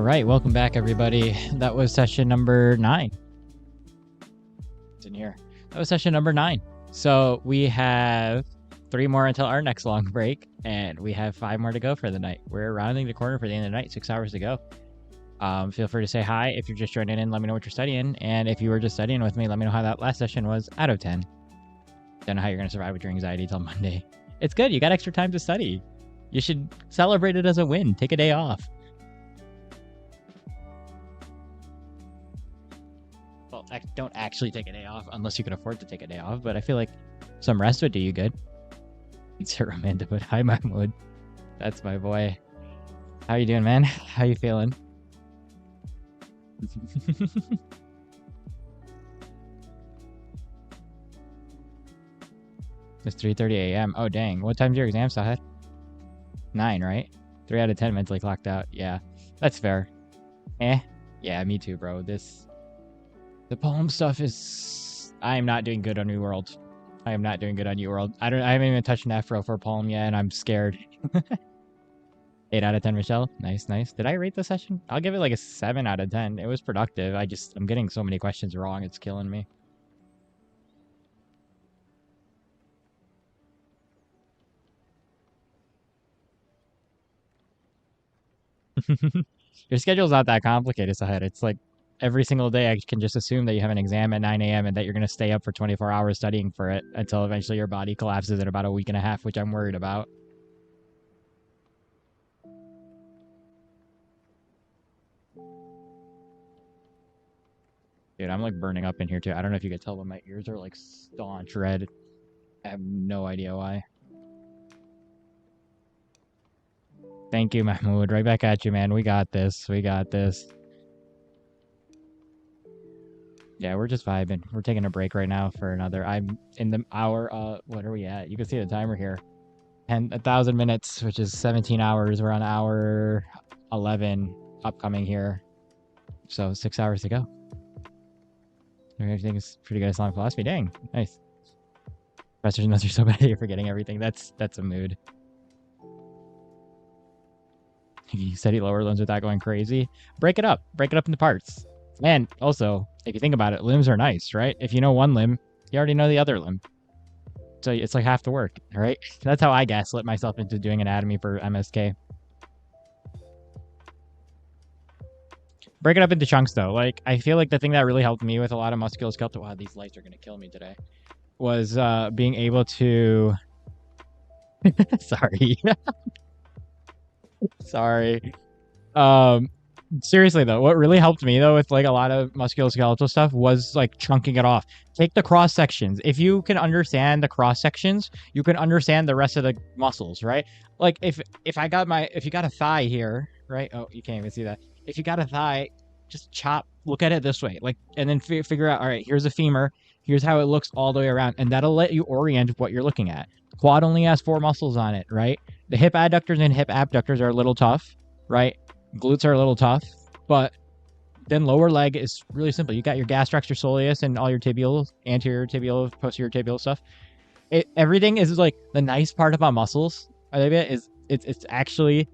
right, welcome back, everybody. That was session number 9. It's in here. That was session number 9. So we have 3 more until our next long break, and we have 5 more to go for the night. We're rounding the corner for the end of the night, 6 hours to go. Feel free to say hi if you're just joining in. Let me know what you're studying, and if you were just studying with me, let me know how that last session was out of 10. Don't know how you're going to survive with your anxiety till Monday. It's good. You got extra time to study. You should celebrate it as a win. Take a day off. Well, don't actually take a day off unless you can afford to take a day off, but I feel like some rest would do you good. It's a romantic, but hi, Mahmoud. That's my boy. How you doing, man? How you feeling? It's 3:30 a.m. Oh, dang. What time's your exam, Sahad? 9, right? 3 out of 10 mentally clocked out. Yeah, that's fair. Yeah, me too, bro. The poem stuff is... I am not doing good on New World. I am not doing good on New World. I haven't even touched an Afro for a poem yet, and I'm scared. 8 out of 10, Michelle. Nice. Did I rate the session? I'll give it like a 7 out of 10. It was productive. I'm getting so many questions wrong. It's killing me. Your schedule's not that complicated, Sahid. It's like every single day I can just assume that you have an exam at 9 a.m. and that you're going to stay up for 24 hours studying for it until eventually your body collapses in about a week and a half, which I'm worried about. Dude, I'm like burning up in here too. I don't know if you can tell, but my ears are like staunch red. I have no idea why. Thank you, Mahmoud. Right back at you, man. We got this. Yeah, we're just vibing. We're taking a break right now for another. I'm in the hour. What are we at? You can see the timer here. 1,000 minutes, which is 17 hours. We're on hour 11 upcoming here. So 6 hours to go. Everything is pretty good Islamic philosophy. Dang, nice. Professors knows you're so bad at you're forgetting everything. That's a mood. You study lower limbs without going crazy. Break it up into parts. And also, if you think about it, limbs are nice, right? If you know one limb, you already know the other limb. So it's like half the work, right? That's how I gaslit myself into doing anatomy for MSK. Break it up into chunks, though. Like, I feel like the thing that really helped me with a lot of musculoskeletal... Wow, these lights are going to kill me today. Was being able to... Sorry. Sorry. Seriously though, what really helped me though with like a lot of musculoskeletal stuff was like chunking it off. Take the cross sections. If you can understand the cross sections, you can understand the rest of the muscles, right? Like if you got a thigh here, right? Oh, you can't even see that. If you got a thigh, just look at it this way, like, and then figure out, all right, here's a femur, here's how it looks all the way around, and that'll let you orient what you're looking at. Quad only has 4 muscles on it, right? The hip adductors and hip abductors are a little tough, right? Glutes are a little tough, but then lower leg is really simple. You got your gastrocnemius soleus and all your tibial, anterior tibial, posterior tibial stuff. Everything is like the nice part about muscles. It's actually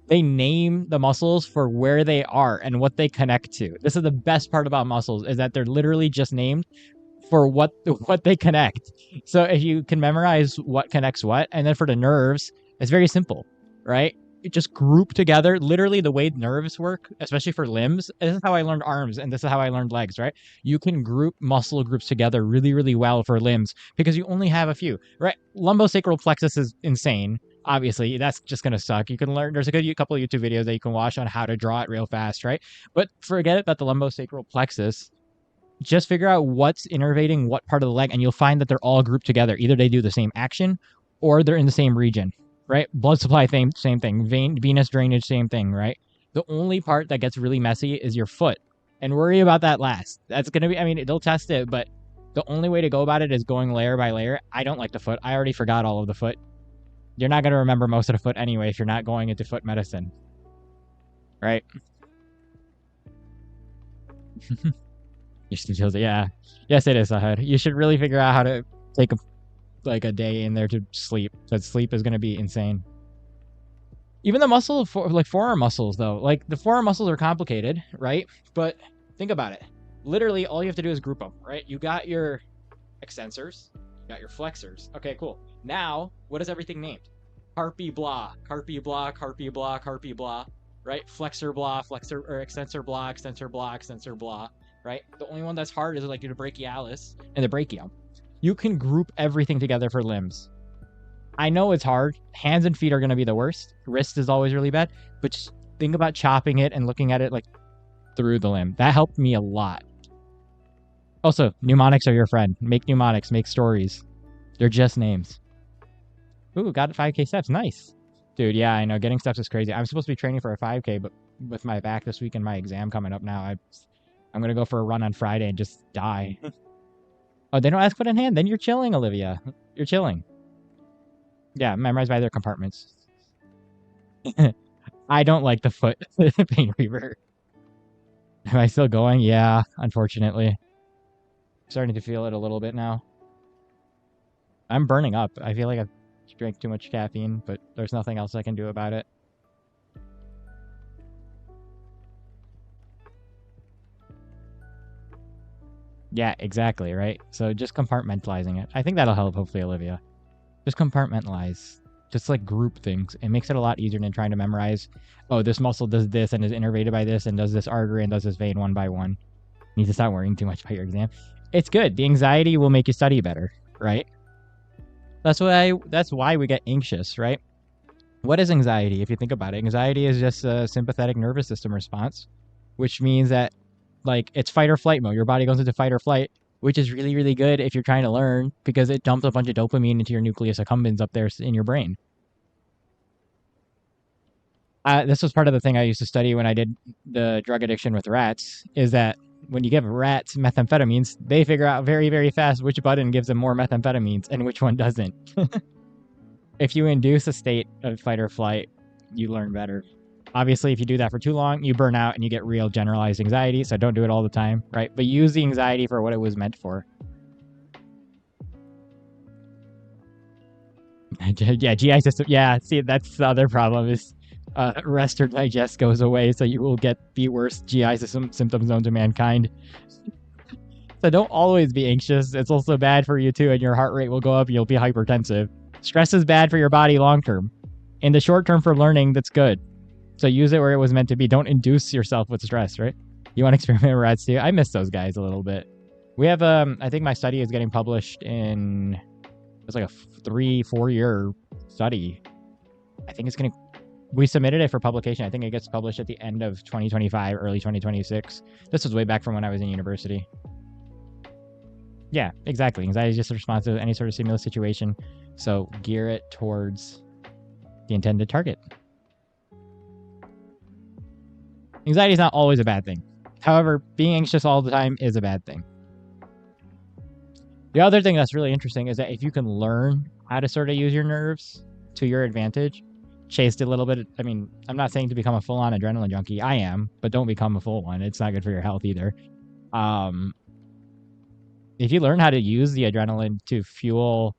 they name the muscles for where they are and what they connect to. This is the best part about muscles, is that they're literally just named for what they connect. So if you can memorize what connects what, and then for the nerves, it's very simple, right? You just group together, literally the way nerves work, especially for limbs. This is how I learned arms, and this is how I learned legs, right? You can group muscle groups together really, really well for limbs because you only have a few, right? Lumbosacral plexus is insane. Obviously, that's just going to suck. You can learn, there's a couple of YouTube videos that you can watch on how to draw it real fast, right? But forget about the lumbosacral plexus. Just figure out what's innervating what part of the leg, and you'll find that they're all grouped together. Either they do the same action or they're in the same region. Right? Blood supply, same thing. Venous drainage, same thing, right? The only part that gets really messy is your foot. And worry about that last. That's going to be, I mean, they'll test it, but the only way to go about it is going layer by layer. I don't like the foot. I already forgot all of the foot. You're not going to remember most of the foot anyway if you're not going into foot medicine. Right? Yeah. Yes, it is, Sahad. You should really figure out how to take a day in there to sleep. So sleep is going to be insane. Even the muscle, like forearm muscles, though. Like, the forearm muscles are complicated, right? But think about it. Literally, all you have to do is group them, right? You got your extensors, you got your flexors. Okay, cool. Now, what is everything named? Carpi blah, carpi blah, carpi blah, carpi blah, right? Flexor blah, flexor, or extensor blah, extensor blah, extensor blah, right? The only one that's hard is like your brachialis and the brachium. You can group everything together for limbs. I know it's hard. Hands and feet are going to be the worst. Wrist is always really bad. But just think about chopping it and looking at it like through the limb. That helped me a lot. Also, mnemonics are your friend. Make mnemonics. Make stories. They're just names. Ooh, got 5K steps. Nice. Dude, yeah, I know. Getting steps is crazy. I'm supposed to be training for a 5K, but with my back this week and my exam coming up now, I'm going to go for a run on Friday and just die. Oh, they don't ask foot in hand? Then you're chilling, Olivia. You're chilling. Yeah, memorized by their compartments. I don't like the foot pain reaver. Am I still going? Yeah, unfortunately. Starting to feel it a little bit now. I'm burning up. I feel like I've drank too much caffeine, but there's nothing else I can do about it. Yeah, exactly, right? So just compartmentalizing it. I think that'll help, hopefully, Olivia. Just compartmentalize. Just like group things. It makes it a lot easier than trying to memorize, oh, this muscle does this and is innervated by this and does this artery and does this vein one by one. You need to stop worrying too much about your exam. It's good. The anxiety will make you study better, right? That's why we get anxious, right? What is anxiety? If you think about it, anxiety is just a sympathetic nervous system response, which means that like it's fight or flight mode. Your body goes into fight or flight, which is really, really good if you're trying to learn because it dumps a bunch of dopamine into your nucleus accumbens up there in your brain. This was part of the thing I used to study when I did the drug addiction with rats, is that when you give rats methamphetamines, they figure out very, very fast which button gives them more methamphetamines and which one doesn't. If you induce a state of fight or flight, you learn better. Obviously, if you do that for too long, you burn out and you get real generalized anxiety, so don't do it all the time, right? But use the anxiety for what it was meant for. Yeah, GI system. Yeah, see, that's the other problem is rest or digest goes away, so you will get the worst GI system symptoms known to mankind. So don't always be anxious. It's also bad for you too, and your heart rate will go up. You'll be hypertensive. Stress is bad for your body long term. In the short term for learning, that's good. So use it where it was meant to be. Don't induce yourself with stress, right? You want to experiment with rats too? I miss those guys a little bit. We have, I think my study is getting published in, it's like a 3-4 year study. I think it's going to, we submitted it for publication. I think it gets published at the end of 2025, early 2026. This was way back from when I was in university. Yeah, exactly. Anxiety is just a response to any sort of stimulus situation. So gear it towards the intended target. Anxiety is not always a bad thing. However, being anxious all the time is a bad thing. The other thing that's really interesting is that if you can learn how to sort of use your nerves to your advantage, chase it a little bit. I mean, I'm not saying to become a full-on adrenaline junkie. I am, but don't become a full one. It's not good for your health either. If you learn how to use the adrenaline to fuel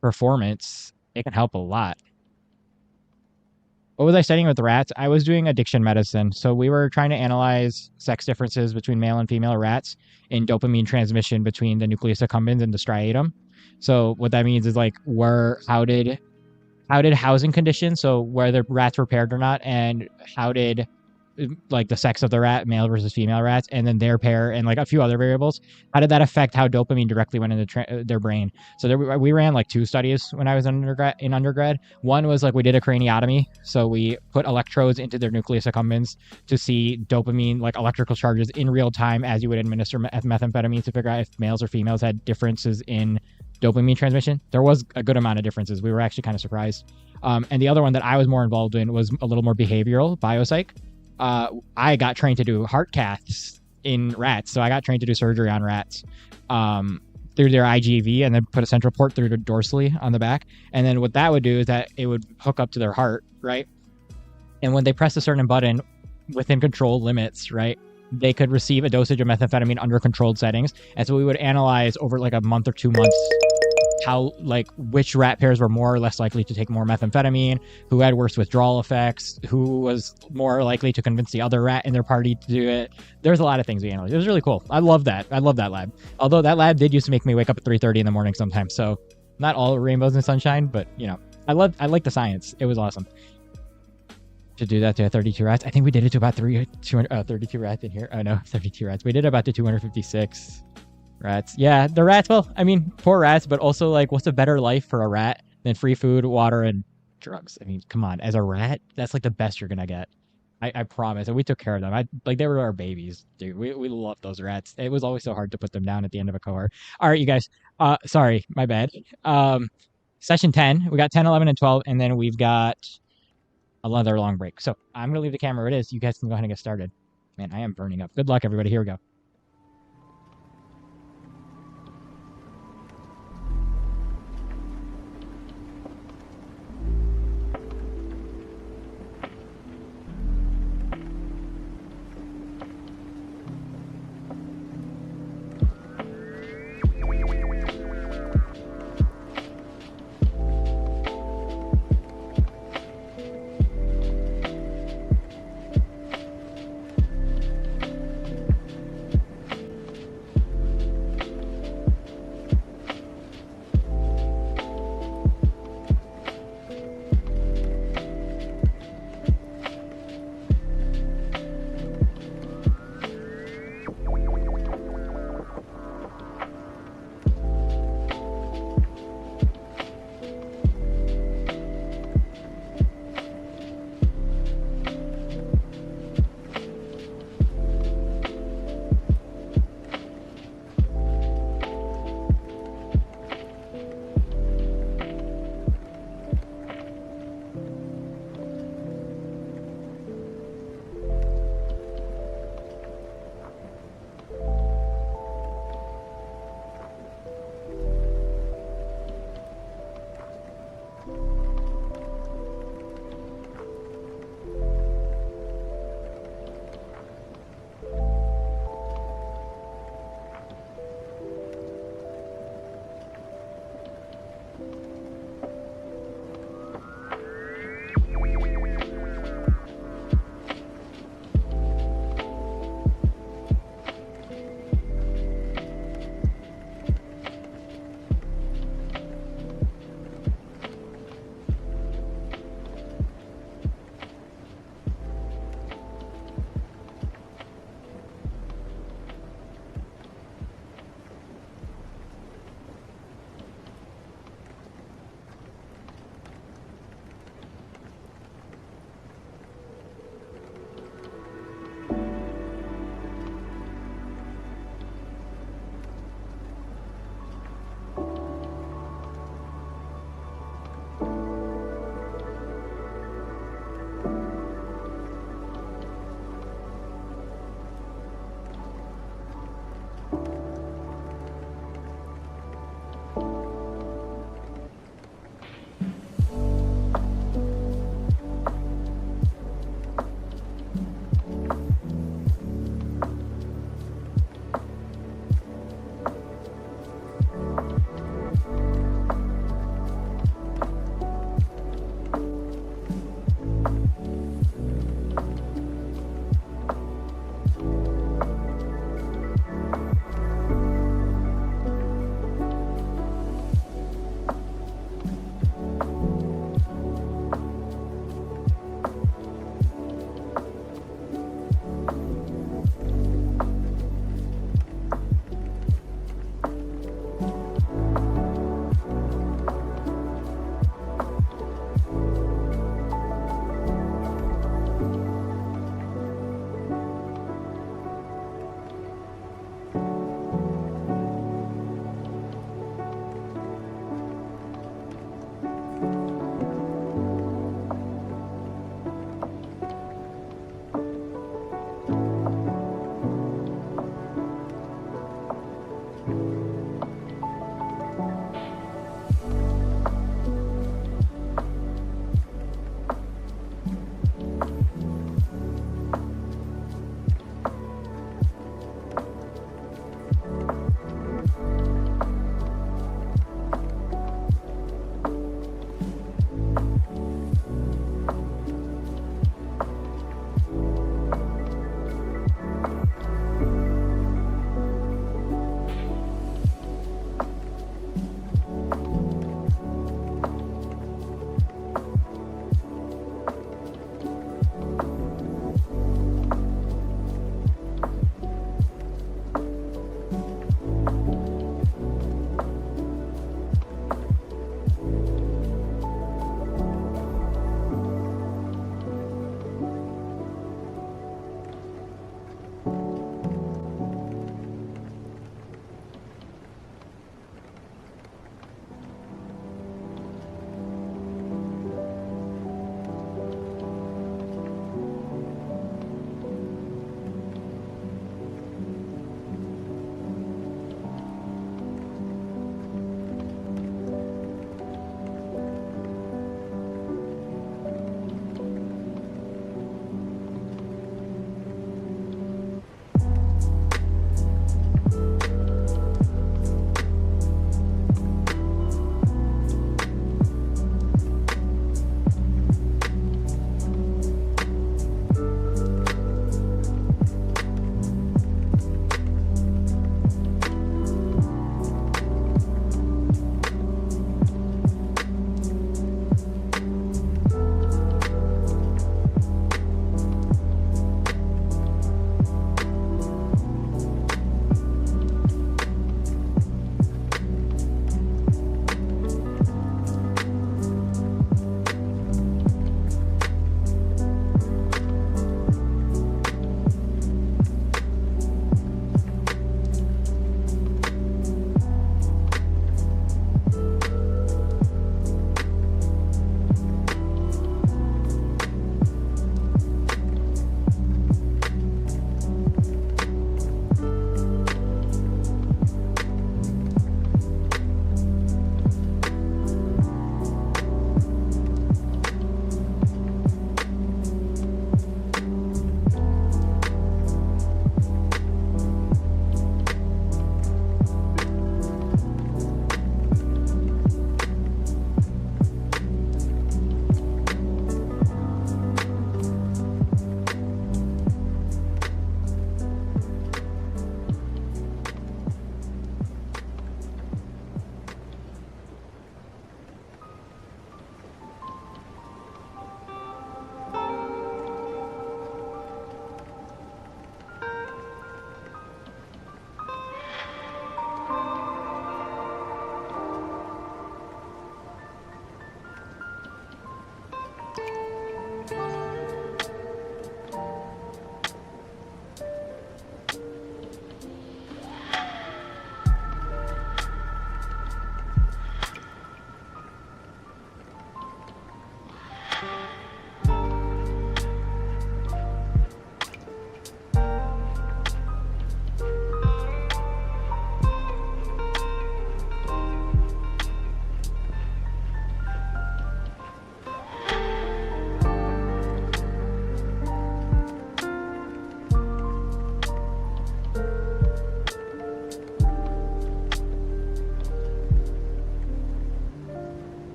performance, it can help a lot. What was I studying with rats? I was doing addiction medicine. So we were trying to analyze sex differences between male and female rats in dopamine transmission between the nucleus accumbens and the striatum. So what that means is like how did housing conditions, so whether rats were paired or not, and how did like the sex of the rat, male versus female rats, and then their pair, and like a few other variables, how did that affect how dopamine directly went into their brain? So we ran like 2 studies when I was in undergrad. One was like we did a craniotomy, so we put electrodes into their nucleus accumbens to see dopamine, like electrical charges in real time as you would administer methamphetamine to figure out if males or females had differences in dopamine transmission. There was a good amount of differences. We were actually kind of surprised. And the other one that I was more involved in was a little more behavioral, biopsych. I got trained to do heart caths in rats. So I got trained to do surgery on rats through their IGV and then put a central port through the dorsally on the back. And then what that would do is that it would hook up to their heart, right? And when they press a certain button within controlled limits, right, they could receive a dosage of methamphetamine under controlled settings. And so we would analyze over like a month or 2 months how, like, which rat pairs were more or less likely to take more methamphetamine, who had worse withdrawal effects, who was more likely to convince the other rat in their party to do it. There's a lot of things we analyzed. It was really cool. I love that. I love that lab. Although that lab did used to make me wake up at 3:30 in the morning sometimes. So not all rainbows and sunshine, but you know, I like the science. It was awesome. To do that to 32 rats. I think we did it to about 32 rats in here. Oh no, 32 rats. We did about to 256 rats. Yeah, the rats. Well, I mean, poor rats, but also like, what's a better life for a rat than free food, water, and drugs? I mean, come on. As a rat, that's like the best you're gonna get. I promise. And we took care of them. They were our babies, dude. We loved those rats. It was always so hard to put them down at the end of a cohort. All right, you guys. Sorry, my bad. Session 10. We got 10, 11, and 12, and then we've got another long break. So I'm going to leave the camera where it is. You guys can go ahead and get started. Man, I am burning up. Good luck, everybody. Here we go.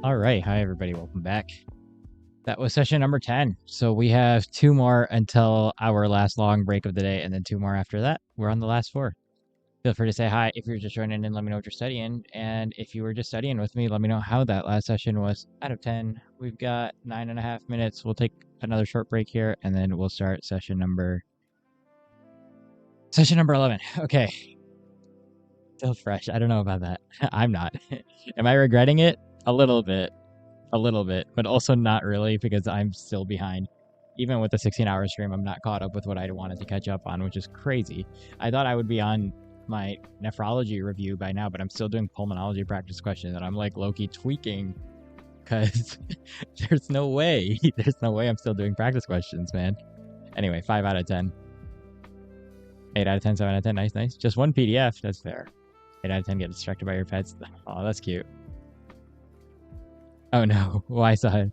All right. Hi, everybody. Welcome back. That was session number 10. So we have 2 more until our last long break of the day, and then 2 more after that. We're on the last 4. Feel free to say hi if you're just joining in. Let me know what you're studying. And if you were just studying with me, let me know how that last session was out of 10. We've got 9.5 minutes. We'll take another short break here, and then we'll start session number 11. Okay. Still fresh. I don't know about that. I'm not. Am I regretting it? A little bit, but also not really because I'm still behind. Even with the 16-hour stream, I'm not caught up with what I wanted to catch up on, which is crazy. I thought I would be on my nephrology review by now, but I'm still doing pulmonology practice questions, and I'm like Loki tweaking because there's no way. There's no way I'm still doing practice questions, man. Anyway, 5 out of 10. 8 out of 10, 7 out of 10. Nice, nice. Just one PDF. That's fair. 8 out of 10 get distracted by your pets. Oh, that's cute. Oh no, why side?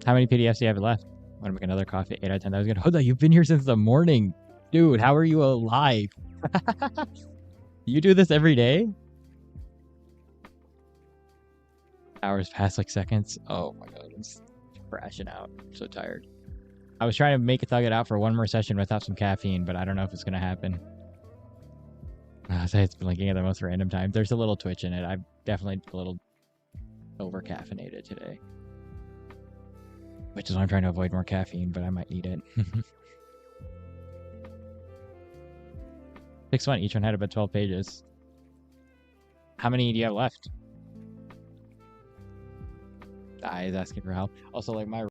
How many PDFs do you have left? I'm gonna make another coffee. 8 out of 10. That was good. Hold on, you've been here since the morning. Dude, how are you alive? You do this every day? Hours pass like seconds. Oh my god, I'm just crashing out. I'm so tired. I was trying to make it thug it out for one more session without some caffeine, but I don't know if it's gonna happen. It's blinking at the most random time. There's a little twitch in it. I'm definitely a little over caffeinated today, which is why I'm trying to avoid more caffeine, but I might need it. 6-1. Each one had about 12 pages. How many do you have left? Is asking for help. Also, like my